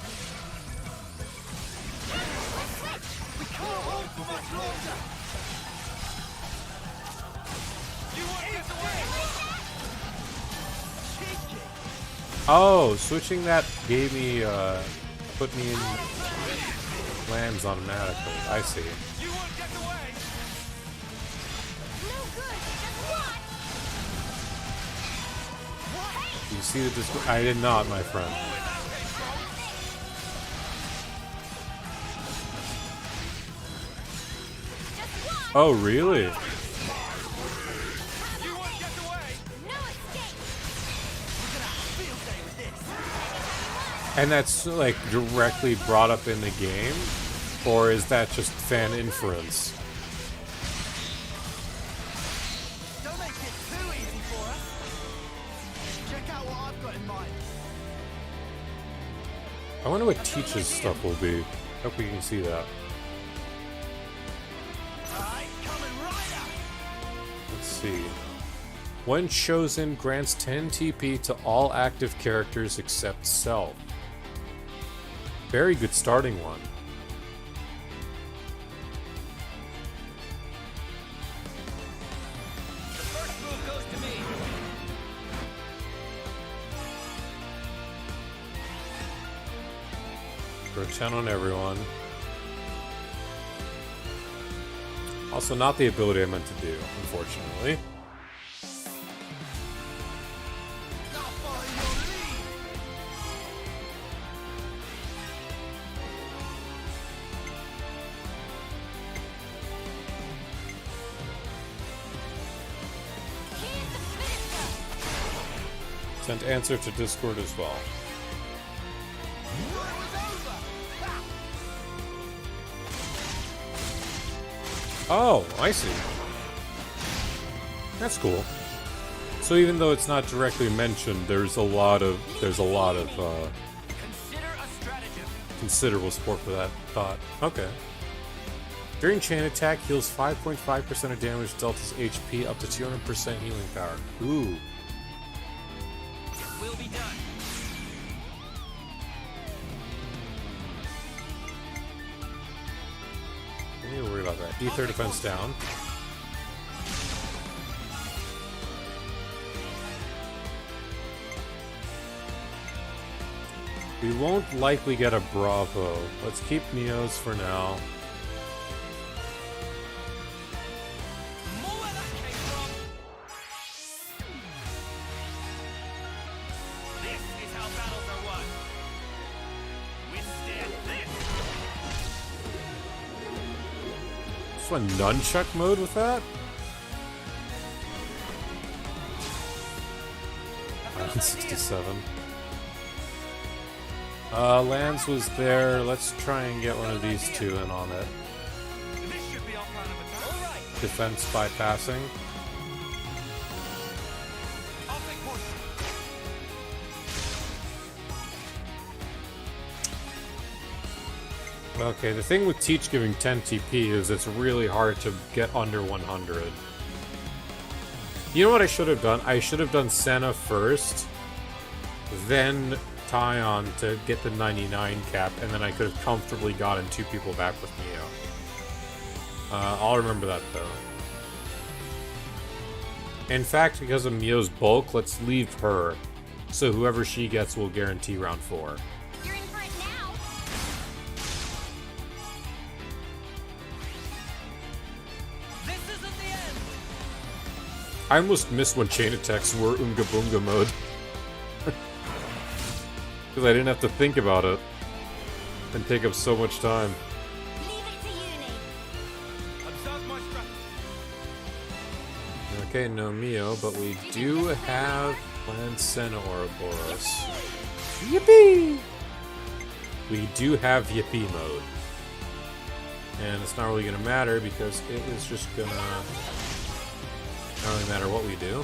Oh, switching that gave me, put me in lands automatically. I see. You see that this... I did not, my friend. Oh, really? And that's, like, directly brought up in the game? Or is that just fan inference? I wonder what Teach's stuff will be. Hope we can see that. Let's see. When chosen, grants 10 TP to all active characters except Self. Very good starting one. For a 10 on everyone. Also, not the ability I meant to do, unfortunately. Sent answer to Discord as well. Oh, I see. That's cool. So even though it's not directly mentioned, there's a lot of considerable support for that thought. Okay. During chain attack, heals 5.5% of damage dealt as HP up to 200% healing power. Ooh. Will be done. Don't need to worry about that. Ether defense down. We won't likely get a Bravo. Let's keep Neos for now. Just went nunchuck mode with that? 67. Lance was there. Let's try and get one of these two in on it. Defense bypassing. Okay, the thing with Teach giving 10 TP is it's really hard to get under 100. You know what I should have done? I should have done Senna first, then Tyon to get the 99 cap, and then I could have comfortably gotten 2 people back with Mio. I'll remember that though. In fact, because of Mio's bulk, let's leave her. So whoever she gets will guarantee round 4. You're in for it now. This isn't the end. I almost missed when chain attacks were Unga Bunga mode. Because I didn't have to think about it. And take up so much time. Okay, no Mio, but we do have Lancena Ouroboros. Yippee! We do have Yippee mode. And it's not really gonna matter because it is just gonna not really matter what we do.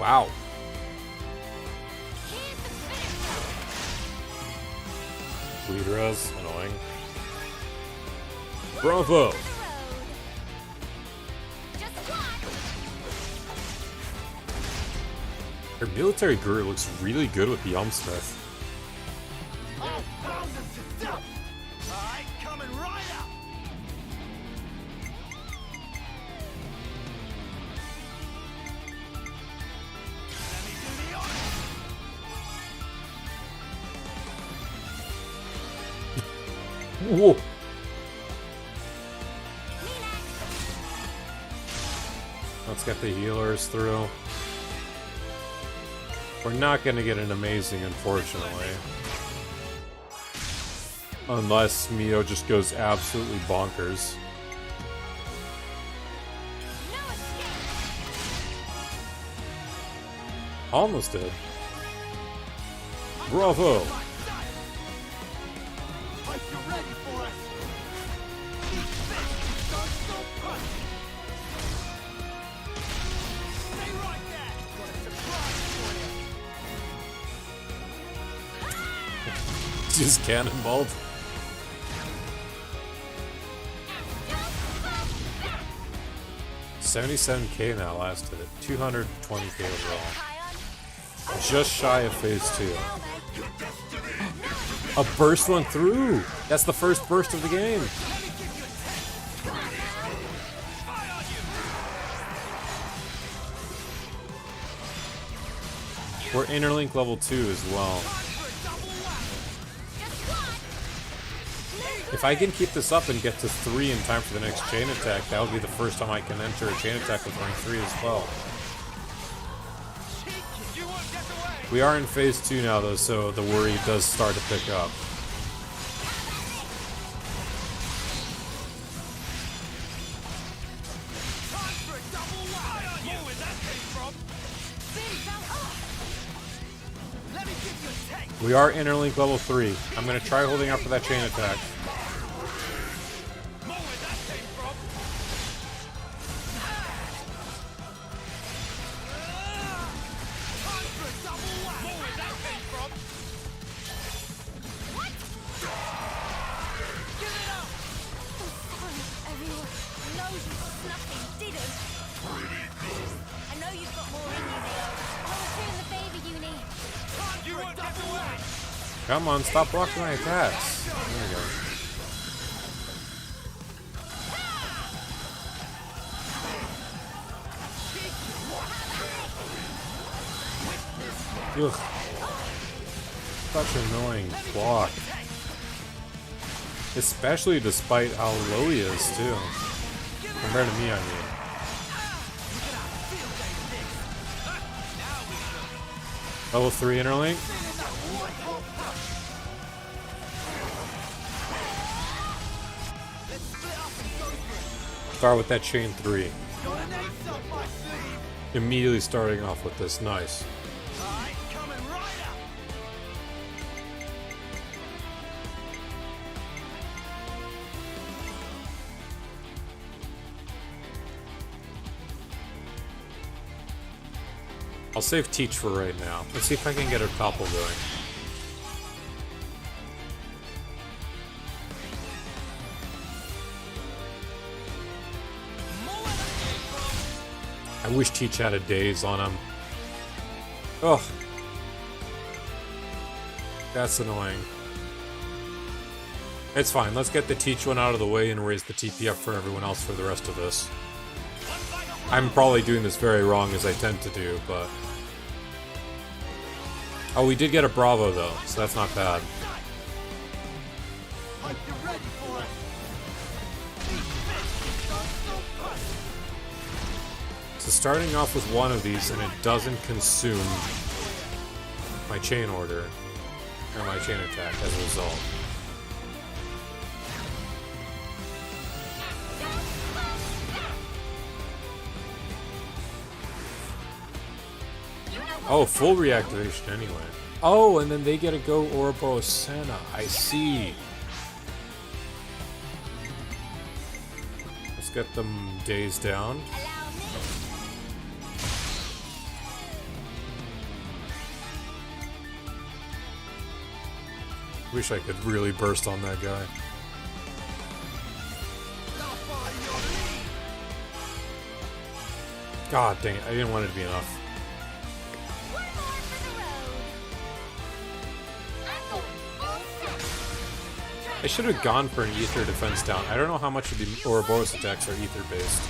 Wow. Lead res, annoying. Bravo! Her military guru looks really good with the Smith. Whoa! Let's get the healers through. We're not going to get an amazing, unfortunately. Unless Mio just goes absolutely bonkers. Almost did. Bravo! Just cannonballed. $77k now last hit. 220k overall. Just shy of phase 2. A burst went through! That's the first burst of the game. We're interlink level 2 as well. If I can keep this up and get to 3 in time for the next chain attack, that will be the first time I can enter a chain attack with rank 3 as well. We are in phase 2 now though, so the worry does start to pick up. We are interlink level 3. I'm going to try holding out for that chain attack. Come on, stop blocking my attacks. There we go. Ugh. Such an annoying block. Especially despite how low he is, too. Compared to me, I mean. Level 3 interlink. start with that chain 3. Immediately starting off with this. Nice. I'll save Teach for right now. Let's see if I can get a topple going. I wish Teach had a daze on him. Ugh. That's annoying. It's fine. Let's get the Teach one out of the way and raise the TP up for everyone else for the rest of this. I'm probably doing this very wrong, as I tend to do, but... Oh, we did get a Bravo, though, so that's not bad. So starting off with one of these, and it doesn't consume my chain order, or my chain attack as a result. Oh, full reactivation anyway. Oh, and then they get to go Ouroboros Senna. I see. Let's get them dazed down. Wish I could really burst on that guy. God dang it, I didn't want it to be enough. I should have gone for an ether defense down. I don't know how much of the Ouroboros attacks are ether based.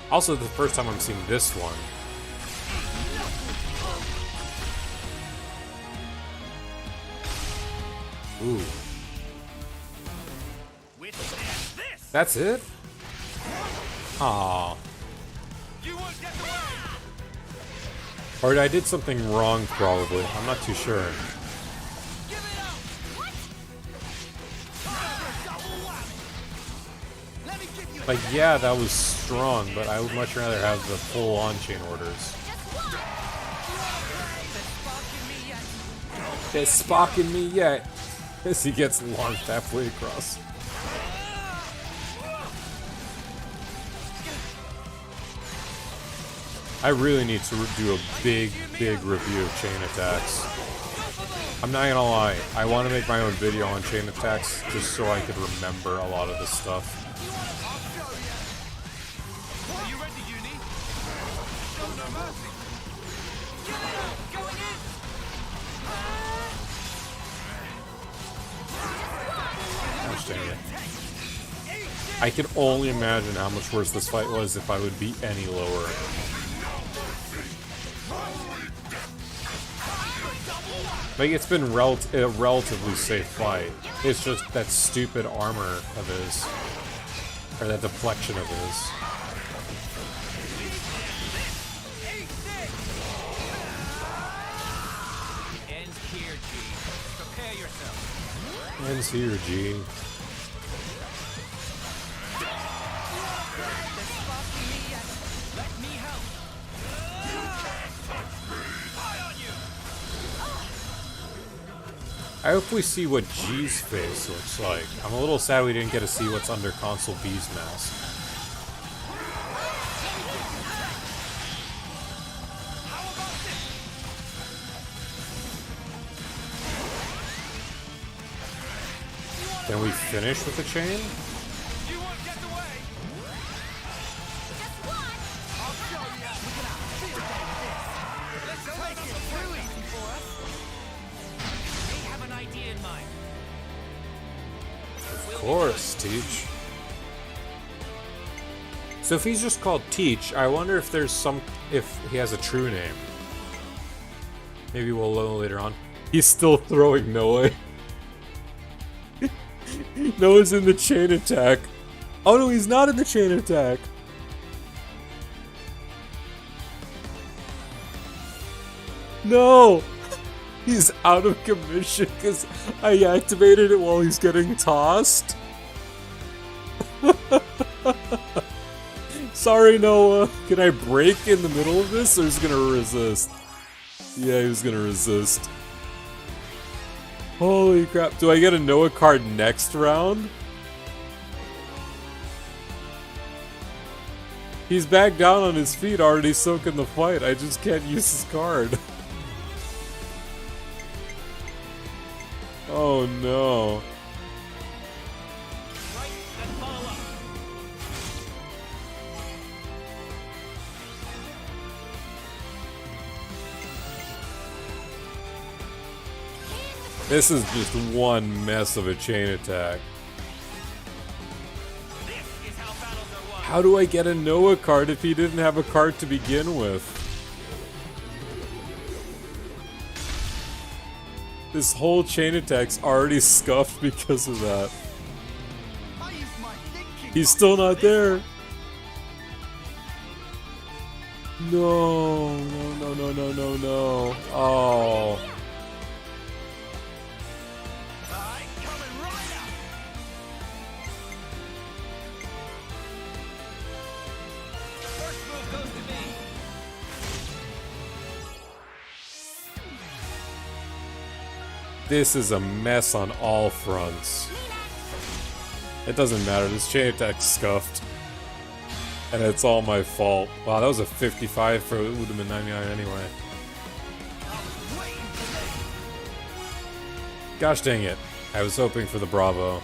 Also, the first time I'm seeing this one. Ooh. That's it? Aww. Or I did something wrong, probably. I'm not too sure. Like, yeah, that was strong, but I would much rather have the full-on chain orders. They're sparking me yet. As he gets launched halfway across. I really need to do a big review of chain attacks. I'm not gonna lie, I want to make my own video on chain attacks just so I could remember a lot of this stuff. I can only imagine how much worse this fight was if I would be any lower. Like, it's been a relatively safe fight. It's just that stupid armor of his. Or that deflection of his. Ends here, G. Prepare yourself. Ends here, G. I hope we see what G's face looks like. I'm a little sad we didn't get to see what's under Console B's mask. Can we finish with the chain? Of course, Teach. So if he's just called Teach, I wonder if if he has a true name. Maybe we'll know later on. He's still throwing Noah. Noah's in the chain attack. Oh no, he's not in the chain attack. No! He's out of commission because I activated it while he's getting tossed. Sorry, Noah. Can I break in the middle of this, or is he gonna resist? Yeah, he was gonna resist. Holy crap. Do I get a Noah card next round? He's back down on his feet, already soaking the fight. I just can't use his card. Oh no. This is just one mess of a chain attack. How do I get a Noah card if he didn't have a card to begin with? This whole chain attack's already scuffed because of that. He's still not there. No, no, no, no, no, no. Oh. This is a mess on all fronts. It doesn't matter, this chain attack's scuffed. And it's all my fault. Wow, that was a 55 for it would have been 99 anyway. Gosh dang it. I was hoping for the Bravo.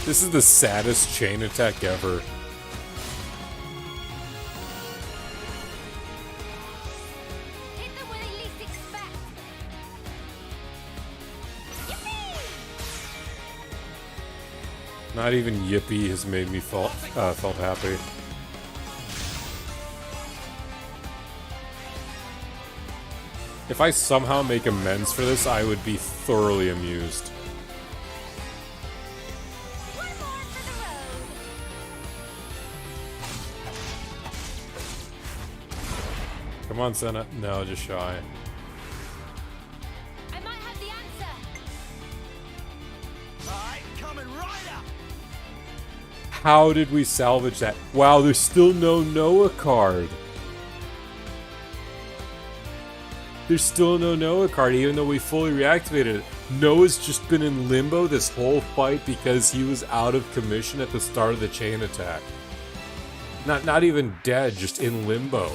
This is the saddest chain attack ever. Not even Yippee has made me felt happy. If I somehow make amends for this, I would be thoroughly amused. Come on, Senna. No, just shy. How did we salvage that? Wow, there's still no Noah card. There's still no Noah card, even though we fully reactivated it. Noah's just been in limbo this whole fight because he was out of commission at the start of the chain attack. Not even dead, just in limbo.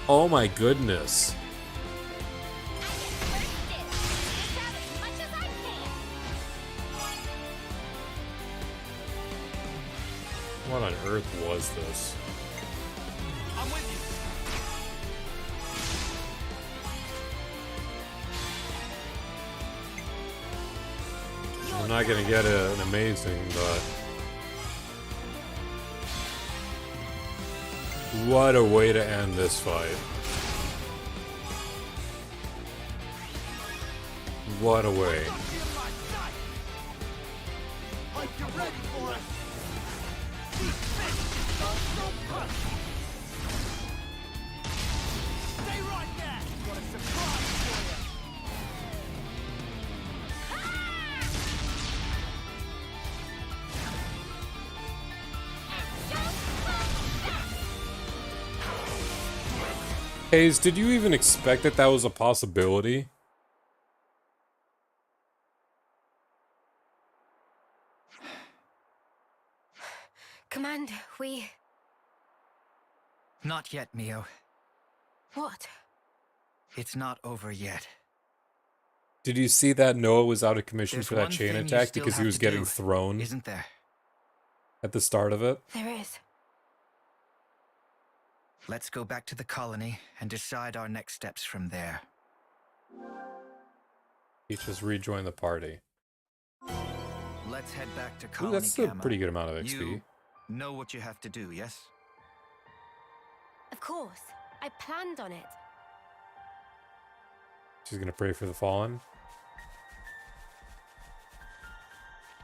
Oh my goodness. What on earth was this? I'm with you. I'm not gonna get an amazing, but what a way to end this fight. What a way. Like you're ready for us. Stay right there. Got a surprise for you. Hayes, did you even expect that that was a possibility? Commander, we... Not yet, Mio. What? It's not over yet. Did you see that Noah was out of commission There's for that one chain thing you attack still because he have was to getting do, thrown isn't there? at the start of it? There is. Let's go back to the colony and decide our next steps from there. He just rejoined the party. Let's head back to Ooh, colony. that's a Gamma. pretty good amount of XP. You know what you have to do, yes? Of course. I planned on it. She's gonna pray for the fallen.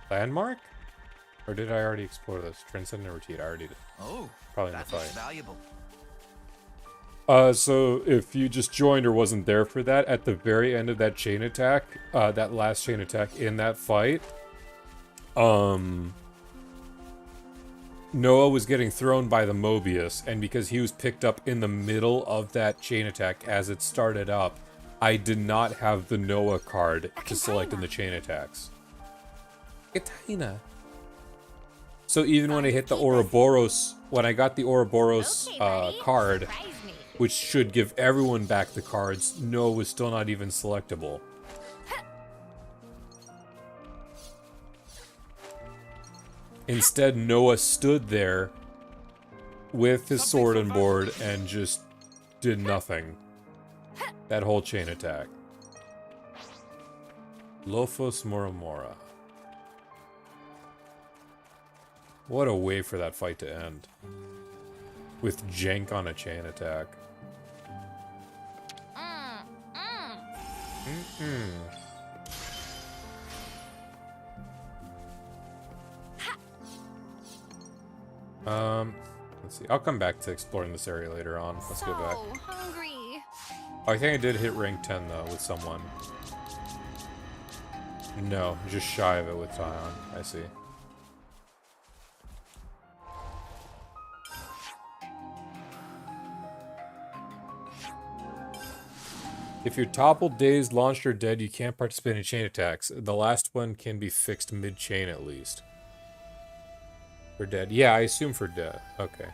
Landmark? Or did I already explore this? Transcend and Retreat, I already did. Oh, probably in the that looks fight. valuable. So if you just joined or wasn't there for that, at the very end of that chain attack, that last chain attack in that fight, Noah was getting thrown by the Mobius, and because he was picked up in the middle of that chain attack as it started up, I did not have the Noah card to select in the chain attacks. Katana. So even when I hit the Ouroboros, when I got the Ouroboros card, which should give everyone back the cards, Noah was still not even selectable. Instead, Noah stood there with his sword and board and just did nothing. That whole chain attack. Lofos Moramora. What a way for that fight to end. With Jank on a chain attack. Let's see. I'll come back to exploring this area later on. Let's go back. Hungry. Oh, I think I did hit rank 10 though with someone. No, just shy of it with Tyon. I see. If you're toppled, dazed, launched, or dead, you can't participate in chain attacks. The last one can be fixed mid-chain at least. For dead. Yeah, I assume for dead. Okay.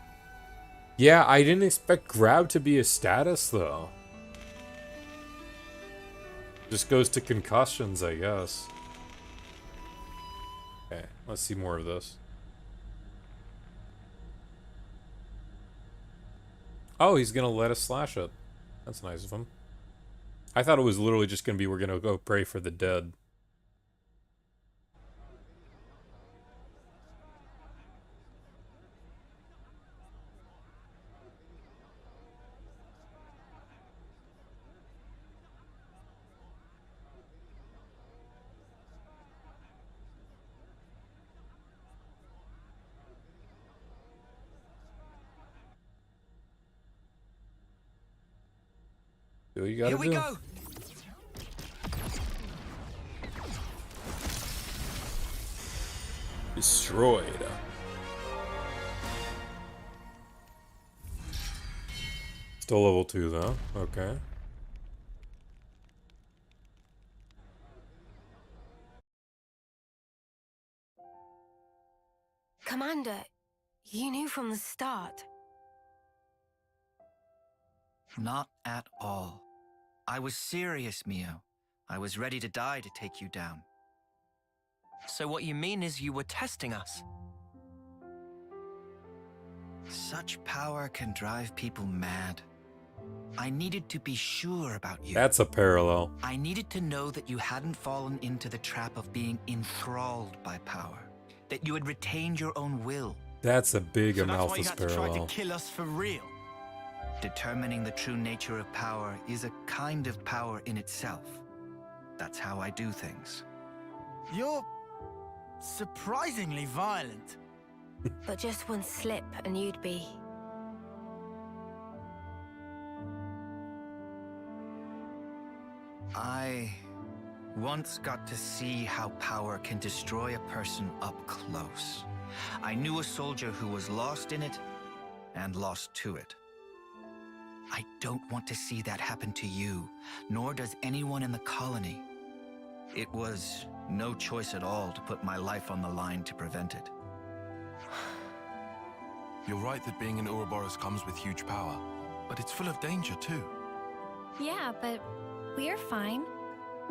Yeah, I didn't expect grab to be a status, though. Just goes to concussions, I guess. Okay, let's see more of this. Oh, he's gonna let us slash it. That's nice of him. I thought it was literally just gonna be we're gonna go pray for the dead. Do what you gotta do. Here we go. Destroyed. Still level 2 though. Okay. Commander, you knew from the start. Not at all. I was serious, Mio. I was ready to die to take you down. So what you mean is you were testing us? Such power can drive people mad. I needed to be sure about you. That's a parallel. I needed to know that you hadn't fallen into the trap of being enthralled by power. That you had retained your own will. That's a big So that's why you Amalthus had to try parallel. to kill us for real. Determining the true nature of power is a kind of power in itself. That's how I do things. You're surprisingly violent. But just one slip and you'd be... I once got to see how power can destroy a person up close. I knew a soldier who was lost in it and lost to it. I don't want to see that happen to you, nor does anyone in the colony. It was no choice at all to put my life on the line to prevent it. You're right that being an Ouroboros comes with huge power, but it's full of danger too. Yeah, but we're fine.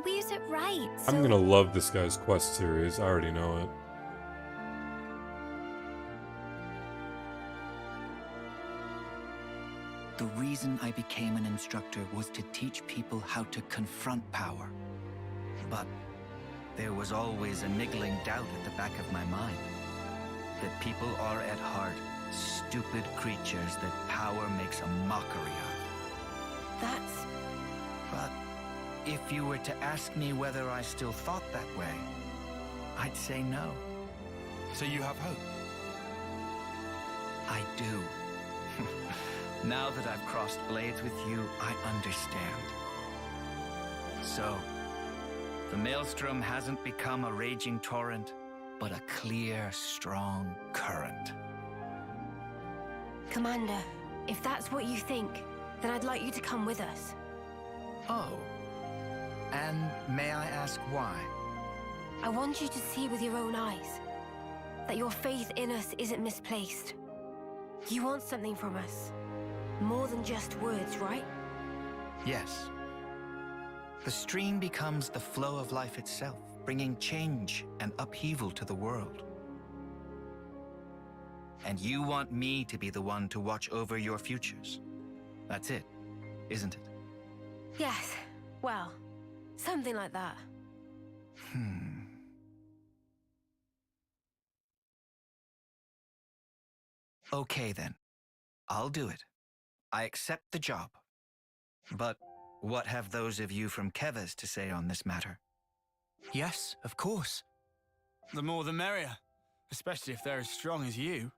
We use it right, so... I'm gonna love this guy's quest series. I already know it. The reason I became an instructor was to teach people how to confront power. But there was always a niggling doubt at the back of my mind. That people are at heart stupid creatures that power makes a mockery of. That's... But if you were to ask me whether I still thought that way, I'd say no. So you have hope? I do. Now that I've crossed blades with you, I understand. So, the Maelstrom hasn't become a raging torrent, but a clear, strong current. Commander, if that's what you think, then I'd like you to come with us. Oh. And may I ask why? I want you to see with your own eyes that your faith in us isn't misplaced. You want something from us. More than just words, right? Yes. The stream becomes the flow of life itself, bringing change and upheaval to the world. And you want me to be the one to watch over your futures. That's it, isn't it? Yes. Well, something like that. Okay then. I'll do it. I accept the job. But what have those of you from Kevas to say on this matter? Yes, of course. The more the merrier, especially if they're as strong as you.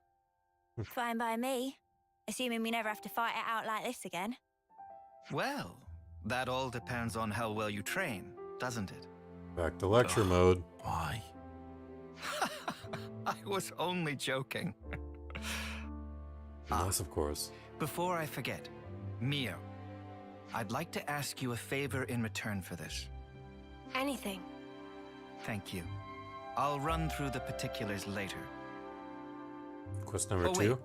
Fine by me. Assuming we never have to fight it out like this again. Well, that all depends on how well you train, doesn't it? Back to lecture mode. Why? I was only joking. Yes, of course. Before I forget, Mio, I'd like to ask you a favor in return for this. Anything. Thank you. I'll run through the particulars later. Quest number 2. Wait.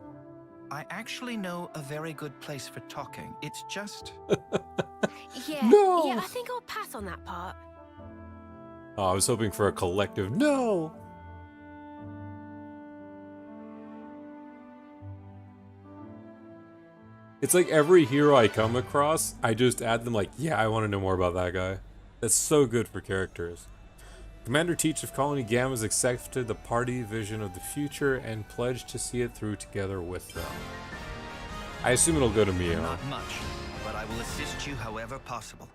I actually know a very good place for talking. It's just... Yeah, No! yeah, I think I'll pass on that part. Oh, I was hoping for a collective no! It's like every hero I come across, I just add them like, yeah, I want to know more about that guy. That's so good for characters. Commander Teach of Colony Gamma has accepted the party vision of the future and pledged to see it through together with them. I assume it'll go to Mio. Not much, but I will assist you however possible.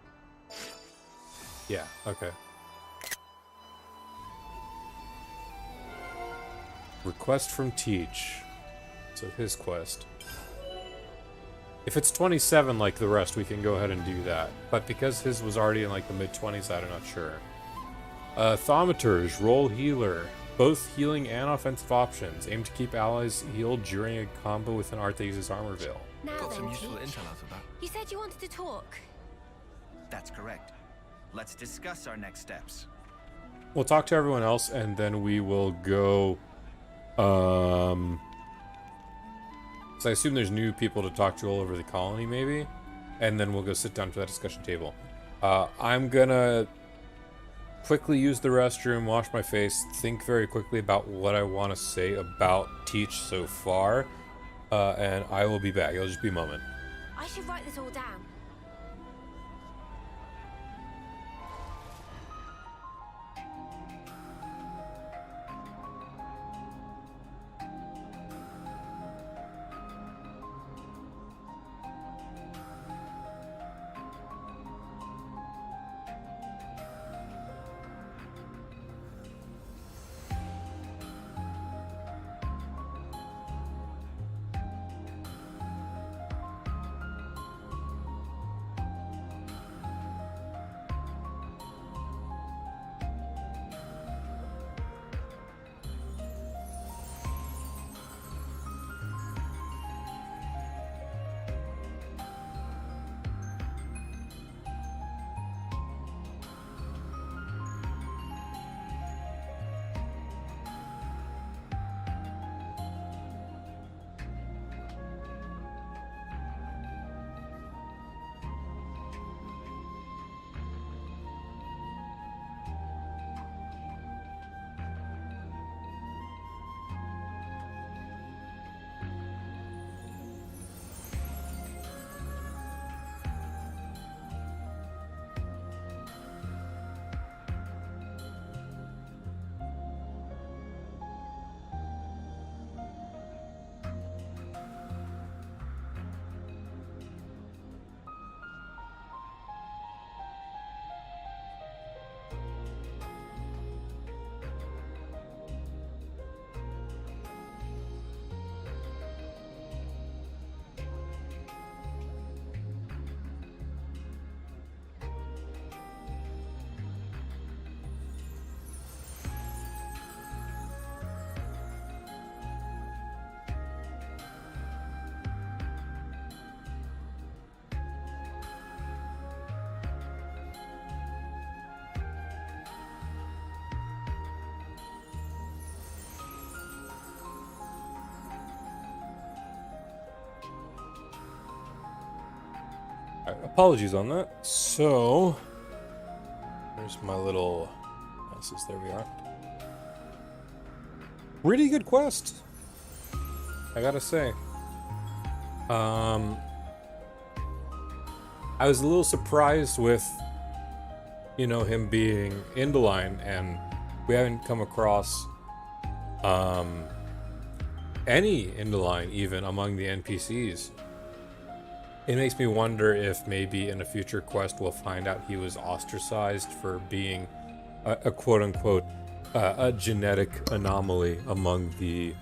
Yeah, okay. Request from Teach. So his quest. If it's 27 like the rest, we can go ahead and do that. But because his was already in like the mid-20s, I'm not sure. Thaumaturge, roll healer. Both healing and offensive options. Aim to keep allies healed during a combo with an art that uses Armor Veil. Now Got then, some useful Teach. intel out of that. You said you wanted to talk. That's correct. Let's discuss our next steps. We'll talk to everyone else and then we will go... So I assume there's new people to talk to all over the colony, maybe? And then we'll go sit down for that discussion table. I'm gonna quickly use the restroom, wash my face, think very quickly about what I want to say about Teach so far, and I will be back. It'll just be a moment. I should write this all down. Apologies on that. So, there's my little houses. There we are. Pretty good quest, I gotta say. I was a little surprised with, you know, him being Indoline, and we haven't come across any Indoline even among the NPCs. It makes me wonder if maybe in a future quest we'll find out he was ostracized for being a quote-unquote a genetic anomaly among the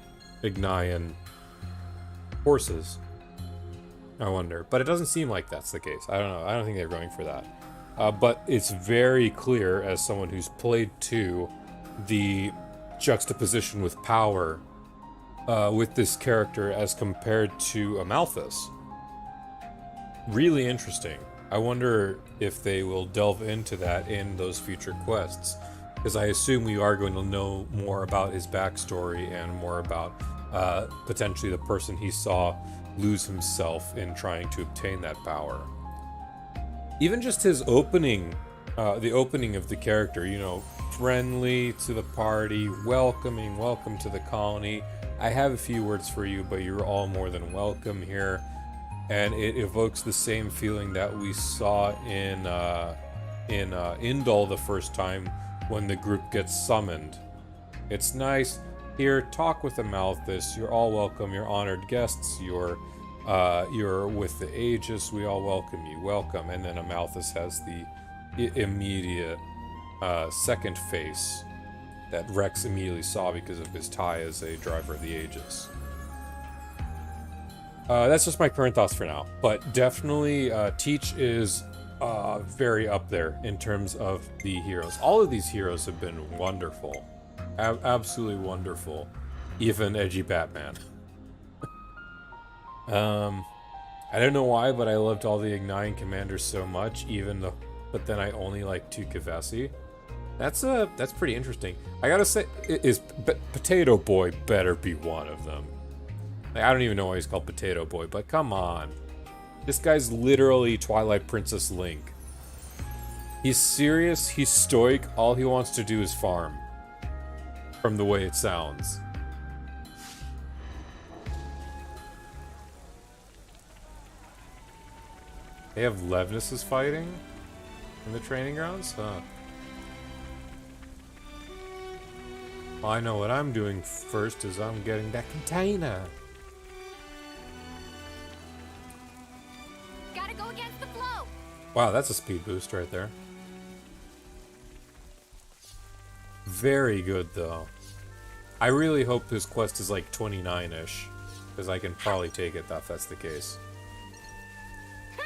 Ignian forces. I wonder. But it doesn't seem like that's the case. I don't know. I don't think they're going for that. But it's very clear, as someone who's played 2, the juxtaposition with power with this character as compared to Amalthus. Really interesting. I wonder if they will delve into that in those future quests, because I assume we are going to know more about his backstory and more about potentially the person he saw lose himself in trying to obtain that power. Even just his opening, the opening of the character, you know, friendly to the party, welcoming, welcome to the colony. I have a few words for you, but you're all more than welcome here. And it evokes the same feeling that we saw in Indol the first time when the group gets summoned. It's nice. Here, talk with Amalthus. You're all welcome. You're honored guests. You're with the Aegis. We all welcome you. Welcome. And then Amalthus has the immediate second face that Rex immediately saw because of his tie as a driver of the Aegis. That's just my current thoughts for now, but definitely Teach is very up there in terms of the heroes. All of these heroes have been wonderful. Absolutely wonderful. Even Edgy Batman. I don't know why, but I loved all the Ignian commanders so much, but then I only like 2 Kavesi. That's pretty interesting. I gotta say, Potato Boy better be one of them. I don't even know why he's called Potato Boy, but come on. This guy's literally Twilight Princess Link. He's serious, he's stoic, all he wants to do is farm. From the way it sounds. They have Levnus fighting in the training grounds? Huh. Well, I know what I'm doing first is I'm getting that container. Gotta go against the flow. Wow, that's a speed boost right there. Very good, though. I really hope this quest is like 29-ish, because I can probably take it if that's the case.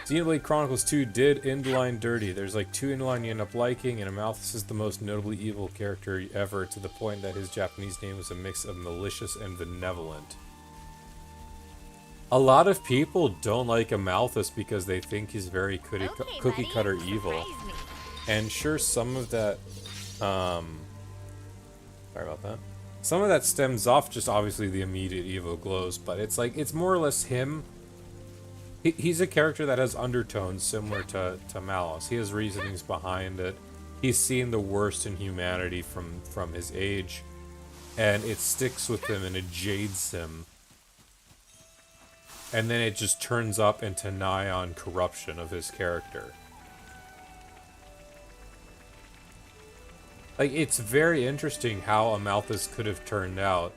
Xenoblade Chronicles 2 did Indoline dirty. There's like 2 Indoline you end up liking, and Amalthus is the most notably evil character ever, to the point that his Japanese name was a mix of malicious and benevolent. A lot of people don't like Amalthus because they think he's very cookie cutter evil. And sure, some of that, sorry about that. Some of that stems off just obviously the immediate evil glows, but it's like, it's more or less him. He's a character that has undertones similar to Malice. He has reasonings behind it. He's seen the worst in humanity from his age, and it sticks with him and it jades him. And then it just turns up into nigh on corruption of his character. Like, it's very interesting how Amalthus could have turned out,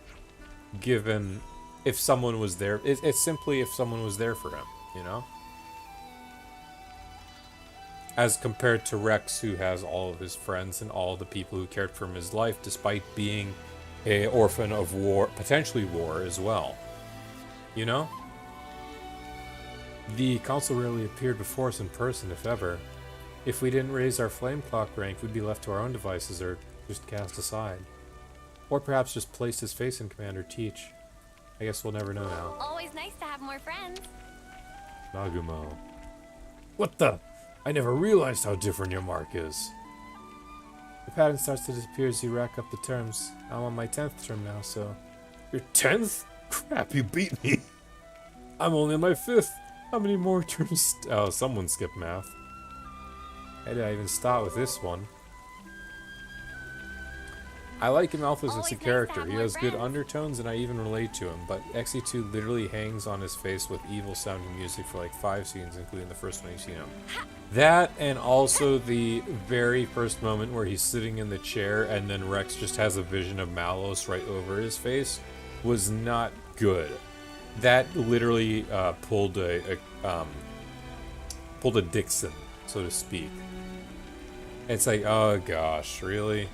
given if someone was there. It's simply if someone was there for him, you know? As compared to Rex, who has all of his friends and all the people who cared for him in his life, despite being an orphan of war, potentially war as well. You know? The council rarely appeared before us in person, if ever. If we didn't raise our flame clock rank, we'd be left to our own devices or just cast aside. Or perhaps just placed his face in Commander Teach. I guess we'll never know now. Always nice to have more friends. Nagumo. What the? I never realized how different your mark is. The pattern starts to disappear as you rack up the terms. I'm on my 10th term now, so... Your 10th? Crap, you beat me. I'm only on my 5th. How many more terms? Oh, someone skipped math. How did I even start with this one? I like him Alpha as a character. He has good undertones and I even relate to him, but XE2 literally hangs on his face with evil sounding music for like 5 scenes, including the first one you've seen him. That, and also the very first moment where he's sitting in the chair and then Rex just has a vision of Malos right over his face, was not good. That literally pulled a Dixon, so to speak. It's like, oh gosh, really?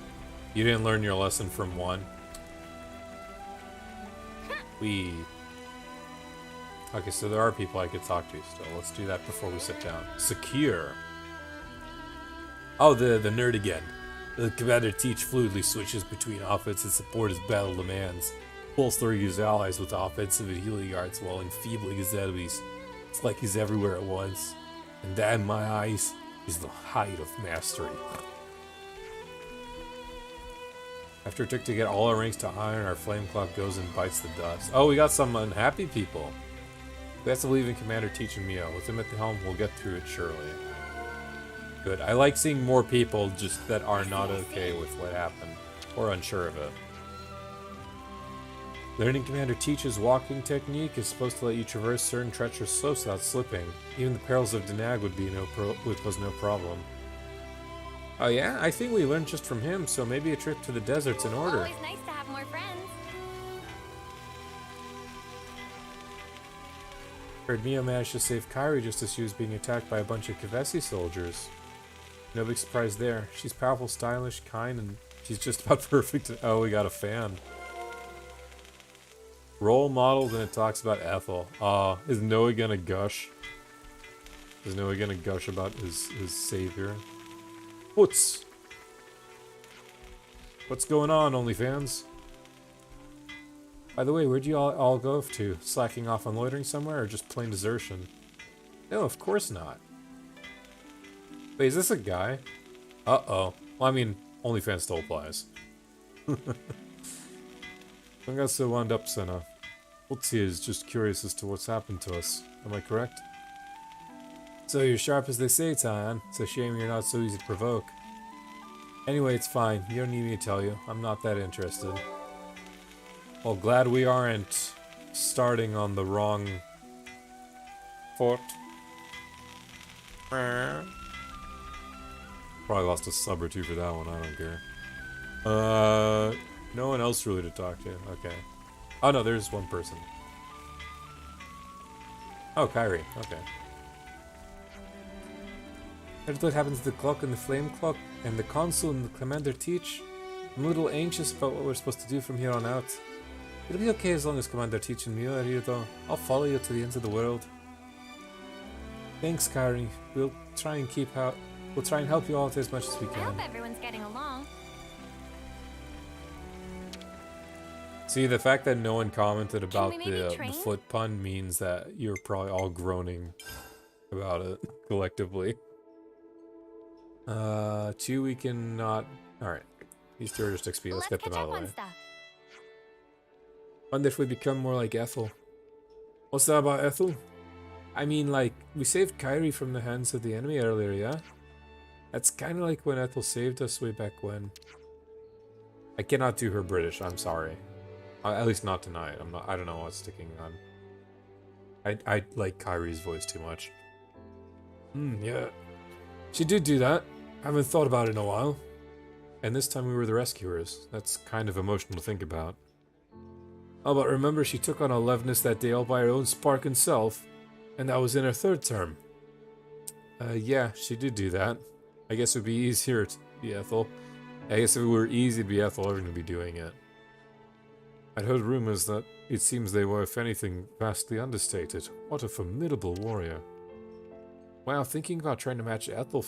You didn't learn your lesson from 1? Okay, so there are people I could talk to still. Let's do that before we sit down. Secure. Oh, the nerd again. The commander Teach fluidly switches between offense and support as battle demands, bolstering his allies with offensive and healing arts while enfeebling his enemies. It's like he's everywhere at once. And that, in my eyes, is the height of mastery. After it took to get all our ranks to iron, our flame clock goes and bites the dust. Oh, we got some unhappy people. We have to believe in Commander Teach and Mio. With him at the helm, we'll get through it surely. Good. I like seeing more people just that are not okay with what happened, or unsure of it. Learning Commander Teach's walking technique is supposed to let you traverse certain treacherous slopes without slipping. Even the perils of Danag would be was no problem. Oh yeah? I think we learned just from him, so maybe a trip to the desert's in order. Always nice to have more friends. Heard Mio managed to save Kairi just as she was being attacked by a bunch of Kavesi soldiers. No big surprise there. She's powerful, stylish, kind, and she's just about perfect. Oh, we got a fan. Role models, and it talks about Ethel. Is Noah gonna gush? Is Noah gonna gush about his savior? What's going on, OnlyFans? By the way, where'd you all go to? Slacking off on loitering somewhere, or just plain desertion? No, of course not. Wait, is this a guy? Uh-oh. Well, I mean, OnlyFans still applies. Don't get so wound up, Senna. Otzi is just curious as to what's happened to us. Am I correct? So you're sharp as they say, Tyan. It's a shame you're not so easy to provoke. Anyway, it's fine. You don't need me to tell you. I'm not that interested. Well, glad we aren't starting on the wrong foot. Probably lost a sub or 2 for that one. I don't care. No one else really to talk to. Okay. Oh no, there's one person. Oh, Kairi. Okay. Heard what happened to the clock and the flame clock and the console and the commander Teach? I'm a little anxious about what we're supposed to do from here on out. It'll be okay as long as Commander Teach and Mio are here though. I'll follow you to the ends of the world. Thanks, Kairi. We'll try and help you out as much as we I can. hope everyone's getting along. See, the fact that no one commented about we maybe the train? foot pun means that you're probably all groaning about it collectively. 2 we can not. Alright. These 2 are just XP. Let's get them out of the way. Wonder if we become more like Ethel. What's that about Ethel? I mean, like, we saved Kairi from the hands of the enemy earlier, yeah? That's kind of like when Ethel saved us way back when. I cannot do her British, I'm sorry. At least not tonight. I don't know what's sticking on. I like Kairi's voice too much. Yeah. She did do that. I haven't thought about it in a while. And this time we were the rescuers. That's kind of emotional to think about. Oh, but remember she took on Alevnus that day all by her own spark and self. And that was in her 3rd term. Yeah, she did do that. I guess it would be easier to be Ethel. I guess if it were easy to be Ethel, everyone would be doing it. I'd heard rumors that it seems they were, if anything, vastly understated. What a formidable warrior. Wow, thinking about trying to match Ethel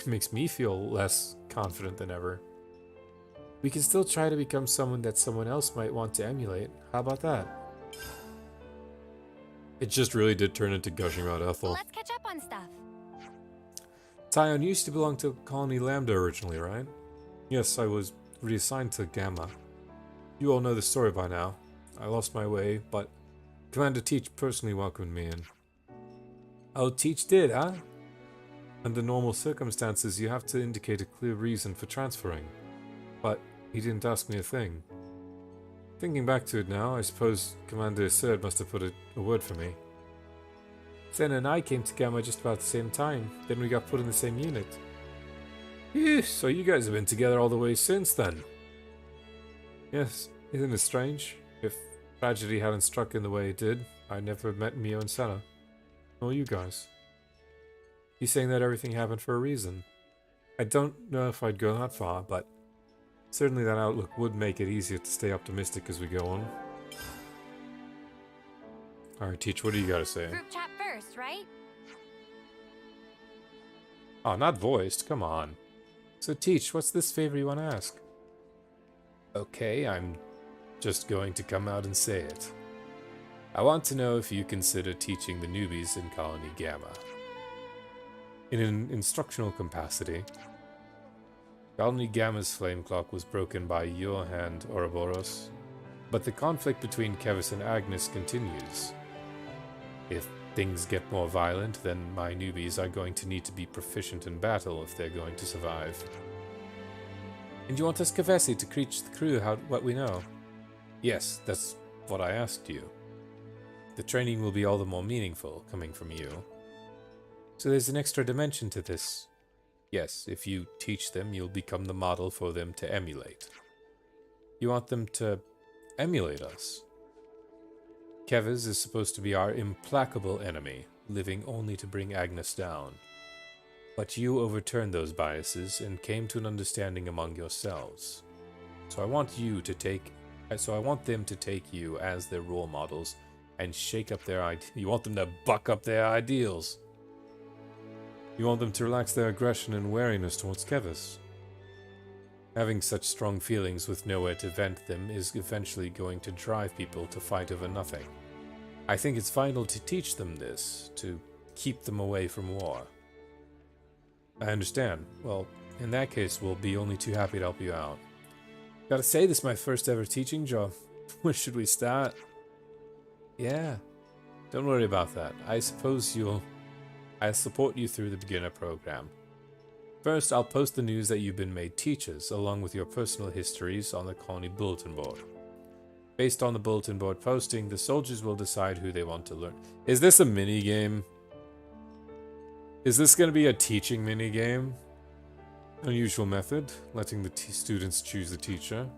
makes me feel less confident than ever. We can still try to become someone that someone else might want to emulate. How about that? It just really did turn into gushing about Ethel. Let's catch up on stuff. Tyon used to belong to Colony Lambda originally, right? Yes, I was reassigned to Gamma. You all know the story by now. I lost my way, but Commander Teach personally welcomed me in. Oh, Teach did, huh? Under normal circumstances, you have to indicate a clear reason for transferring. But he didn't ask me a thing. Thinking back to it now, I suppose Commander Cerd must have put a word for me. Zen and I came to Gamma just about the same time. Then we got put in the same unit. Phew, so you guys have been together all the way since then. Yes, isn't it strange? If tragedy hadn't struck in the way it did, I'd never have met Mio and Senna. Nor you guys. He's saying that everything happened for a reason. I don't know if I'd go that far, but certainly that outlook would make it easier to stay optimistic as we go on. Alright, Teach, what do you gotta say? Group chat first, right? Oh, not voiced, come on. So Teach, what's this favor you want to ask? Okay, I'm just going to come out and say it. I want to know if you consider teaching the newbies in Colony Gamma. In an instructional capacity, Colony Gamma's flame clock was broken by your hand, Ouroboros, but the conflict between Kevis and Agnes continues. If things get more violent, then my newbies are going to need to be proficient in battle if they're going to survive. And you want us Kevesi to teach the crew what we know? Yes, that's what I asked you. The training will be all the more meaningful, coming from you. So there's an extra dimension to this. Yes, if you teach them, you'll become the model for them to emulate. You want them to emulate us. Kevis is supposed to be our implacable enemy, living only to bring Agnes down. But you overturned those biases and came to an understanding among yourselves. So I want them to take you as their role models and shake up their you want them to buck up their ideals. You want them to relax their aggression and wariness towards Kevis. Having such strong feelings with nowhere to vent them is eventually going to drive people to fight over nothing. I think it's vital to teach them this, to keep them away from war. I understand. Well, in that case, we'll be only too happy to help you out. Gotta say, this is my first ever teaching job. Where should we start? Yeah, don't worry about that. I'll support you through the beginner program. First, I'll post the news that you've been made teachers, along with your personal histories on the colony bulletin board. Based on the bulletin board posting, the soldiers will decide who they want to learn. Is this a mini-game? Is this going to be a teaching mini-game? Unusual method, letting the students choose the teacher.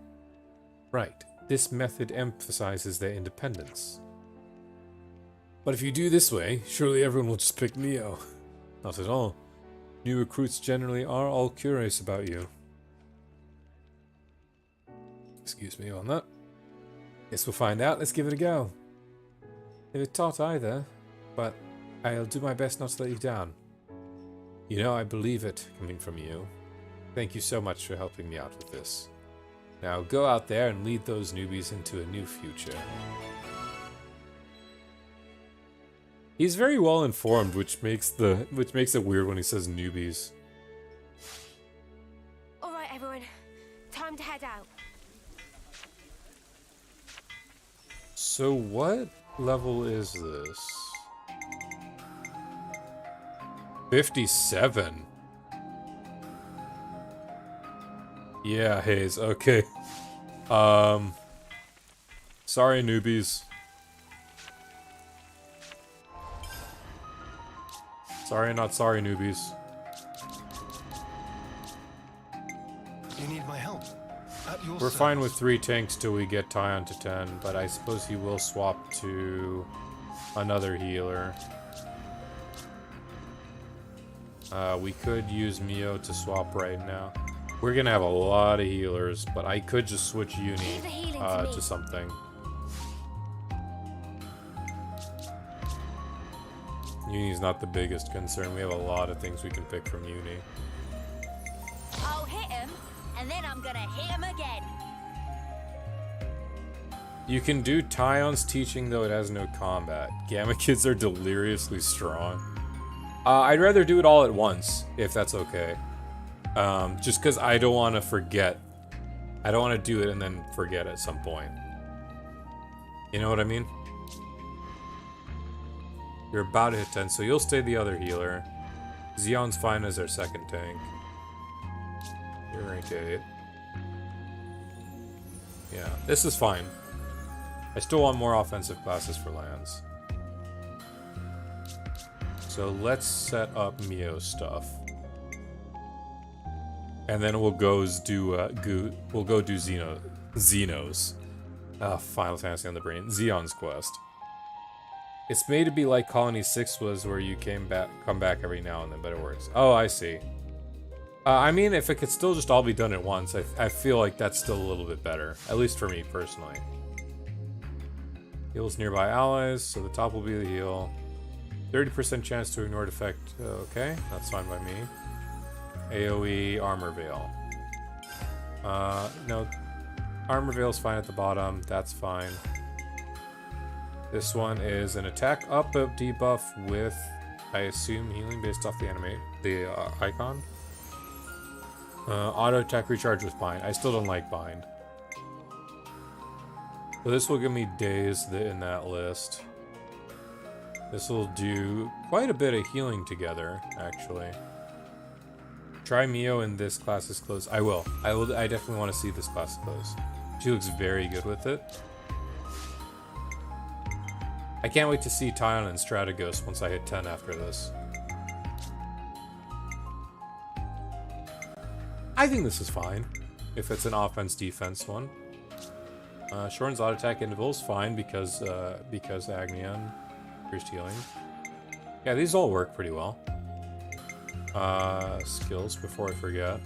Right, this method emphasizes their independence. But if you do this way, surely everyone will just pick Neo. Not at all. New recruits generally are all curious about you. Excuse me on that. Guess we'll find out. Let's give it a go. Never taught either, but I'll do my best not to let you down. You know, I believe it coming from you. Thank you so much for helping me out with this. Now go out there and lead those newbies into a new future. He's very well informed, which makes it weird when he says newbies. All right, everyone. Time to head out. So what level is this? 57. Yeah, Hayes. Okay. Sorry, newbies. Sorry, not sorry, newbies. You need my help. At your We're service. fine with 3 tanks till we get Tyon to 10, but I suppose he will swap to another healer. We could use Mio to swap right now. We're gonna have a lot of healers, but I could just switch Uni to something. Uni's not the biggest concern. We have a lot of things we can pick from Uni. I'll hit him, and then I'm gonna hit him again. You can do Tyon's teaching, though it has no combat. Gamma kids are deliriously strong. I'd rather do it all at once, if that's okay. Just because I don't want to forget. I don't want to do it and then forget at some point. You know what I mean? You're about to hit 10, so you'll stay the other healer. Xeon's fine as our second tank. You're rank 8. Yeah, this is fine. I still want more offensive classes for lands. So let's set up Mio stuff. And then we'll go do Xeno's. Final Fantasy on the brain. Xeon's Quest. It's made to be like Colony 6 was, where you come back every now and then, but it works. Oh, I see. I mean, if it could still just all be done at once, I feel like that's still a little bit better. At least for me, personally. Heals nearby allies, so the top will be the heal. 30% chance to ignore defect. Okay, that's fine by me. AoE Armor Veil. No. Armor Veil's fine at the bottom. That's fine. This one is an attack up debuff with, I assume, healing based off the icon. Auto attack recharge was bind. I still don't like bind. So this will give me days in that list. This will do quite a bit of healing together, actually. Try Mio in this class's clothes. I will. I definitely want to see this class's clothes. She looks very good with it. I can't wait to see Tyon and Strategos once I hit 10 after this. I think this is fine, if it's an offense-defense one. Shorten's auto attack interval's fine because Agnion, increased healing. Yeah, these all work pretty well. Skills, before I forget.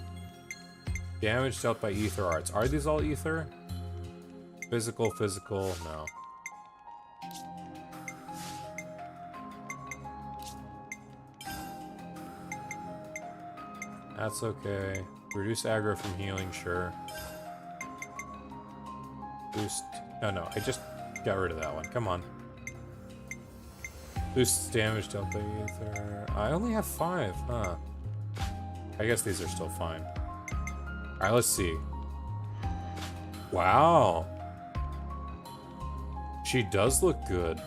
Damage dealt by ether arts. Are these all ether? Physical, no. That's okay. Reduce aggro from healing, sure. Boost. No, I just got rid of that one. Come on. Boosts damage dealt by ether. I only have 5, huh? I guess these are still fine. Alright, let's see. Wow. She does look good.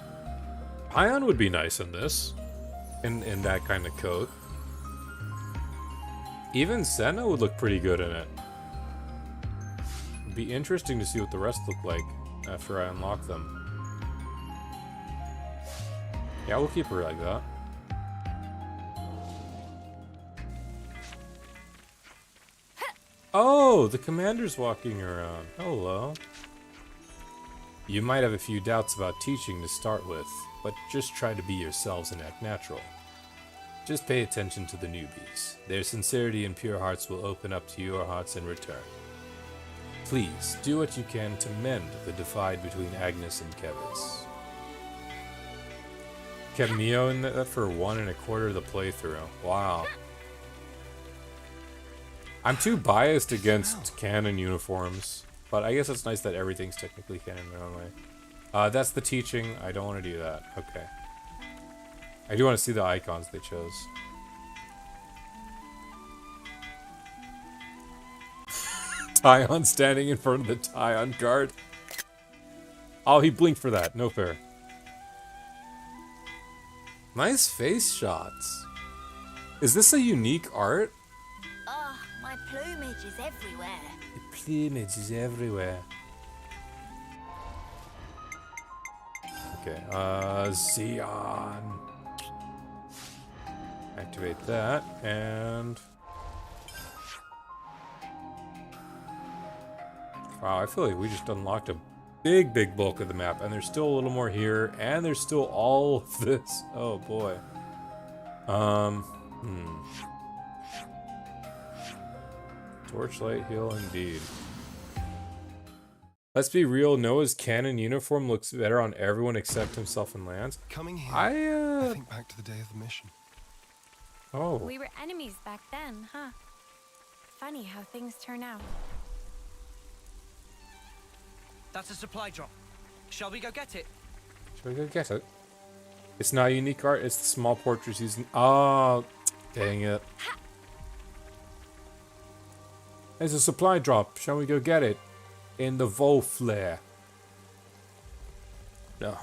Ion would be nice in this. In that kind of coat. Even Senna would look pretty good in it. It'd be interesting to see what the rest look like after I unlock them. Yeah, we'll keep her like that. Oh, the commander's walking around. Hello. You might have a few doubts about teaching to start with, but just try to be yourselves and act natural. Just pay attention to the newbies. Their sincerity and pure hearts will open up to your hearts in return. Please, do what you can to mend the divide between Agnes and Kevis. Kept Mio in that for 1 1/4 of the playthrough. Wow. I'm too biased against canon uniforms, but I guess it's nice that everything's technically canon in their own way. That's the teaching. I don't want to do that. Okay. I do want to see the icons they chose. Tyon standing in front of the Tyon guard. Oh, he blinked for that. No fair. Nice face shots. Is this a unique art? Oh, my plumage is everywhere. The plumage is everywhere. Okay, Xeon. Activate that, and... Wow, I feel like we just unlocked a big bulk of the map, and there's still a little more here, and there's still all of this. Oh boy. Torchlight heal indeed. Let's be real, Noah's canon uniform looks better on everyone except himself and Lance. Coming here, I think back to the day of the mission. Oh. We were enemies back then, huh? Funny how things turn out. That's a supply drop. Shall we go get it? Shall we go get it? It's not unique art, it's the small portraits using... Oh, dang it. There's a supply drop. Shall we go get it? In the Vol Flare. No.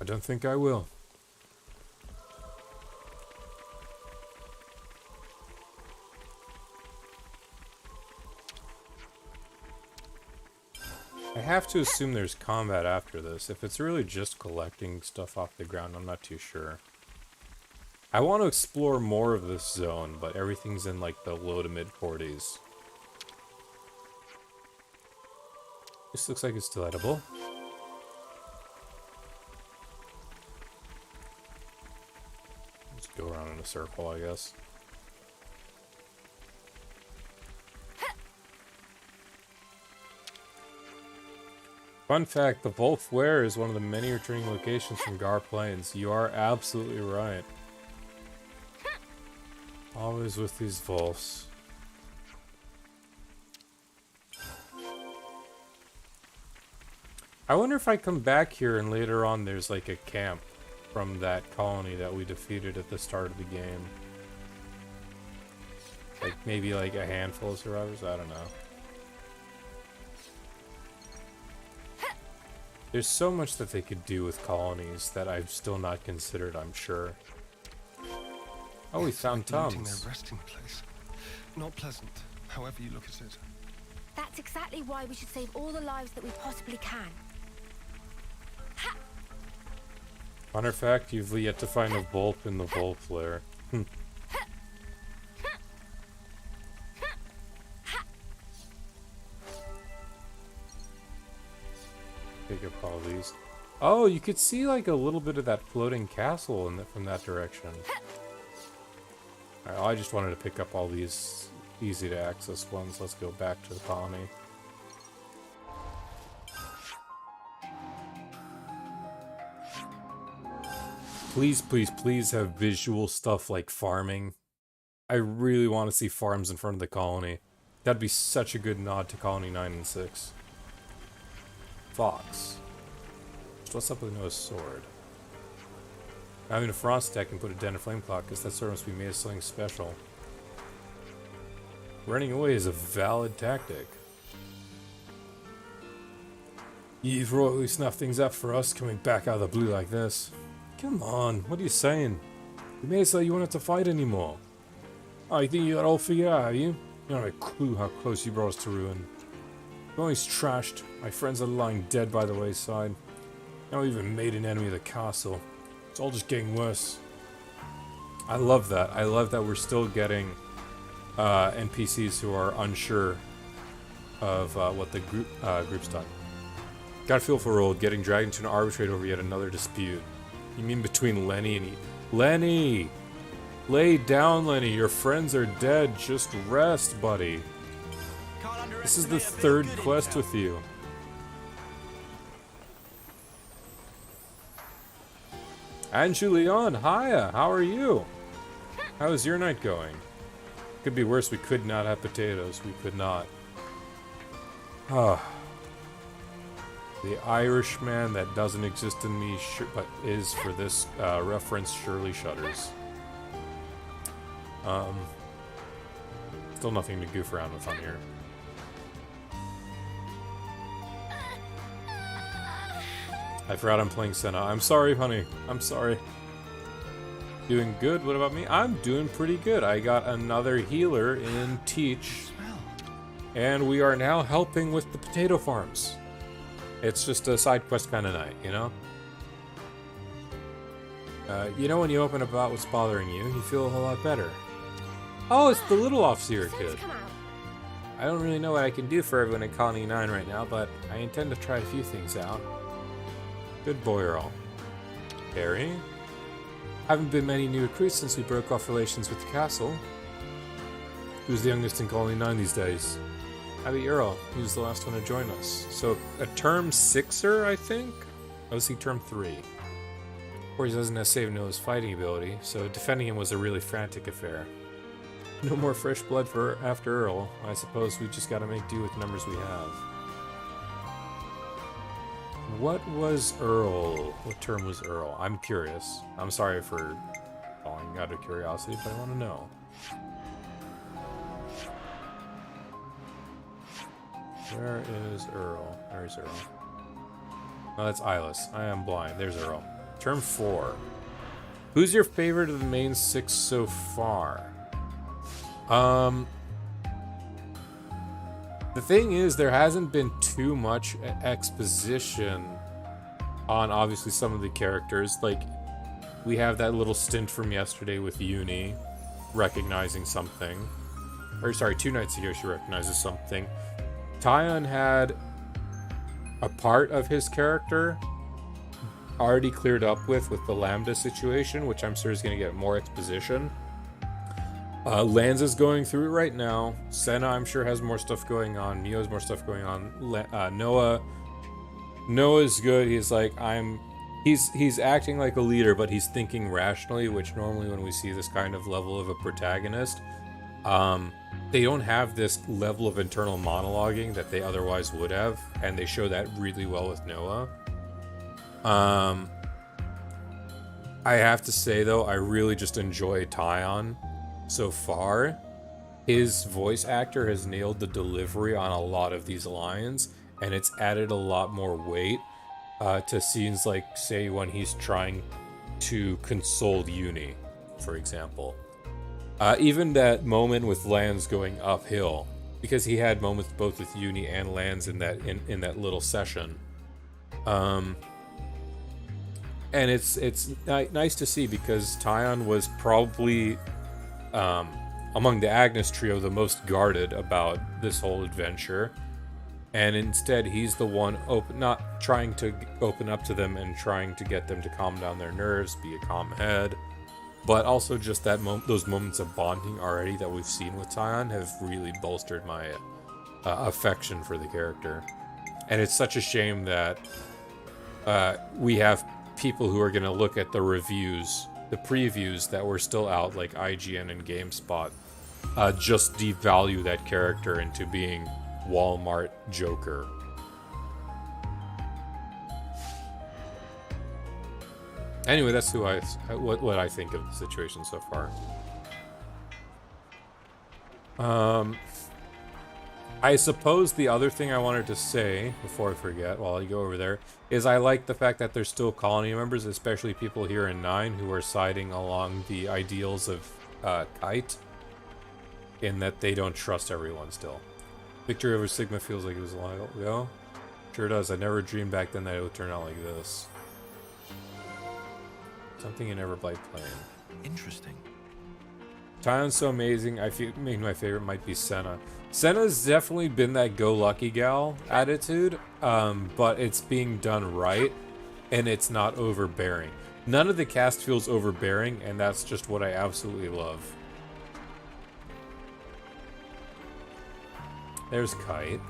I don't think I will. I have to assume there's combat after this. If it's really just collecting stuff off the ground, I'm not too sure. I want to explore more of this zone, but everything's in like the low to mid 40s. This looks like it's still edible. Just go around in a circle, I guess. Fun fact, the Wolf Ware is one of the many returning locations from Gar Plains. You are absolutely right. Always with these Wolves. I wonder if I come back here and later on there's like a camp from that colony that we defeated at the start of the game. Like maybe like a handful of survivors, I don't know. There's so much that they could do with colonies that I've still not considered, I'm sure. Oh, we found Tom's. Their resting place. Not pleasant, however you look at it. That's exactly why we should save all the lives that we possibly can. Fun fact, you've yet to find a Volp in the Wolf Lair. Pick up all these. Oh, you could see like a little bit of that floating castle from that direction. Alright, I just wanted to pick up all these easy to access ones. Let's go back to the colony. Please, please, please have visual stuff like farming. I really want to see farms in front of the colony. That'd be such a good nod to Colony 9 and 6. Fox. What's up with no sword? Having a frost deck and put a den of flame clock, because that sword must be made of something special. Running away is a valid tactic. You've royally snuffed things up for us coming back out of the blue like this. Come on, what are you saying? You made it so you won't have to fight anymore. Oh, you think you got it all figured out, have you? You don't have a clue how close you brought us to ruin. Going trashed. My friends are lying dead by the wayside. Now we even made an enemy of the castle. It's all just getting worse. I love that. I love that we're still getting NPCs who are unsure of what the group's done. Got a feel for role getting dragged into an arbitrate over yet another dispute. You mean between Lenny and Lenny! Lay down, Lenny. Your friends are dead. Just rest, buddy. This is the third quest with you. And Julian, hiya, how are you? How is your night going? Could be worse, we could not have potatoes. We could not. Ah. The Irishman that doesn't exist in me, but is for this reference surely shudders. Still nothing to goof around with on here. I forgot I'm playing Senna. I'm sorry, honey. I'm sorry. Doing good? What about me? I'm doing pretty good. I got another healer in Teach. And we are now helping with the potato farms. It's just a side quest kind of night, you know? You know when you open about what's bothering you, you feel a whole lot better. Oh, it's the little Officer kid. I don't really know what I can do for everyone in Colony 9 right now, but I intend to try a few things out. Good boy, Earl. Harry? Haven't been many new recruits since we broke off relations with the castle. Who's the youngest in Colony 9 these days? Abby Earl. He was the last one to join us. So, a term 6er, I think? I was he term 3. Of course, he doesn't necessarily know his fighting ability, so defending him was a really frantic affair. No more fresh blood for after Earl. I suppose we just gotta make do with the numbers we have. What was Earl? What term was Earl? I'm curious. I'm sorry for falling out of curiosity, but I want to know. Where is Earl? Where's Earl? Oh, that's Eyeless. I am blind. There's Earl. Term 4. Who's your favorite of the main 6 so far? The thing is, there hasn't been too much exposition on obviously some of the characters. Like, we have that little stint from yesterday with Uni recognizing something. Or sorry, 2 nights ago she recognizes something. Tyon had a part of his character already cleared up with the Lambda situation, which I'm sure is going to get more exposition. Lance is going through it right now. Senna, I'm sure, has more stuff going on. Mio has more stuff going on. Noah's good. He's like, he's acting like a leader, but he's thinking rationally, which normally when we see this kind of level of a protagonist, they don't have this level of internal monologuing that they otherwise would have, and they show that really well with Noah. I have to say, though, I really just enjoy Tyon so far. His voice actor has nailed the delivery on a lot of these lines, and it's added a lot more weight to scenes like, say, when he's trying to console Uni, for example. Even that moment with Lance going uphill, because he had moments both with Uni and Lance in that little session. And it's nice to see, because Tyon was probably among the Agnes trio the most guarded about this whole adventure, and instead he's the one not trying to open up to them and trying to get them to calm down their nerves, be a calm head, but also just that those moments of bonding already that we've seen with Tyon have really bolstered my affection for the character. And it's such a shame that we have people who are going to look at the reviews, the previews that were still out, like IGN and GameSpot, just devalue that character into being Walmart Joker. Anyway, that's what I think of the situation so far. I suppose the other thing I wanted to say, before I forget, while I go over there, is I like the fact that there's still colony members, especially people here in 9, who are siding along the ideals of Kite, in that they don't trust everyone still. Victory over Sigma feels like it was a while ago. Sure does. I never dreamed back then that it would turn out like this. Something you never liked playing. Interesting. Tyon's so amazing. I feel maybe my favorite might be Senna. Senna's definitely been that go-lucky gal attitude, but it's being done right, and it's not overbearing. None of the cast feels overbearing, and that's just what I absolutely love. There's Kite.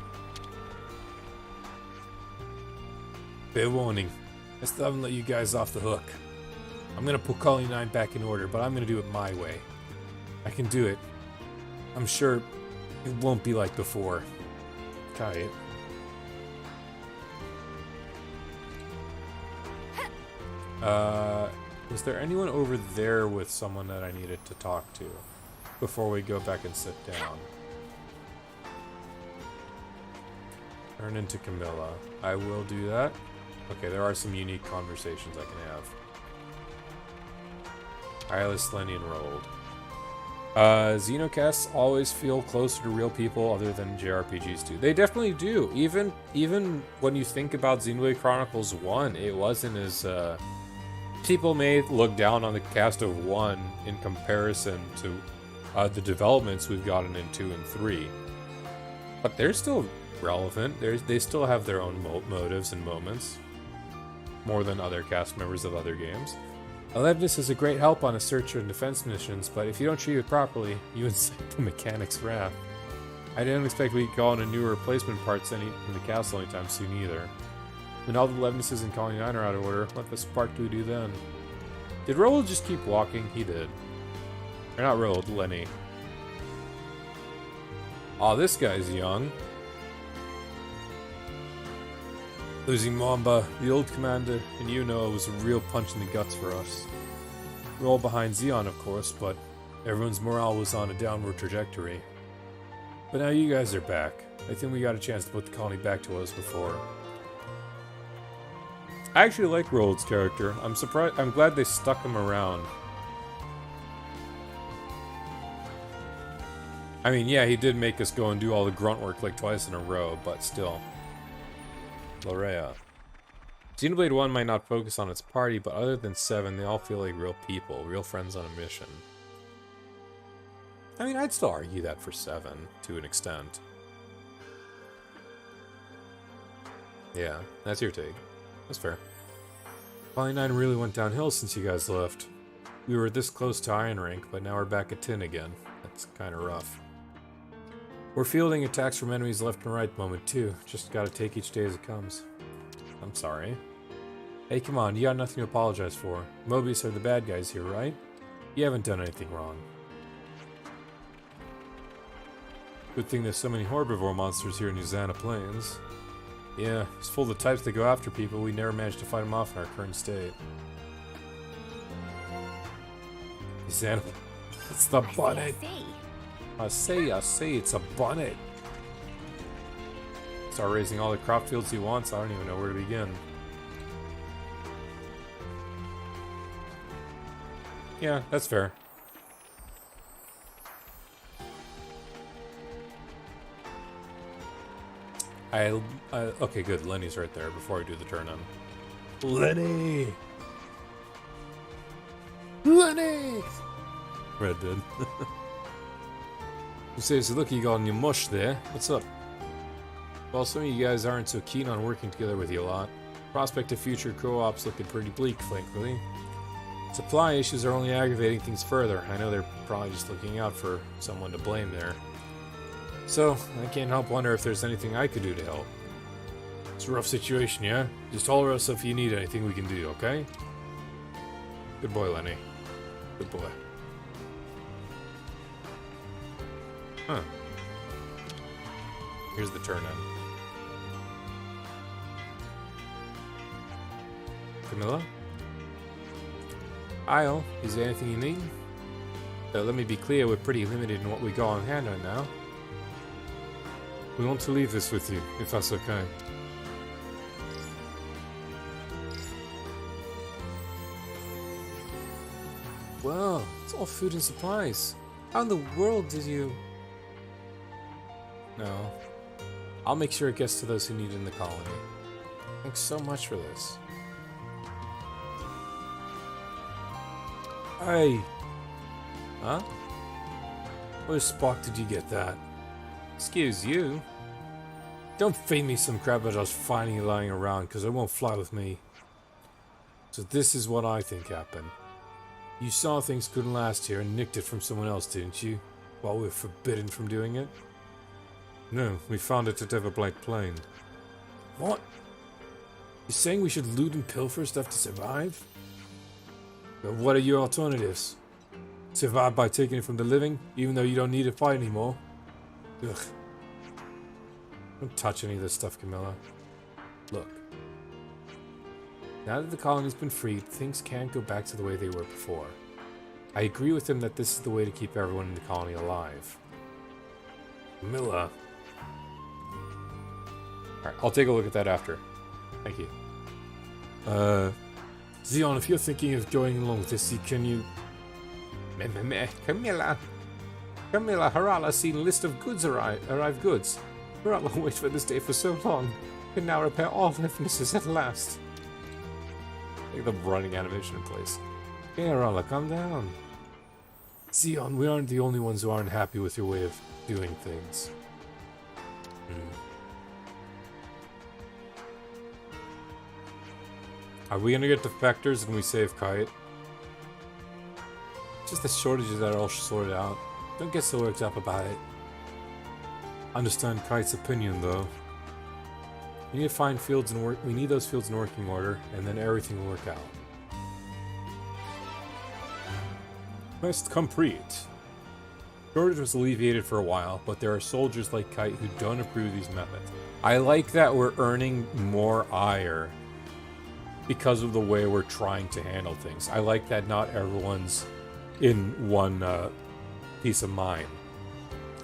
Fair warning. I still haven't let you guys off the hook. I'm gonna put Colony 9 back in order, but I'm gonna do it my way. I can do it. I'm sure it won't be like before. Kite. Was there anyone over there with someone that I needed to talk to before we go back and sit down? Turn into Camilla. I will do that. Okay, there are some unique conversations I can have. Eyeless, Lenny, and Rolled. Xenocasts always feel closer to real people other than JRPGs do. They definitely do. Even when you think about Xenoblade Chronicles 1, it wasn't as... people may look down on the cast of 1 in comparison to the developments we've gotten in 2 and 3. But they're still relevant. They still have their own motives and moments. More than other cast members of other games. Alevnis is a great help on a search and defense missions, but if you don't treat it properly, you incite the mechanic's wrath. I didn't expect we could call in a new replacement parts in the castle anytime soon either. When all the Alevnises in Colony 9 are out of order, what the spark do we do then? Did Roald just keep walking? He did. Or not Roald, Lenny. Aw, this guy's young. Losing Mamba, the old commander, and you know it was a real punch in the guts for us. We're all behind Xeon, of course, but everyone's morale was on a downward trajectory. But now you guys are back. I think we got a chance to put the colony back to us before. I actually like Roland's character. I'm surprised. I'm glad they stuck him around. I mean, yeah, he did make us go and do all the grunt work like twice in a row, but still. Lorea. Xenoblade 1 might not focus on its party, but other than 7, they all feel like real people, real friends on a mission. I mean, I'd still argue that for 7, to an extent. Yeah, that's your take. That's fair. Poly 9 really went downhill since you guys left. We were this close to Iron Rank, but now we're back at 10 again. That's kind of rough. We're fielding attacks from enemies left and right at the moment, too. Just gotta take each day as it comes. I'm sorry. Hey, come on, you got nothing to apologize for. Mobius are the bad guys here, right? You haven't done anything wrong. Good thing there's so many herbivore monsters here in Uzana Plains. Yeah, it's full of the types that go after people. We never managed to fight them off in our current state. Uzana... It's the bonnet! I say, it's a bonnet! Start raising all the crop fields he wants, I don't even know where to begin. Yeah, that's fair. Okay, good. Lenny's right there before I do the turn-on. Lenny! Lenny! Red did. You say, so look, you got on your mush there. What's up? Well, some of you guys aren't so keen on working together with you a lot. Prospect of future co-op's looking pretty bleak, frankly. Supply issues are only aggravating things further. I know they're probably just looking out for someone to blame there. So, I can't help wonder if there's anything I could do to help. It's a rough situation, yeah? Just holler us if you need anything we can do, okay? Good boy, Lenny. Good boy. Huh. Here's the turn-in. Camilla? Isle, is there anything you need? Let me be clear, we're pretty limited in what we got on hand right now. We want to leave this with you, if that's okay. Well, it's all food and supplies. How in the world did you... No. I'll make sure it gets to those who need it in the colony. Thanks so much for this. Hey! Huh? Where the spark did you get that? Excuse you? Don't feed me some crap that I was finding you lying around, because it won't fly with me. So this is what I think happened. You saw things couldn't last here and nicked it from someone else, didn't you? While we were forbidden from doing it? No, we found it at Everblight Plain. What? You saying we should loot and pilfer stuff to survive? But what are your alternatives? Survive by taking it from the living, even though you don't need to fight anymore? Ugh. Don't touch any of this stuff, Camilla. Look. Now that the colony's been freed, things can't go back to the way they were before. I agree with him that this is the way to keep everyone in the colony alive. Camilla. Alright, I'll take a look at that after. Thank you. Xeon, if you're thinking of going along with this, can you... Camilla! Camilla, Harala seen a list of goods arrived goods. Harala waited for this day for so long. Can now repair all weaknesses at last. Take the running animation in place. Hey, Harala, calm down. Xeon, we aren't the only ones who aren't happy with your way of doing things. Are we gonna get defectors and we save Kite? Just the shortages that are all sorted out. Don't get so worked up about it. Understand Kite's opinion, though. We need to find fields and work. We need those fields in working order, and then everything will work out. Quest complete. Shortage was alleviated for a while, but there are soldiers like Kite who don't approve of these methods. I like that we're earning more ire because of the way we're trying to handle things. I like that not everyone's in one piece of mind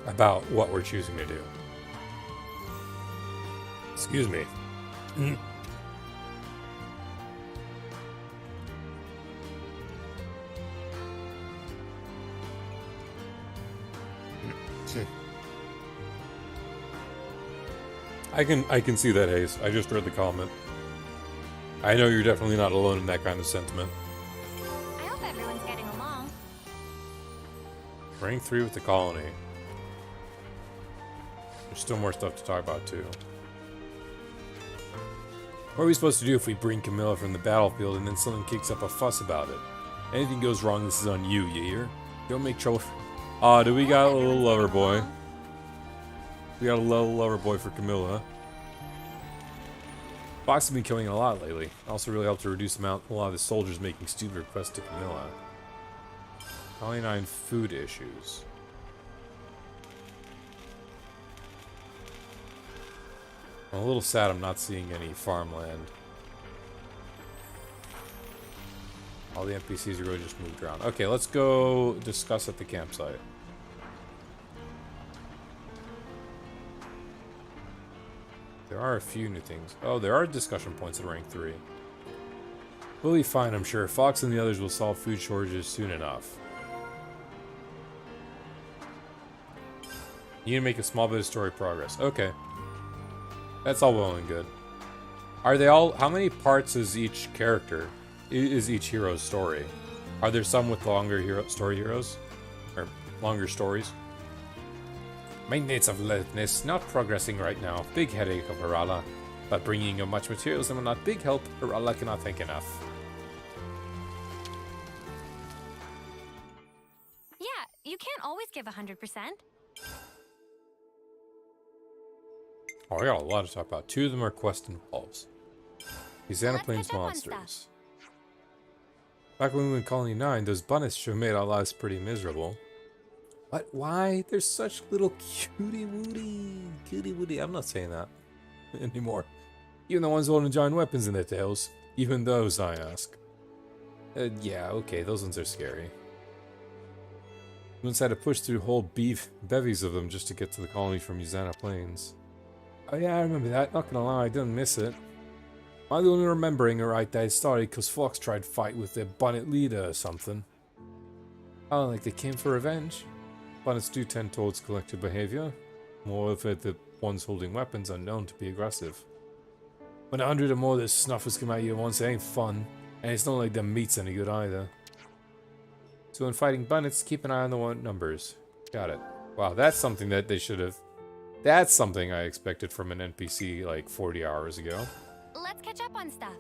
about what we're choosing to do. Excuse me. I can see that, Hayes. I just read the comment. I know you're definitely not alone in that kind of sentiment. I hope everyone's getting along. Rank 3 with the colony. There's still more stuff to talk about, too. What are we supposed to do if we bring Camilla from the battlefield and then someone kicks up a fuss about it? Anything goes wrong, this is on you, you hear? Don't make trouble. Aw, do we got a little lover boy? We got a little lover boy for Camilla. Fox has been killing a lot lately. Also really helped to reduce the amount a lot of the soldiers making stupid requests to Camilla. Colony 9 food issues. I'm a little sad I'm not seeing any farmland. All the NPCs are really just moved around. Okay, let's go discuss at the campsite. There are a few new things. Oh, there are discussion points at rank 3. We'll be fine, I'm sure. Fox and the others will solve food shortages soon enough. You need to make a small bit of story progress. Okay. That's all well and good. Are they all... How many parts is each character? Is each hero's story? Are there some with longer story heroes? Or longer stories? Maintenance of alertness, not progressing right now. Big headache of Harala. But bringing in much materials and not big help, Harala cannot thank enough. Yeah, you can't always give 100%. Oh, I got a lot to talk about. 2 of them are quest involves. The Xenoplane's monsters. Back when we were in Colony 9, those bunnets sure made our lives pretty miserable. What? Why? They're such little cutie woody. I'm not saying that anymore. Even the ones holding giant weapons in their tails. Even those, I ask. Yeah, okay, those ones are scary. We once had to push through whole bevies of them just to get to the colony from Uzana Plains. Oh yeah, I remember that. Not gonna lie, I didn't miss it. I'm only remembering a right that story because Fox tried to fight with their bonnet leader or something. Oh, like they came for revenge? Bonnets do tend towards collective behavior. More of it, the ones holding weapons are known to be aggressive. When 100 or more of the snuffers come at you at once, it ain't fun. And it's not like the meat's any good either. So when fighting bonnets, keep an eye on the numbers. Got it. Wow, that's something that they should have... That's something I expected from an NPC like 40 hours ago. Let's catch up on stuff.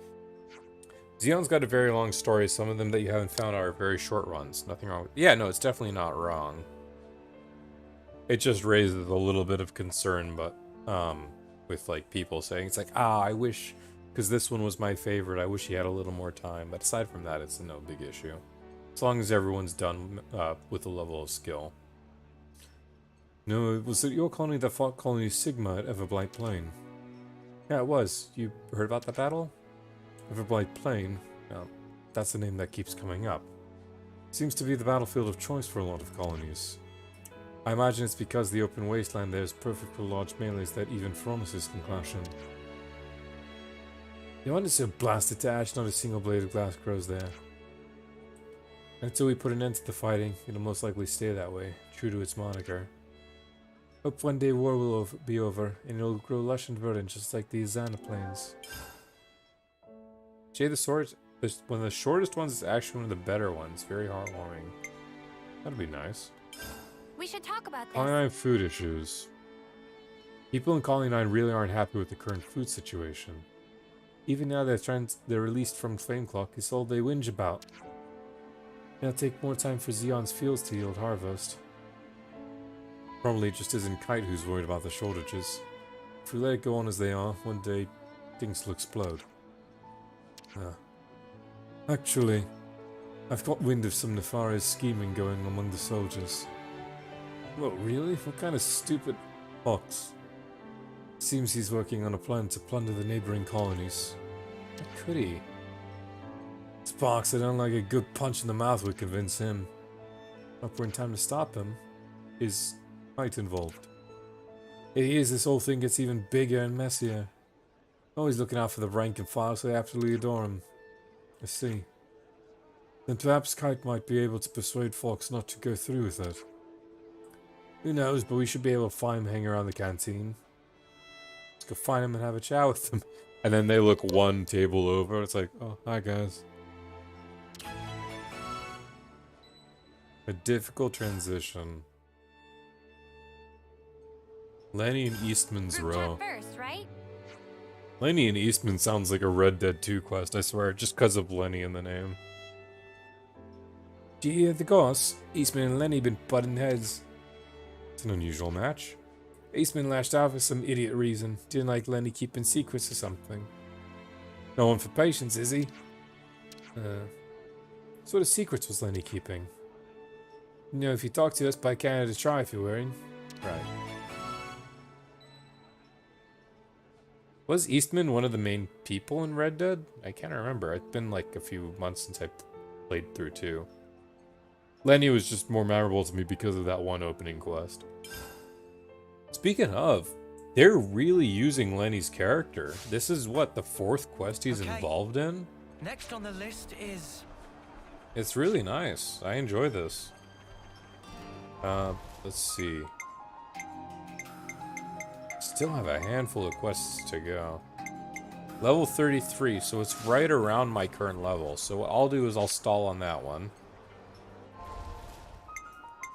Xenon's got a very long story. Some of them that you haven't found are very short runs. Nothing wrong with... Yeah, no, it's definitely not wrong. It just raises a little bit of concern, but with like people saying it's like, I wish, because this one was my favorite, I wish he had a little more time. But aside from that, it's no big issue. As long as everyone's done with a level of skill. No, was it your colony that fought Colony Sigma at Everblight Plain? Yeah, it was. You heard about that battle? Everblight Plain. That's the name that keeps coming up. Seems to be the battlefield of choice for a lot of colonies. I imagine it's because the open wasteland there is perfect for large melees that even Phronosis can clash in. You want to so blasted to ash, not a single blade of glass grows there. Until we put an end to the fighting, it'll most likely stay that way, true to its moniker. Hope one day war will be over, and it'll grow lush and verdant just like the Xana Plains. Jay the Sword, one of the shortest ones is actually one of the better ones. Very heartwarming. That'd be nice. We should talk about this. Colony 9 food issues. People in Colony 9 really aren't happy with the current food situation. Even now they're released from Flameclock, it's all they whinge about. It'll take more time for Xeon's fields to yield harvest. Probably it just isn't Kite who's worried about the shortages. If we let it go on as they are, one day things will explode. Actually, I've got wind of some nefarious scheming going among the soldiers. Well, really? What kind of stupid fox? Seems he's working on a plan to plunder the neighboring colonies. How could he? Sparks, I don't like a good punch in the mouth would convince him. Hope we're in time to stop him. Is Kite involved? It is, this whole thing gets even bigger and messier. Always looking out for the rank and file, so they absolutely adore him. I see. Then perhaps Kite might be able to persuade Fox not to go through with it. Who knows, but we should be able to find him hanging around the canteen. Let's go find him and have a chat with him. And then they look one table over. It's like, oh, hi guys. A difficult transition. Lenny and Eastman's Row. First, right? Lenny and Eastman sounds like a Red Dead 2 quest, I swear, just because of Lenny in the name. Do you hear the goss? Eastman and Lenny been butting heads. It's an unusual match. Eastman lashed out for some idiot reason. Didn't like Lenny keeping secrets or something. No one for patience, is he? What sort of secrets was Lenny keeping? You know, if you talk to us by Canada Try if you're wearing. Right. Was Eastman one of the main people in Red Dead? I can't remember. It's been like a few months since I played through 2. Lenny was just more memorable to me because of that one opening quest. Speaking of, they're really using Lenny's character. This is what, the 4th quest he's involved in? Next on the list is... It's really nice. I enjoy this. Let's see. Still have a handful of quests to go. Level 33, so it's right around my current level. So what I'll do is I'll stall on that one.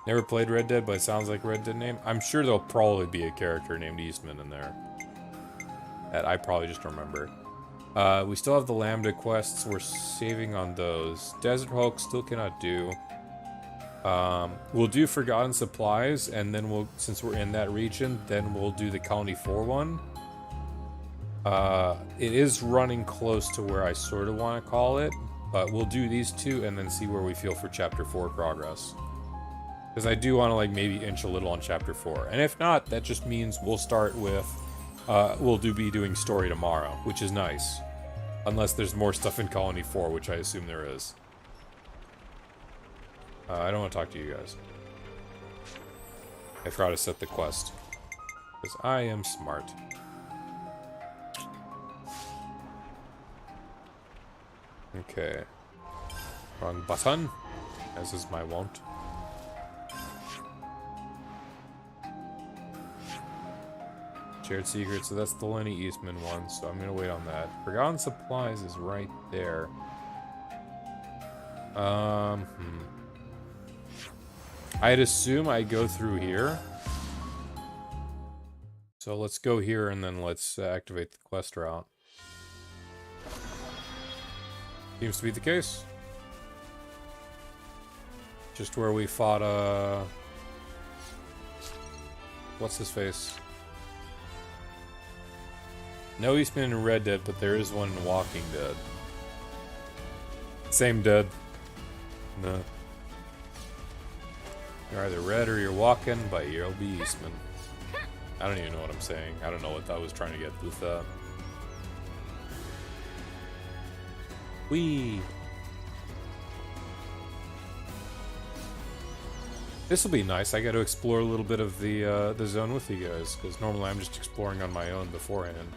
Never played Red Dead, but it sounds like a Red Dead name. I'm sure there'll probably be a character named Eastman in there. That I probably just remember. We still have the Lambda quests. We're saving on those. Desert Hulk still cannot do. We'll do Forgotten Supplies, and then we'll, since we're in that region, then we'll do the Colony 4 one. It is running close to where I sort of want to call it, but we'll do these 2 and then see where we feel for Chapter 4 progress. Because I do want to, like, maybe inch a little on Chapter 4. And if not, that just means we'll start with, we'll be doing story tomorrow, which is nice. Unless there's more stuff in Colony 4, which I assume there is. I don't want to talk to you guys. I forgot to set the quest. Because I am smart. Okay. Wrong button, as is my wont. Shared secret, so that's the Lenny Eastman one, so I'm gonna wait on that. Forgotten Supplies is right there. I'd assume I go through here. So let's go here and then let's activate the quest route. Seems to be the case. Just where we fought, what's his face? No Eastman in Red Dead, but there is one in Walking Dead. Same dead. No. You're either red or you're walking, but you'll be Eastman. I don't even know what I'm saying. I don't know what I was trying to get with that. Whee! This will be nice. I got to explore a little bit of the zone with you guys, because normally I'm just exploring on my own beforehand.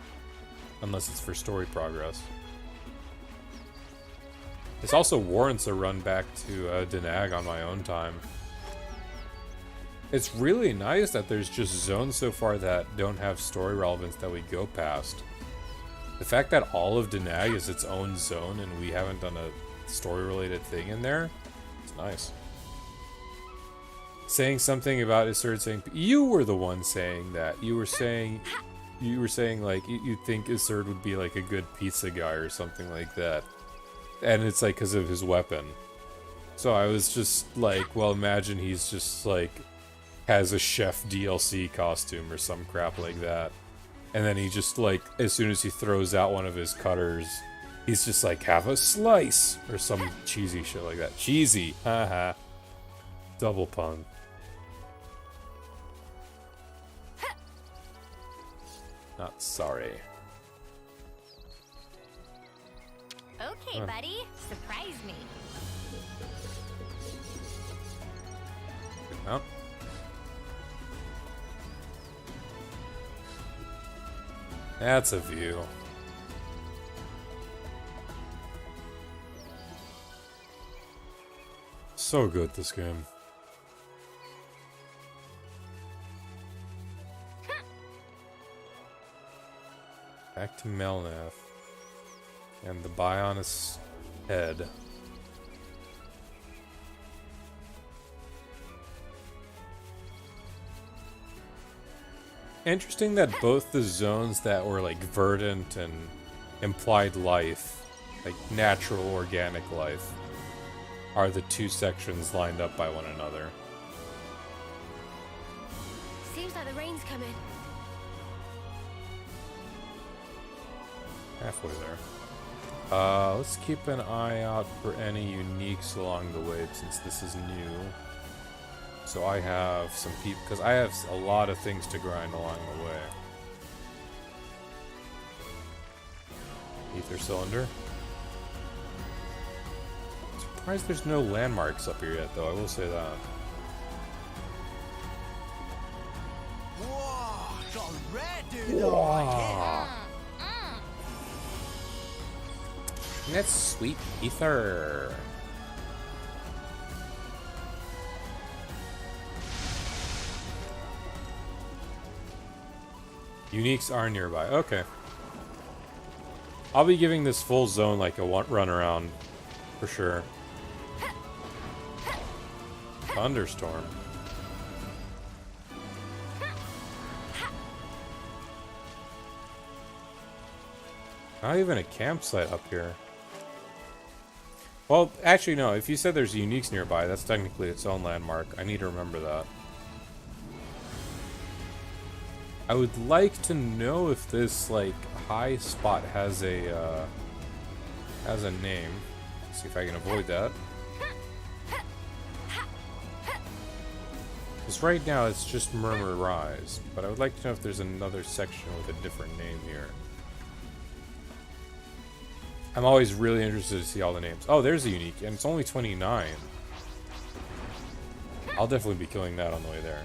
Unless it's for story progress. This also warrants a run back to Denag on my own time. It's really nice that there's just zones so far that don't have story relevance that we go past. The fact that all of Denag is its own zone and we haven't done a story-related thing in there, it's nice. Saying something about Iserd saying... You were the one saying that. You were saying like, you think Iserd would be like a good pizza guy or something like that. And it's like because of his weapon. So I was just like, well, imagine he's just like... has a chef DLC costume or some crap like that. And then he just like, as soon as he throws out one of his cutters, he's just like, have a slice! Or some cheesy shit like that. Cheesy! Haha. Double pun. Not sorry. Okay, buddy. Surprise me. Oh. That's a view. So good, this game. Back to Melnath. And the Bionis head. Interesting that both the zones that were like verdant and implied life, like natural organic life, are the two sections lined up by one another. Seems like the rain's coming. Halfway there. Let's keep an eye out for any uniques along the way since this is new. So I have some people, because I have a lot of things to grind along the way. Ether cylinder. Surprised there's no landmarks up here yet, though. I will say that. Whoa, got a rare dude. Wow. That's sweet ether. Uniques are nearby. Okay. I'll be giving this full zone like a run around for sure. Thunderstorm. Not even a campsite up here. Well, actually no, if you said there's uniques nearby, that's technically its own landmark. I need to remember that. I would like to know if this, like, high spot has a name. See if I can avoid that. Because right now it's just Murmur Rise, but I would like to know if there's another section with a different name here. I'm always really interested to see all the names. Oh, there's a unique, and it's only 29. I'll definitely be killing that on the way there.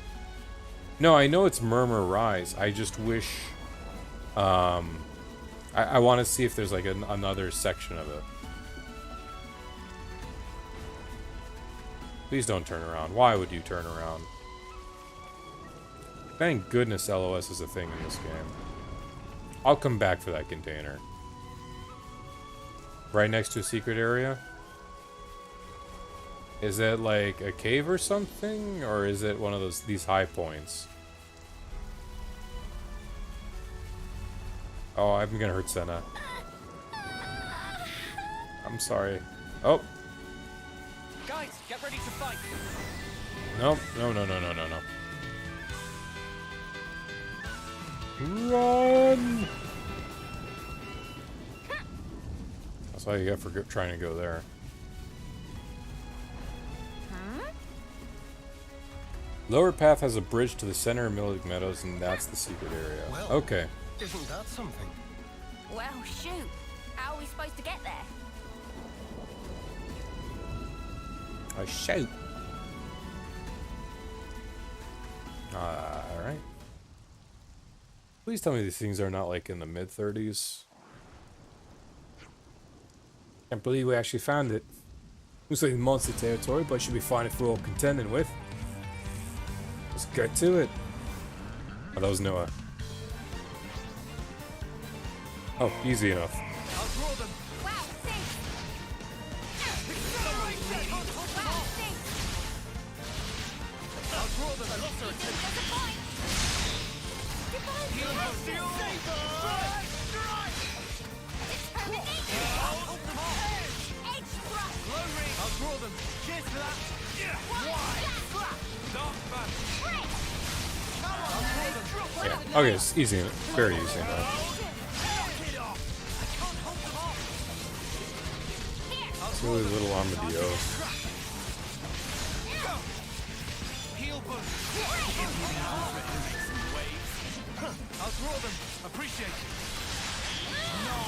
No, I know it's Murmur Rise. I just wish... I want to see if there's like another section of it. Please don't turn around. Why would you turn around? Thank goodness LOS is a thing in this game. I'll come back for that container. Right next to a secret area? Is it like a cave or something? Or is it one of these high points? Oh, I'm gonna hurt Senna. I'm sorry. Oh. Guys, get ready to fight. Nope. No. Run! That's all you get for trying to go there. Lower path has a bridge to the center of Millig Meadows, and that's the secret area. Well, okay. Isn't that something? Well, shoot. How are we supposed to get there? I shout. Alright. Please tell me these things are not like in the mid-30s. Can't believe we actually found it. Looks like monster territory, but should be fine if we're all contending with. Let's get to it. Oh, that was Noah. Oh, easy enough. I'll draw them. Wow, thanks. I'll draw them. I lost her attention. Heal her. I'll draw them. Cheers for that. Yeah. Okay, it's easy. Very easy enough. Silly little armadillos. I'll draw them. Appreciate it. No.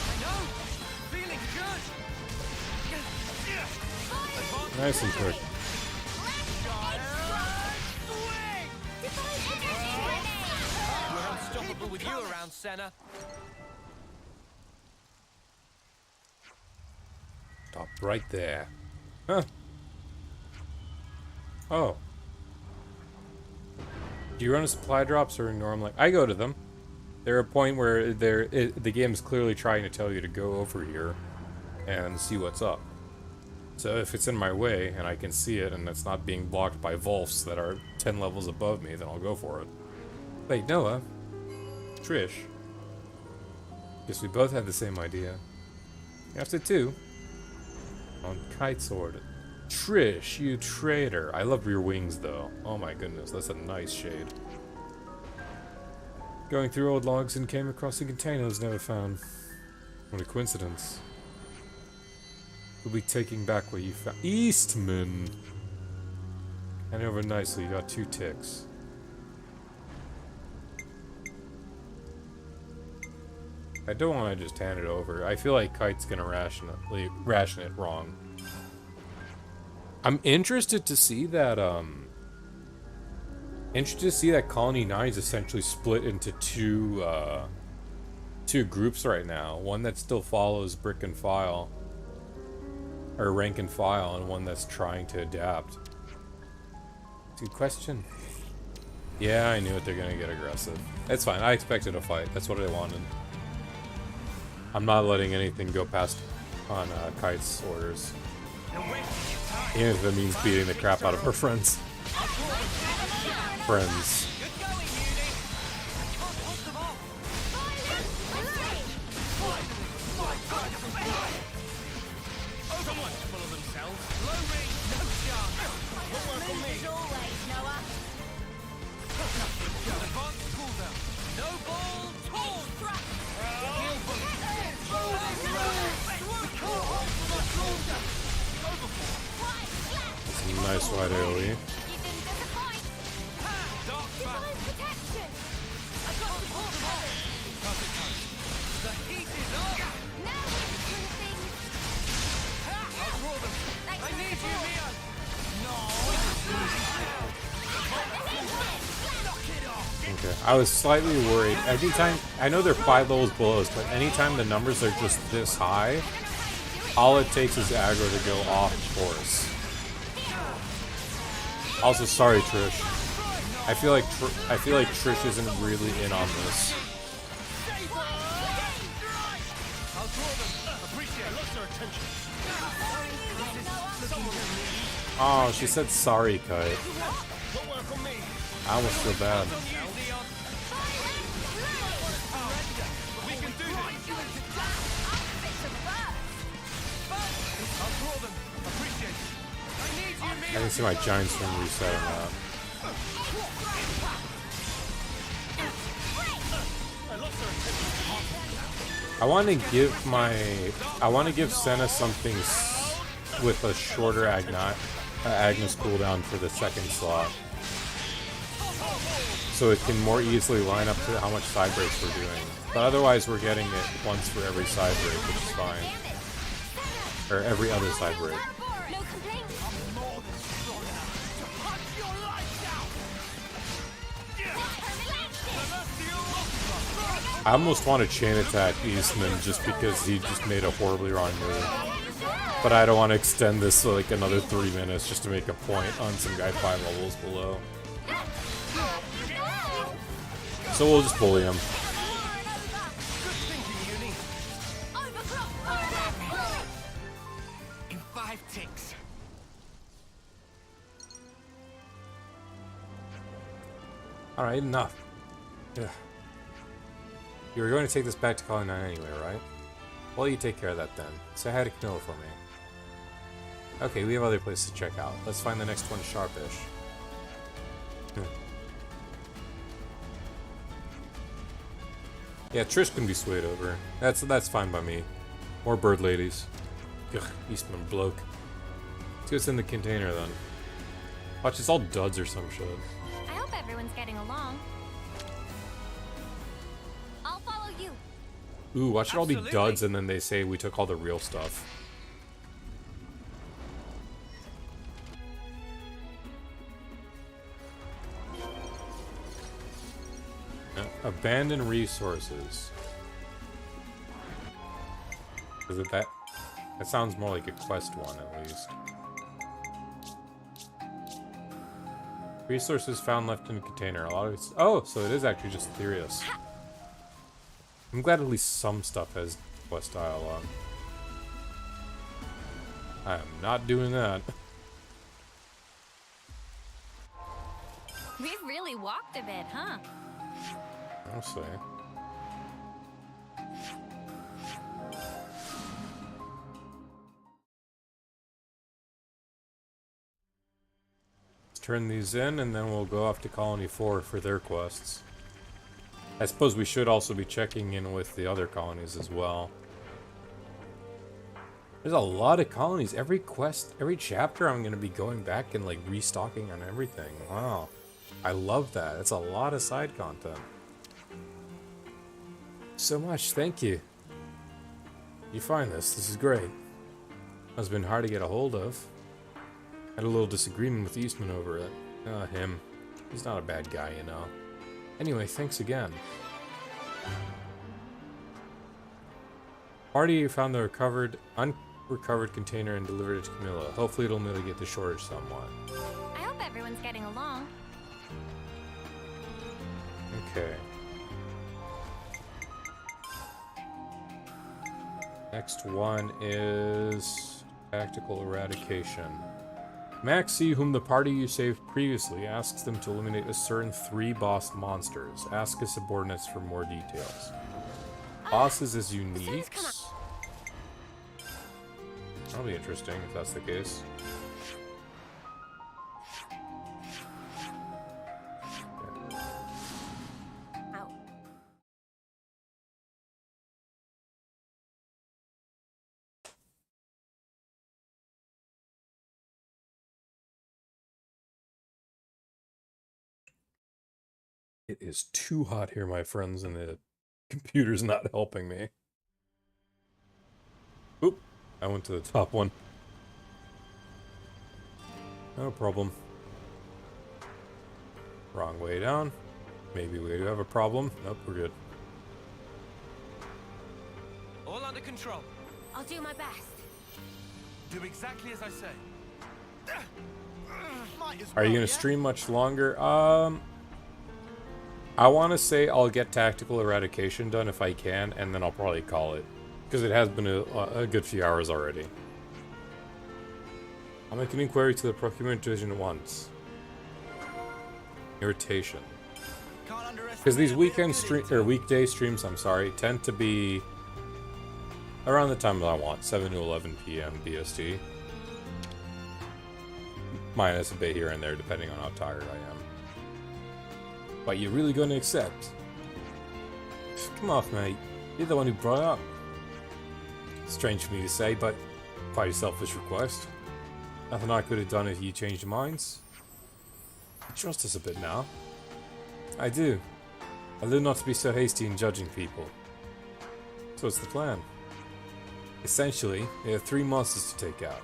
I know. Feeling good. Nice and quick. We're unstoppable with you around, Senna. Stop right there. Huh. Oh. Do you run a supply drops or ignore them? Like, I go to them. They're a point where the game is clearly trying to tell you to go over here and see what's up. So if it's in my way and I can see it and it's not being blocked by Volfs that are 10 levels above me, then I'll go for it. Wait, Noah. Trish. Guess we both had the same idea. You have to too. On Kite Sword. Trish, you traitor. I love your wings though. Oh my goodness, that's a nice shade. Going through old logs and came across a container that was never found. What a coincidence. We'll be taking back what you found. Eastman! Hand it over nicely, you got 2 ticks. I don't want to just hand it over. I feel like Kite's gonna ration it wrong. I'm interested to see that, Colony 9 is essentially split into two groups right now. One that still follows Brick and File, or Rank and File, and one that's trying to adapt. Good question. Yeah, I knew it. They're gonna get aggressive. It's fine. I expected a fight. That's what I wanted. I'm not letting anything go past on Kite's orders. Even if it means beating the crap out of her friends. Friends. Some nice wide AoE. Okay, I was slightly worried. Anytime, I know they're 5 levels below us, but anytime the numbers are just this high, all it takes is aggro to go off course. Also, sorry, Trish. I feel like Trish isn't really in on this. Oh, she said sorry, Kite. I almost feel bad. I can see my giant swing resetting that. I want to give Senna something with a shorter Agnes cooldown for the second slot, so it can more easily line up to how much side breaks we're doing. But otherwise, we're getting it once for every side break, which is fine, or every other side break. I almost want to chain attack Eastman just because he just made a horribly wrong move. But I don't want to extend this for like another 3 minutes just to make a point on some guy 5 levels below. So we'll just bully him. In 5 ticks. Alright, enough. Ugh. You were going to take this back to Colony 9 anyway, right? Well, you take care of that then. Say hi to Camilla for me. Okay, we have other places to check out. Let's find the next one sharpish. Yeah, Trish can be swayed over. That's fine by me. More bird ladies. Ugh, Eastman bloke. Let's go in the container then. Watch, it's all duds or some shit. I hope everyone's getting along. I'll follow you. Ooh, watch it all be duds and then they say we took all the real stuff. Abandoned resources. Is it that? That sounds more like a quest one, at least. Resources found left in a container. A lot of it's... Oh, so it is actually just Therius. I'm glad at least some stuff has quest dialogue. I am not doing that. We've really walked a bit, huh? I'll say. Let's turn these in, and then we'll go off to Colony 4 for their quests. I suppose we should also be checking in with the other colonies as well. There's a lot of colonies. Every quest, every chapter, I'm going to be going back and like restocking on everything. Wow. I love that. It's a lot of side content. So much. Thank you. You find this. This is great. It's been hard to get a hold of. Had a little disagreement with Eastman over it. Him. He's not a bad guy, you know. Anyway, thanks again. Party found the unrecovered container and delivered it to Camilla. Hopefully it'll mitigate the shortage somewhat. I hope everyone's getting along. Okay. Next one is tactical eradication. Maxie, whom the party you saved previously, asks them to eliminate a certain 3 boss monsters. Ask his subordinates for more details. Bosses as uniques? That'll be interesting if that's the case. It is too hot here, my friends, and the computer's not helping me. Oop, I went to the top one. No problem. Wrong way down. Maybe we do have a problem. Nope, we're good. All under control. I'll do my best. Do exactly as I say. Are you going to stream much longer? I want to say I'll get tactical eradication done if I can, and then I'll probably call it. Because it has been a good few hours already. I'll make an inquiry to the procurement division at once. Irritation. Because these weekend weekday streams, I'm sorry, tend to be around the time that I want, 7 to 11 p.m. BST. Minus a bit here and there, depending on how tired I am. But you're really going to accept? Come off, mate. You're the one who brought it up. Strange for me to say, but quite a selfish request. Nothing I could have done if you changed your minds. You trust us a bit now. I do. I learn not to be so hasty in judging people. So what's the plan? Essentially, there are 3 monsters to take out.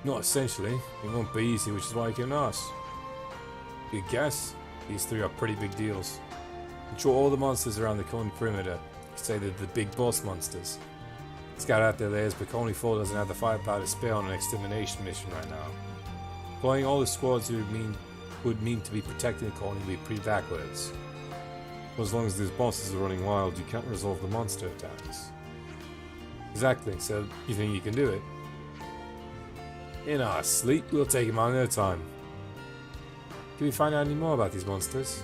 Not essentially. It won't be easy, which is why you came to us. Good guess. These 3 are pretty big deals. Control all the monsters around the colony perimeter. Say they're the big boss monsters. Scout out their layers, but Colony 4 doesn't have the firepower to spare on an extermination mission right now. Deploying all the squads would mean to be protecting the colony would be pretty backwards. But as long as these monsters are running wild, you can't resolve the monster attacks. Exactly, so you think you can do it? In our sleep, we'll take them on their time. Can we find out any more about these monsters?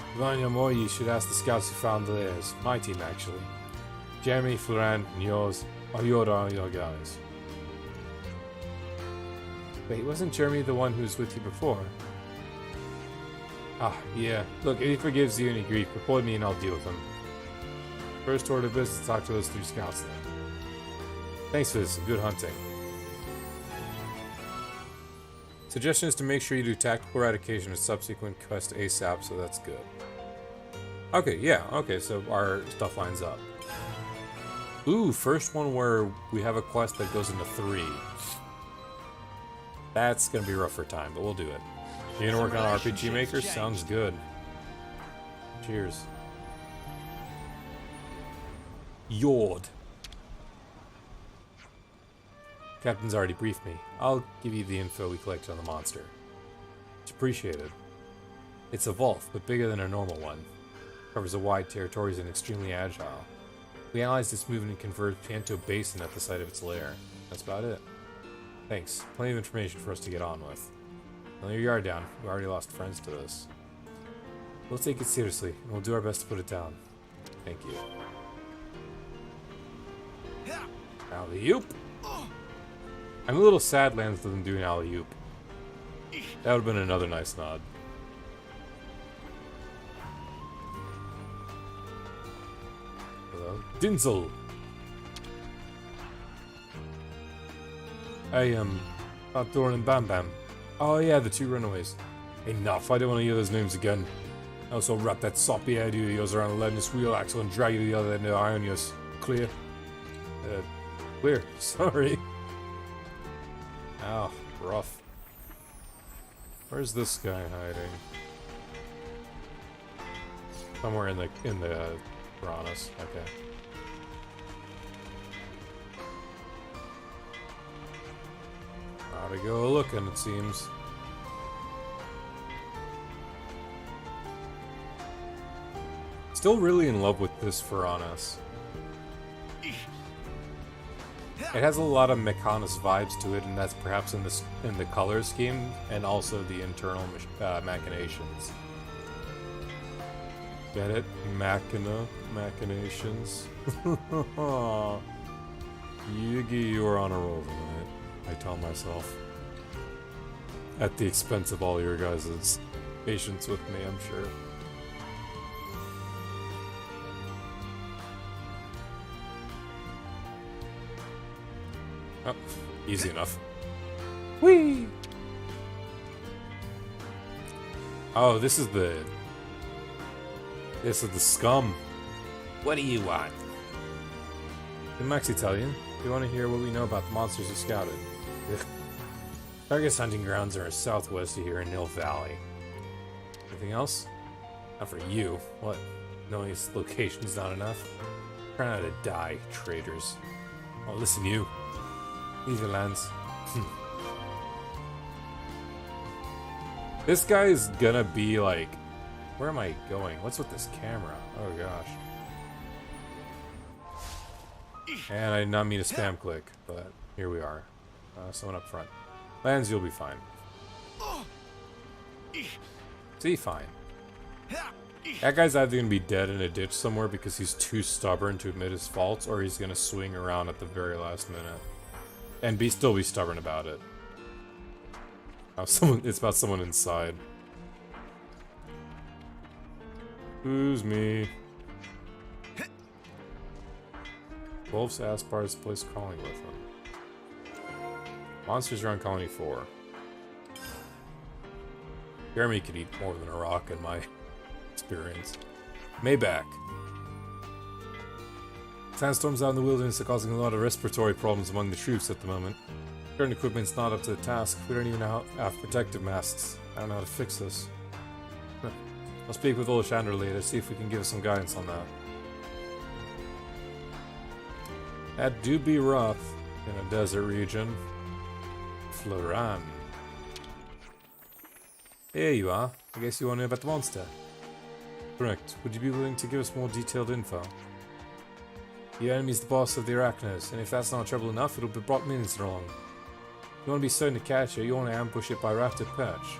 If you want to know more, you should ask the scouts who found the layers. My team, actually. Jeremy, Florent, and yours. Or your guys. Wait, wasn't Jeremy the one who was with you before? Ah, yeah. Look, if he forgives you any grief, report me and I'll deal with him. First order of business, talk to those 3 scouts then. Thanks for this, and good hunting. Suggestion is to make sure you do tactical eradication and subsequent quest ASAP, so that's good. Okay, yeah, okay, so our stuff lines up. Ooh, first one where we have a quest that goes into 3. That's gonna be rough for time, but we'll do it. You gonna work on RPG Maker? Sounds good. Cheers. Yord. Captain's already briefed me. I'll give you the info we collected on the monster. It's appreciated. It's evolved, but bigger than a normal one. Covers a wide territory and is extremely agile. We analyzed its movement and converted it into a basin at the site of its lair. That's about it. Thanks. Plenty of information for us to get on with. Now lay your guard down. We already lost friends to this. We'll take it seriously, and we'll do our best to put it down. Thank you. Alley-oop! I'm a little sad Lance doesn't do an alley-oop. That would have been another nice nod. Hello. Dinzel! I am Outdoor and Bam Bam. Oh yeah, the two runaways. Enough, I don't want to hear those names again. I also wrap that soppy head of yours around the Lebanese wheel axle and drag you to the other end of the Ionius. Clear? Clear. Sorry. Oh, rough. Where's this guy hiding? Somewhere in the Piranhas. Okay. Gotta go looking, it seems. Still really in love with this Piranhas. It has a lot of Mechanis vibes to it, and that's perhaps in the color scheme and also the internal machinations. Get it? Machinations. You're on a roll tonight, I tell myself. At the expense of all your guys' patience with me, I'm sure. Oh, easy enough. Whee! Oh, this is the scum. What do you want? Did Maxie tell you? Do you want to hear what we know about the monsters you scouted? Target's hunting grounds are southwest of here in Nil Valley. Anything else? Not for you. What? Knowing its location's not enough? Try not to die, traitors. Oh, listen, you. Leave the lands. This guy is gonna be like... Where am I going? What's with this camera? Oh gosh. And I did not mean to spam click, but here we are. Someone up front. Lands, you'll be fine. See, fine. That guy's either gonna be dead in a ditch somewhere because he's too stubborn to admit his faults, or he's gonna swing around at the very last minute. And still be stubborn about it. Oh, it's about someone inside. Who's me? Wolf's Aspar's place calling with him. Monsters are on Colony 4. Jeremy could eat more than a rock in my experience. Mayback. Sandstorms out in the wilderness are causing a lot of respiratory problems among the troops at the moment. Current equipment's not up to the task. We don't even have protective masks. I don't know how to fix this. I'll speak with Olashandra later, see if we can give us some guidance on that. That do be rough in a desert region. Floran. There you are. I guess you want to know about the monster. Correct. Would you be willing to give us more detailed info? Your enemy's the boss of the Arachnos, and if that's not trouble enough, it'll be brought minutes along. You want to be certain to catch it, you want to ambush it by rafted perch.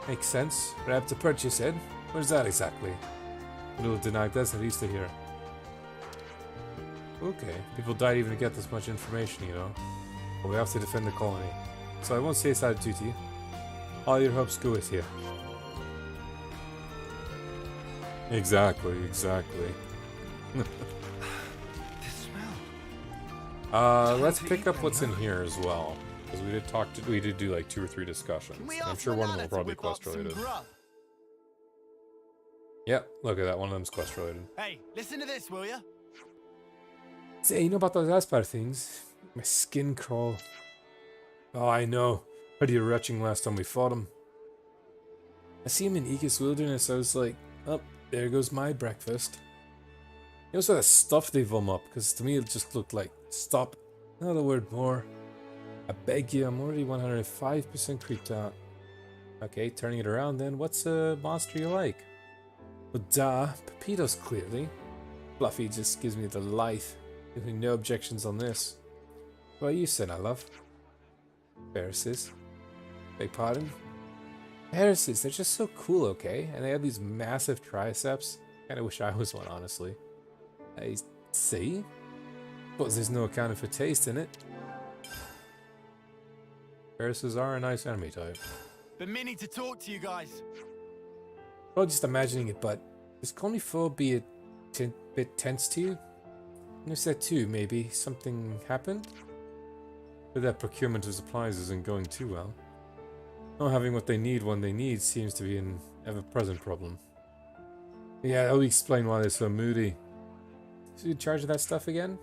Makes sense. Rafted perch, you said? Where's that exactly? Middle of the night desert east of here. Okay, people died even to get this much information, you know. But we have to defend the colony. So I won't say it's out of duty. All your hopes go with you. Exactly. Let's pick up what's in here as well, because we did do like 2 or 3 discussions. I'm sure one of them will probably be quest related. Yep, look at that, one of them's quest related. Hey, listen to this, will ya? Say, you know about those Aspar things? My skin crawl. Oh, I know. Heard you retching last time we fought him. I see him in Aegis Wilderness. I was like, oh, there goes my breakfast. You know, sort of stuff they vom up, because to me it just looked like, stop, not a word more. I beg you, I'm already 105% creeped out. Okay, turning it around then. What's a monster you like? Well, duh. Pepitos, clearly. Fluffy just gives me the life. Gives me no objections on this. What about you, Senna, love? Pharises. Beg pardon? Pharises, they're just so cool, okay? And they have these massive triceps. Kinda wish I was one, honestly. I see. Suppose there's no accounting for taste in it. Pharises are a nice enemy type. Been meaning to talk to you guys. Well, just imagining it, but does Coney4 be a bit tense to you? Notice that too, maybe. Something happened? But that procurement of supplies isn't going too well. Not having what they need when they need seems to be an ever-present problem. Yeah, that would explain why they're so moody. Is you in charge of that stuff again?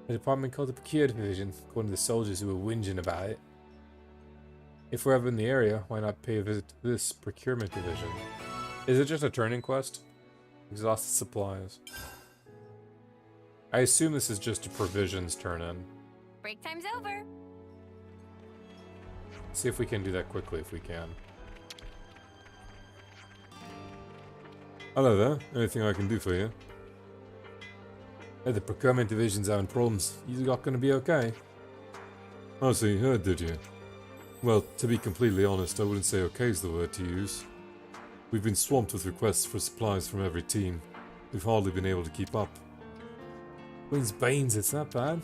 A department called the Procure Division, according to the soldiers who were whinging about it. If we're ever in the area, why not pay a visit to this procurement division? Is it just a turning quest? Exhausted supplies. I assume this is just a provisions turn-in. Break time's over. See if we can do that quickly if we can. Hello there. Anything I can do for you? Hey, the procurement division's having problems. You not gonna be okay? Oh, so you heard, did you? Well, to be completely honest, I wouldn't say okay is the word to use. We've been swamped with requests for supplies from every team. We've hardly been able to keep up. Wins Baines, it's not bad.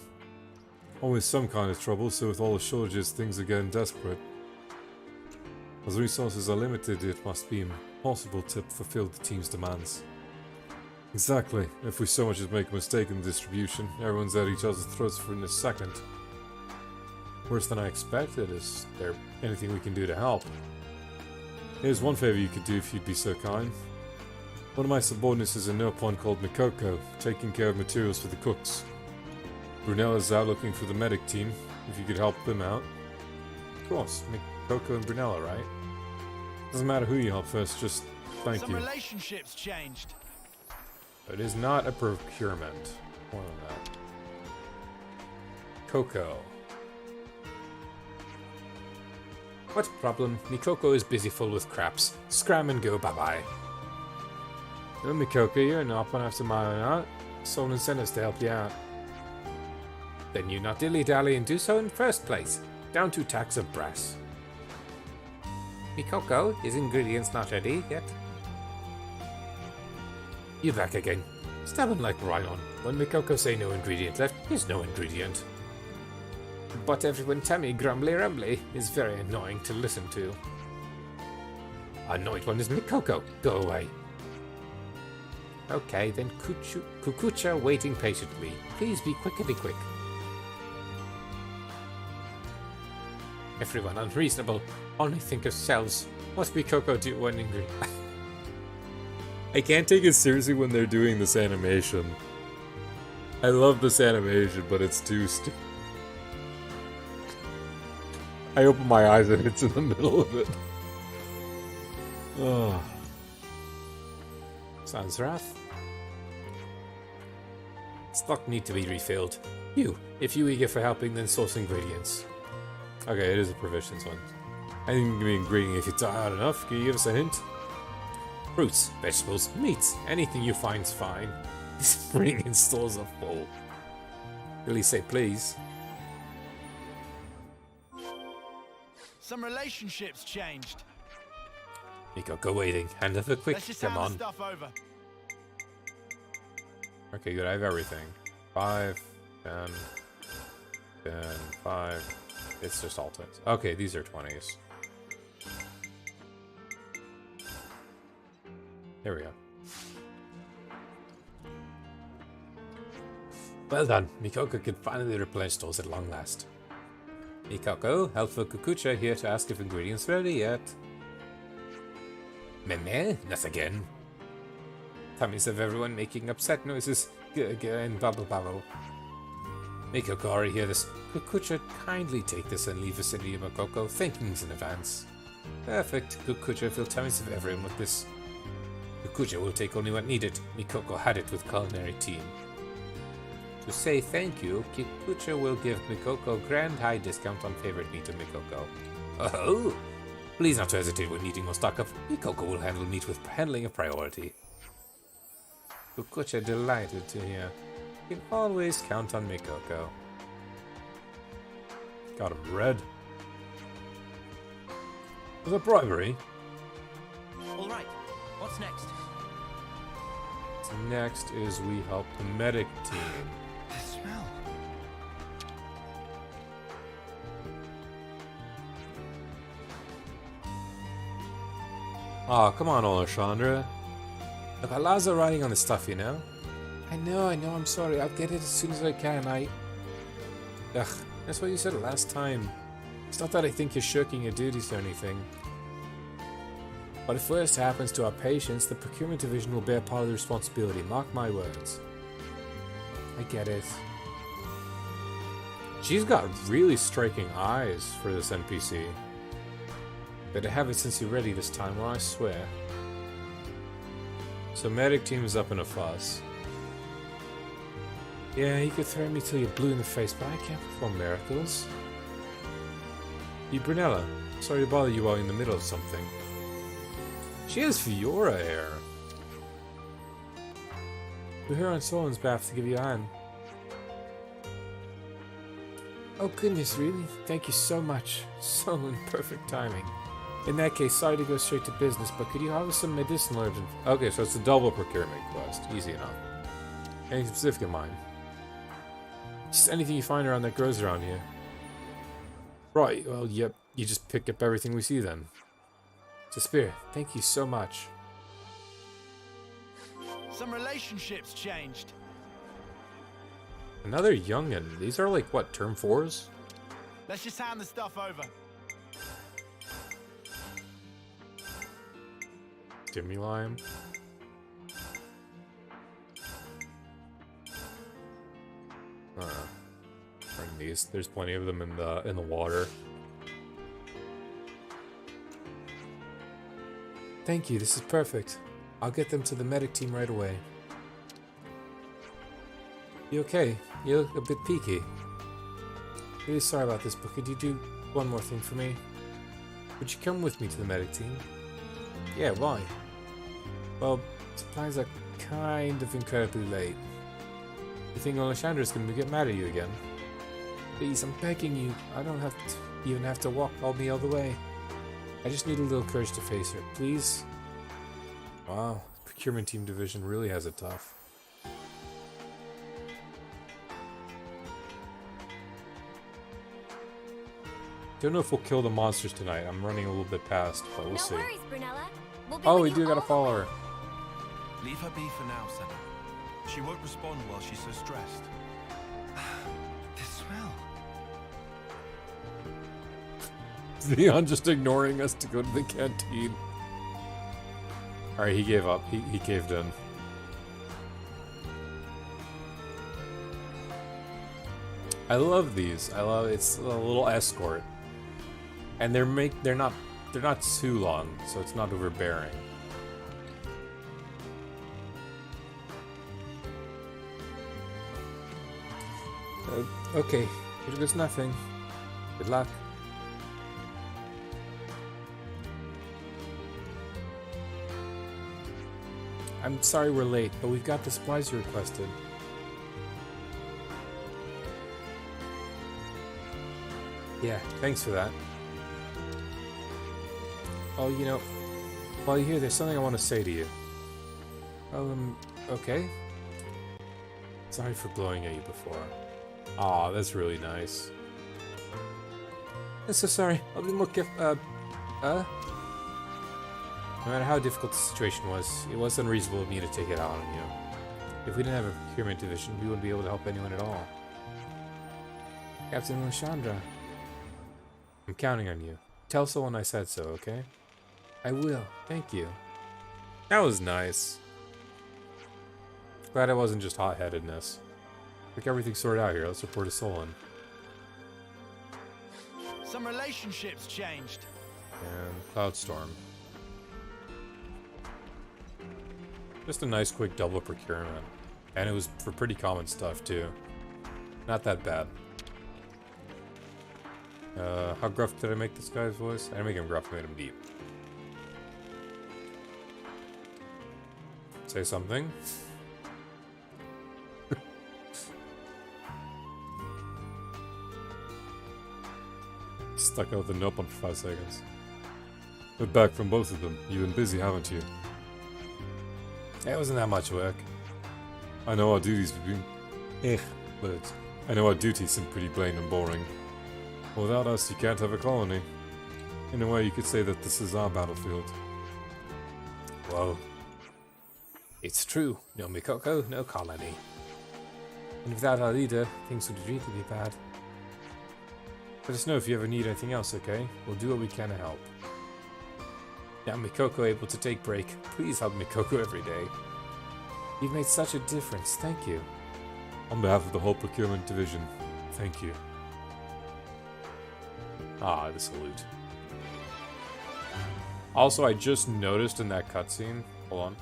Always some kind of trouble, so with all the shortages, things are getting desperate. As resources are limited, it must be impossible to fulfill the team's demands. Exactly. If we so much as make a mistake in the distribution, everyone's at each other's throats for in a second. Worse than I expected. Is there anything we can do to help? Here's one favor you could do if you'd be so kind. One of my subordinates is a no-pon called Mikoko, taking care of materials for the cooks. Brunella's out looking for the medic team, if you could help them out. Of course, Mikoko and Brunella, right? Doesn't matter who you help first, just thank you. Some relationships changed. It is not a procurement. More than that. Coco. What problem? Mikoko is busy full with craps. Scram and go, bye-bye. No, Mikoko, you're not one after mile out. Someone sent us to help you out. Then you not dilly-dally and do so in first place. Down to tacks of brass. Mikoko, his ingredients not ready yet? You back again. Stubborn like Orion. When Mikoko say no ingredient left, there's no ingredient. But everyone tell me grumbly-rumbly is very annoying to listen to. Annoyed one is Mikoko. Go away. Okay, then Kukucha waiting patiently. Please be quick. Everyone unreasonable. Only think of selves. What's Mikoko do when angry? I can't take it seriously when they're doing this animation. I love this animation, but it's too stupid. I open my eyes and it's in the middle of it. Oh. Sounds wrath. Stock need to be refilled. If you eager for helping, then source ingredients. Okay, it is a provisions one. I think it can be ingredient if you die out enough. Can you give us a hint? Fruits, vegetables, meats, anything you find's fine. This spring in stores are full. Really say please. Some relationships changed. Mikoko waiting. Hand over quick. Let's just Come hand on. the stuff over. Okay, good. I have everything. 5, 10, 10, 5. It's just all 10s. Okay, these are 20s. There we go. Well done. Mikoko can finally replenish stores at long last. Mikoko, helpful Kukucha here to ask if ingredients ready yet. Meme? Not again. Tummies of everyone making upset noises. And bubble. Mikoko already hear this. Kukucha, kindly take this and leave vicinity of Mikoko. Thankings in advance. Perfect. Kukucha fill tummies of everyone with this. Kukucha will take only what needed. Mikoko had it with culinary team. To say thank you, Kikucha will give Mikoko grand high discount on favorite meat of Mikoko. Oh! Please not to hesitate when needing more stock of Mikoko will handle meat with handling a priority. Ukucha delighted to hear. You can always count on Mikoko. Got him red. Was that bribery? All right. What's next? So next is we help the medic team. The smell. Aw, come on, Alexandra. Look, I lots of writing on this stuff, you know? I know, I'm sorry. I'll get it as soon as I can. Ugh, that's what you said last time. It's not that I think you're shirking your duties or anything. But if worst happens to our patients, the procurement division will bear part of the responsibility. Mark my words. I get it. She's got really striking eyes for this NPC. Better have it since you're ready this time, or I swear. So medic team is up in a fuss. Yeah, you could threaten me till you're blue in the face, but I can't perform miracles. You Brunella, sorry to bother you while you're in the middle of something. She has Fiora hair. We're here on Solon's behalf to give you a hand. Oh goodness, really? Thank you so much. So in perfect timing. In that case, sorry to go straight to business, but could you harvest some medicinal herbs? Okay, so it's a double procurement quest. Easy enough. Anything specific in mind? Just anything you find around that grows around here. Right, well, yep. You just pick up everything we see then. It's a spirit. Thank you so much. Some relationships changed. Another youngin'. These are like, what, term 4s? Let's just hand the stuff over. Stimuli. Bring these. There's plenty of them in the water. Thank you. This is perfect. I'll get them to the medic team right away. You okay? You look a bit peaky. Really sorry about this, but could you do one more thing for me? Would you come with me to the medic team? Yeah, why? Well, supplies are kind of incredibly late. You think Alexandra's gonna get mad at you again? Please, I'm begging you. I don't even have to walk all me all the way. I just need a little courage to face her, please. Wow, procurement team division really has it tough. Don't know if we'll kill the monsters tonight. I'm running a little bit past, but we'll see. No worries, Brunella. We'll be Oh, with we you do gotta all follow the way. her. Leave her be for now, Senna. She won't respond while she's so stressed. The smell. Leon just ignoring us to go to the canteen. Alright, he gave up. He caved in. I love these. It's a little escort. And they're not too long, so it's not overbearing. Okay, here goes nothing. Good luck. I'm sorry we're late, but we've got the supplies you requested. Yeah, thanks for that. Oh, you know, while you're here, there's something I want to say to you. Okay. Sorry for blowing at you before. Aw, that's really nice. I'm so sorry. I'll be more careful. No matter how difficult the situation was, it was unreasonable of me to take it out on you. If we didn't have a procurement division, we wouldn't be able to help anyone at all. Captain Lashandra, I'm counting on you. Tell someone I said so, okay? I will. Thank you. That was nice. Glad it wasn't just hot-headedness. Like everything's sorted out here. Let's report to Solon. Some relationships changed. And Cloudstorm. Just a nice quick double procurement. And it was for pretty common stuff too. Not that bad. How gruff did I make this guy's voice? I didn't make him gruff, I made him deep. Say something. Stuck out the nope on for 5 seconds. We're back from both of them. You've been busy, haven't you? It wasn't that much work. I know our duties have been... but I know our duties seem pretty plain and boring. Without us, you can't have a colony. In a way, you could say that this is our battlefield. Well, it's true. No Mikoko, no colony. And without our leader, things would really be bad. Let us know if you ever need anything else, okay? We'll do what we can to help. Now Mikoko able to take break. Please help Mikoko every day. You've made such a difference. Thank you. On behalf of the whole procurement division, thank you. Ah, the salute. Also, I just noticed in that cutscene, hold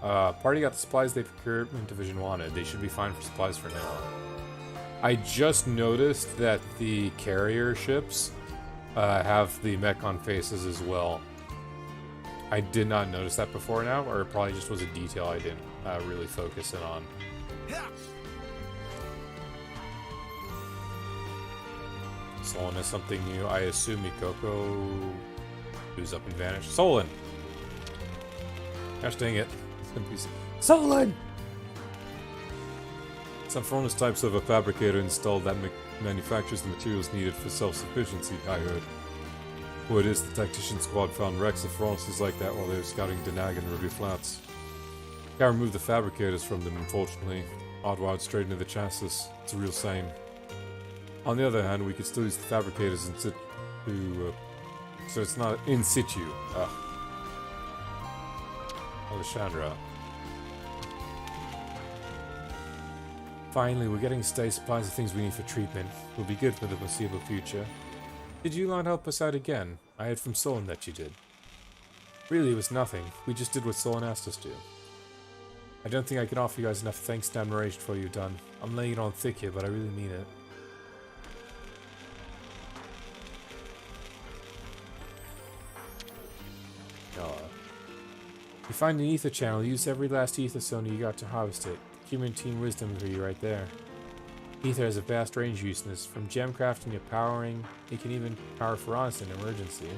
on. Party got the supplies the procurement division wanted. They should be fine for supplies for now. I just noticed that the carrier ships have the Mechon faces as well. I did not notice that before now, or it probably just was a detail I didn't really focus in on. Solon is something new. I assume Mikoko who's up and vanished. Solon! Gosh dang it. Solon! Some furnace types of a fabricator installed that manufactures the materials needed for self-sufficiency, I heard. Word is the tactician squad found wrecks of furnaces like that while they were scouting Denag and Ruby Flats. Can't remove the fabricators from them, unfortunately. Hardwired straight into the chassis. It's a real shame. On the other hand, we could still use the fabricators in situ, so it's not in situ. Alessandra. Finally, we're getting steady supplies of things we need for treatment. Will be good for the foreseeable future. Did you not help us out again? I heard from Solon that you did. Really, it was nothing. We just did what Solon asked us to. I don't think I can offer you guys enough thanks and admiration for what you've done. I'm laying it on thick here, but I really mean it. You find an ether channel, use every last ether stone you got to harvest it. Human team wisdom for you right there. Ether has a vast range of useness, from gem crafting to powering. It can even power Ferons in emergency.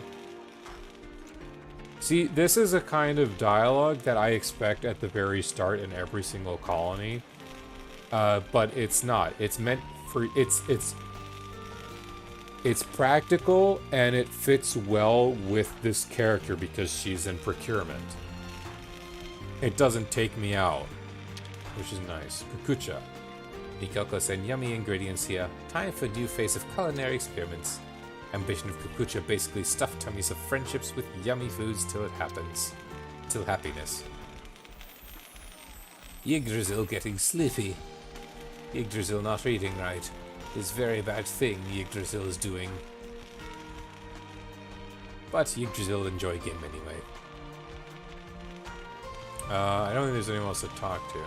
See, this is a kind of dialogue that I expect at the very start in every single colony. But it's not. It's meant for... It's practical, and it fits well with this character because she's in procurement. It doesn't take me out, which is nice. Kukucha. Mikoko sent yummy ingredients here. Time for a new phase of culinary experiments. Ambition of Kukucha basically stuffed tummies of friendships with yummy foods till it happens. Till happiness. Yggdrasil getting sleepy. Yggdrasil not reading right. This very bad thing Yggdrasil is doing. But Yggdrasil enjoy game anyway. I don't think there's anyone else to talk to.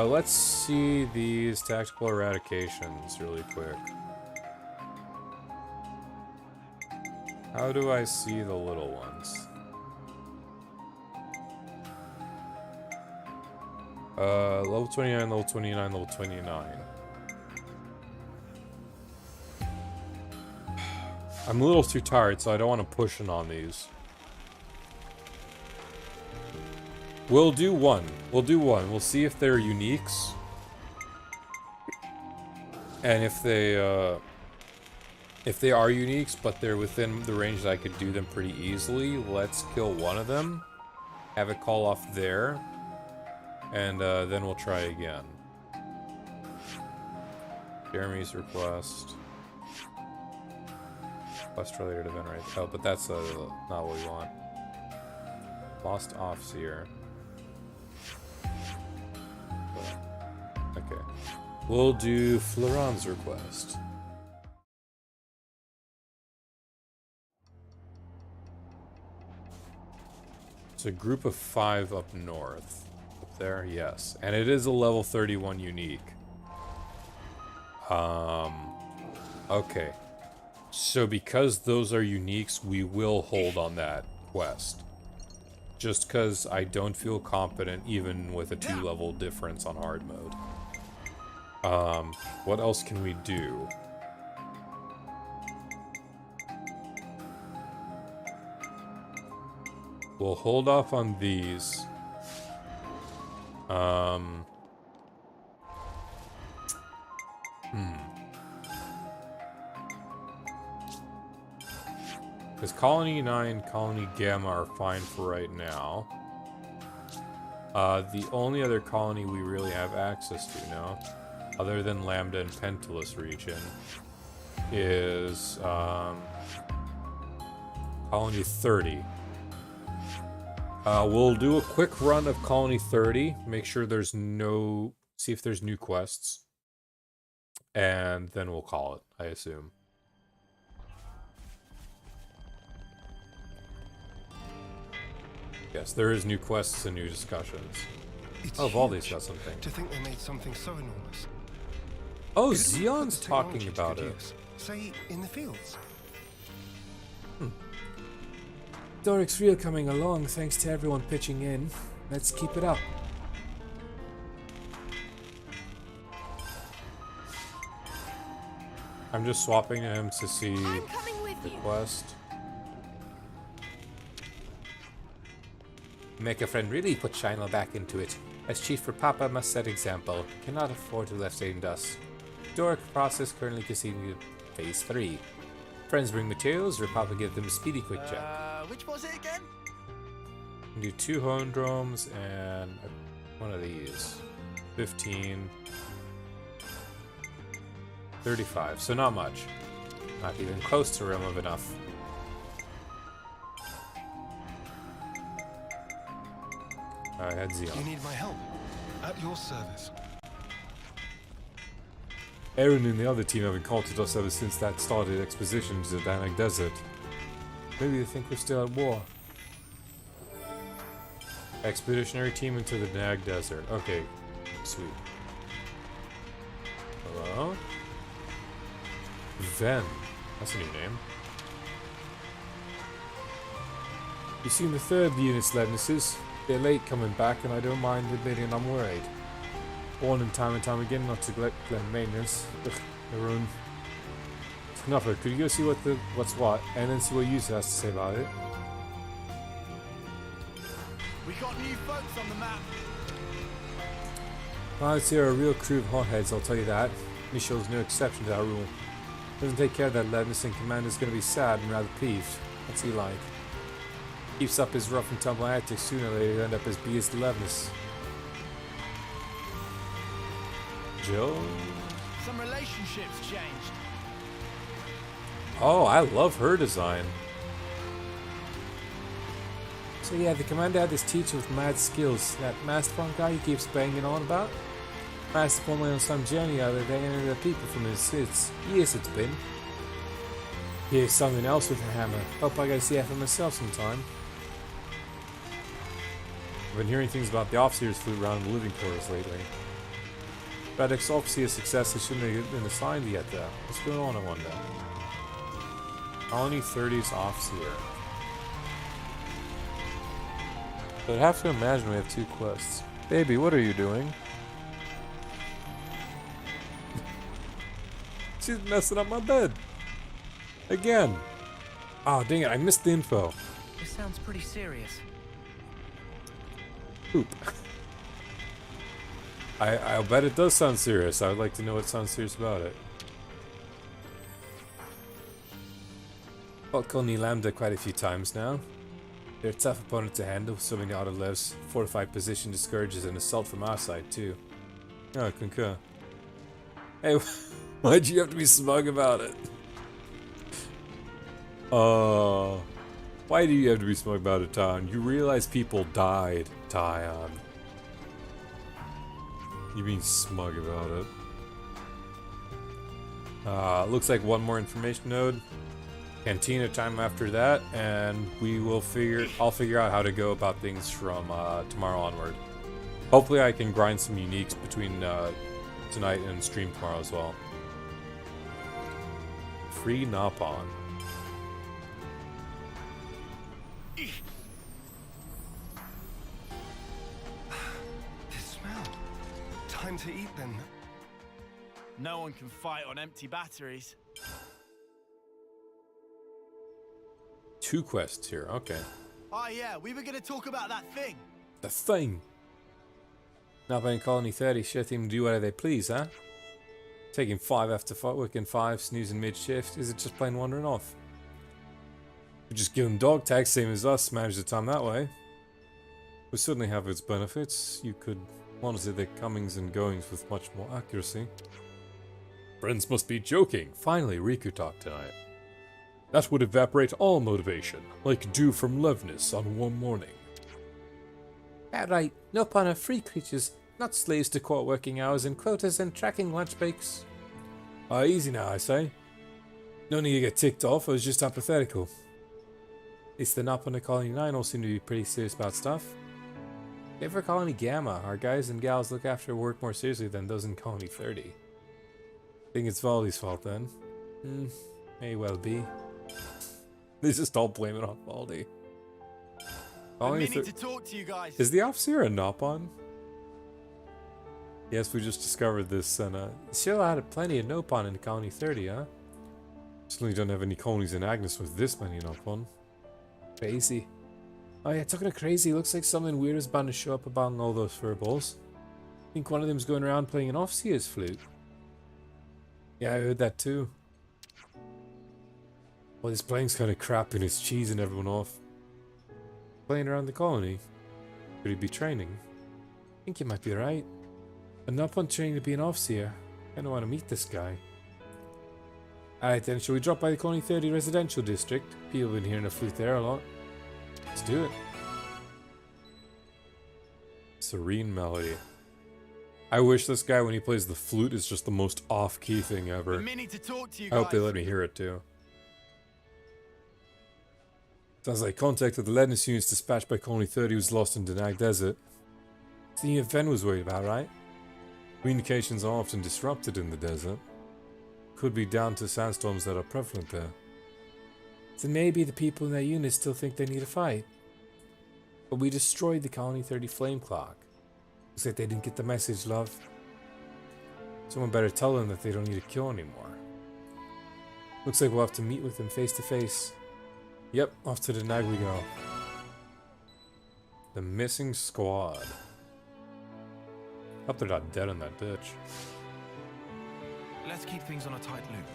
Let's see these tactical eradications really quick. How do I see the little ones? Level 29, level 29, level 29. I'm a little too tired, so I don't want to push in on these. We'll do one. We'll do one. We'll see if they're uniques. And if they are uniques, but they're within the range that I could do them pretty easily, let's kill one of them. Have it call off there. And then we'll try again. Jeremy's request. Quest related event right. Oh, but that's not what we want. Lost Offseer. Okay. We'll do Floran's request. It's a group of 5 up north. Up there, yes. And it is a level 31 unique. Okay. So because those are uniques, we will hold on that quest. Just because I don't feel confident even with a 2-level difference on hard mode. What else can we do? We'll hold off on these. Because Colony 9, Colony Gamma are fine for right now. The only other colony we really have access to now, other than Lambda and Pentalus region, is Colony 30. We'll do a quick run of Colony 30, make sure there's no... see if there's new quests. And then we'll call it, I assume. Yes, there is new quests and new discussions. It's oh, Valdi's got something. To think they made something so enormous. Oh, Xion's talking about it. Say, in the fields. Doric's real coming along, thanks to everyone pitching in. Let's keep it up. I'm just swapping him to see the quest. Make a friend really put Shiloh back into it. As Chief for Papa must set example. Cannot afford to left in dust. Doric process currently continuing phase 3. Friends bring materials, or Papa give them a speedy quick check. Which was it again? Do 2 Hondromes and one of these. 15. 35, so not much. Not even close to Realm of Enough. I had Xeon. You need my help. At your service. Aaron and the other team have encountered us ever since that started expedition to the Danak Desert. Maybe they think we're still at war. Expeditionary team into the Danak Desert. Okay, sweet. Hello? Ven. That's a new name. You seen the third unit's Leadnesses? They're late coming back, and I don't mind admitting I'm worried. Warning time and time again not to neglect maintenance. Ugh, Maroon. Snuffer, could you go see what's what, and then see what Yusa has to say about it? We got new folks on the map. Pilots here are a real crew of hotheads, I'll tell you that. Michel's no exception to that rule. Doesn't take care of that Leadness, and Commander's gonna be sad and rather peeved. What's he like? Keeps up his rough and tumble antics, sooner or later end up as B as Leadness. Jill? Some relationships changed. Oh, I love her design. So yeah, the Commander had this teacher with mad skills. That Masterpon guy he keeps banging on about. Masterpon went on some journey the other day and ended up people from his years it's been. Here's something else with a hammer. Hope I get to see that for myself sometime. I've been hearing things about the officers flew around the living quarters lately. Radix Officer success, they shouldn't have been assigned yet though. What's going on, I wonder? Colony 30's Officer. So I'd have to imagine we have 2 quests. Baby, what are you doing? She's messing up my bed. Again. Oh, dang it, I missed the info. This sounds pretty serious. Poop. I'll bet it does sound serious. I would like to know what sounds serious about it. Fought Colony Lambda quite a few times now. They're a tough opponent to handle, so many auto-levs. Fortified position discourages an assault from our side, too. Oh, I concur. Hey, why'd you have to be smug about it? Why do you have to be smug about it, Tyon? You realize people died, Tyon. You being smug about it. Looks like one more information node. Cantina time after that, and I'll figure out how to go about things from tomorrow onward. Hopefully I can grind some uniques between tonight and stream tomorrow as well. free Napon. This smell. Time to eat then. No one can fight on empty batteries. 2 quests here, okay. Oh yeah, we were gonna talk about that thing. The thing! Napon in Colony 30, shit them to do whatever they please, huh? Taking 5 after working 5, snoozing mid-shift, is it just plain wandering off? We just give them dog tags, same as us, manage the time that way. We certainly have its benefits. You could monitor their comings and goings with much more accuracy. Friends must be joking. Finally, Riku talked tonight. That would evaporate all motivation, like dew from Levnis on a warm morning. Right, Napon are free creatures, not slaves to court working hours and quotas and tracking lunch breaks. Easy now, I say. No need to get ticked off, I was just hypothetical. At least the Napon in Colony 9 all seem to be pretty serious about stuff. Save for Colony Gamma, our guys and gals look after work more seriously than those in Colony 30. Think it's Valdi's fault then? May well be. They just all blame it on Valdi. I'm meaning to talk to you guys. Is the officer a Napon? Yes, we just discovered this, and still had plenty of Napon in Colony 30, huh? Certainly don't have any colonies in Agnes with this many Napon. Crazy. Oh yeah, talking of crazy, looks like something weird is bound to show up among all those furballs. I think one of them's going around playing an Offseer's flute. Yeah, I heard that too. Well, this playing's kind of crap and it's cheesing everyone off. Playing around the colony? Could he be training? I think you might be right. I'm not on training to be an Offseer. I don't want to meet this guy. Alright then, shall we drop by the Colony 30 residential district? People have been hearing a flute there a lot. Let's do it. Serene melody. I wish this guy, when he plays the flute, is just the most off-key thing ever. I'm meaning to talk to you I hope they guys. let me hear it too. Sounds like contact with the Ledness units dispatched by Colony 30 was lost in Danag Desert. It's the thing Fen was worried about, right? Communications are often disrupted in the desert. Could be down to sandstorms that are prevalent there. So maybe the people in that unit still think they need a fight. But we destroyed the Colony 30 flame clock. Looks like they didn't get the message, love. Someone better tell them that they don't need to kill anymore. Looks like we'll have to meet with them face to face. Yep, off to the Nag we go. The missing squad. Hope they're not dead in that ditch. Let's keep things on a tight loop.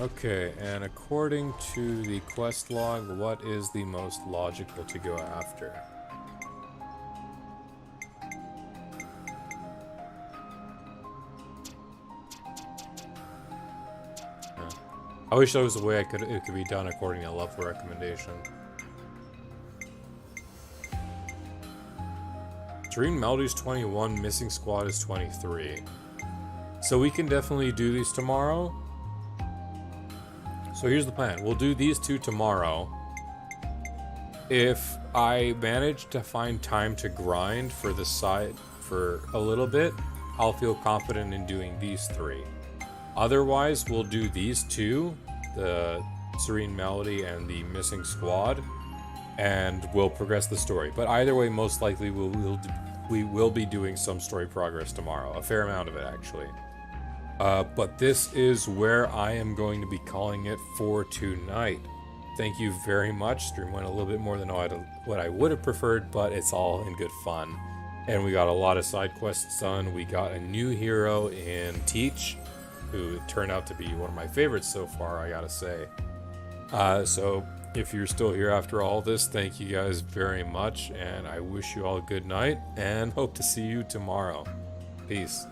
Okay, and according to the quest log, what is the most logical to go after? I wish there was a way it could be done according to level recommendation. Serene Melody's 21, Missing Squad is 23. So we can definitely do these tomorrow. So here's the plan. We'll do these 2 tomorrow. If I manage to find time to grind for the side for a little bit, I'll feel confident in doing these 3. Otherwise, we'll do these 2, the Serene Melody and the Missing Squad, and we'll progress the story. But either way, most likely we will be doing some story progress tomorrow. A fair amount of it, actually. But this is where I am going to be calling it for tonight. Thank you very much. Stream went a little bit more than what I would have preferred, but it's all in good fun. And we got a lot of side quests done. We got a new hero in Teach, who turned out to be one of my favorites so far, I gotta say. So if you're still here after all this, thank you guys very much, and I wish you all a good night, and hope to see you tomorrow. Peace.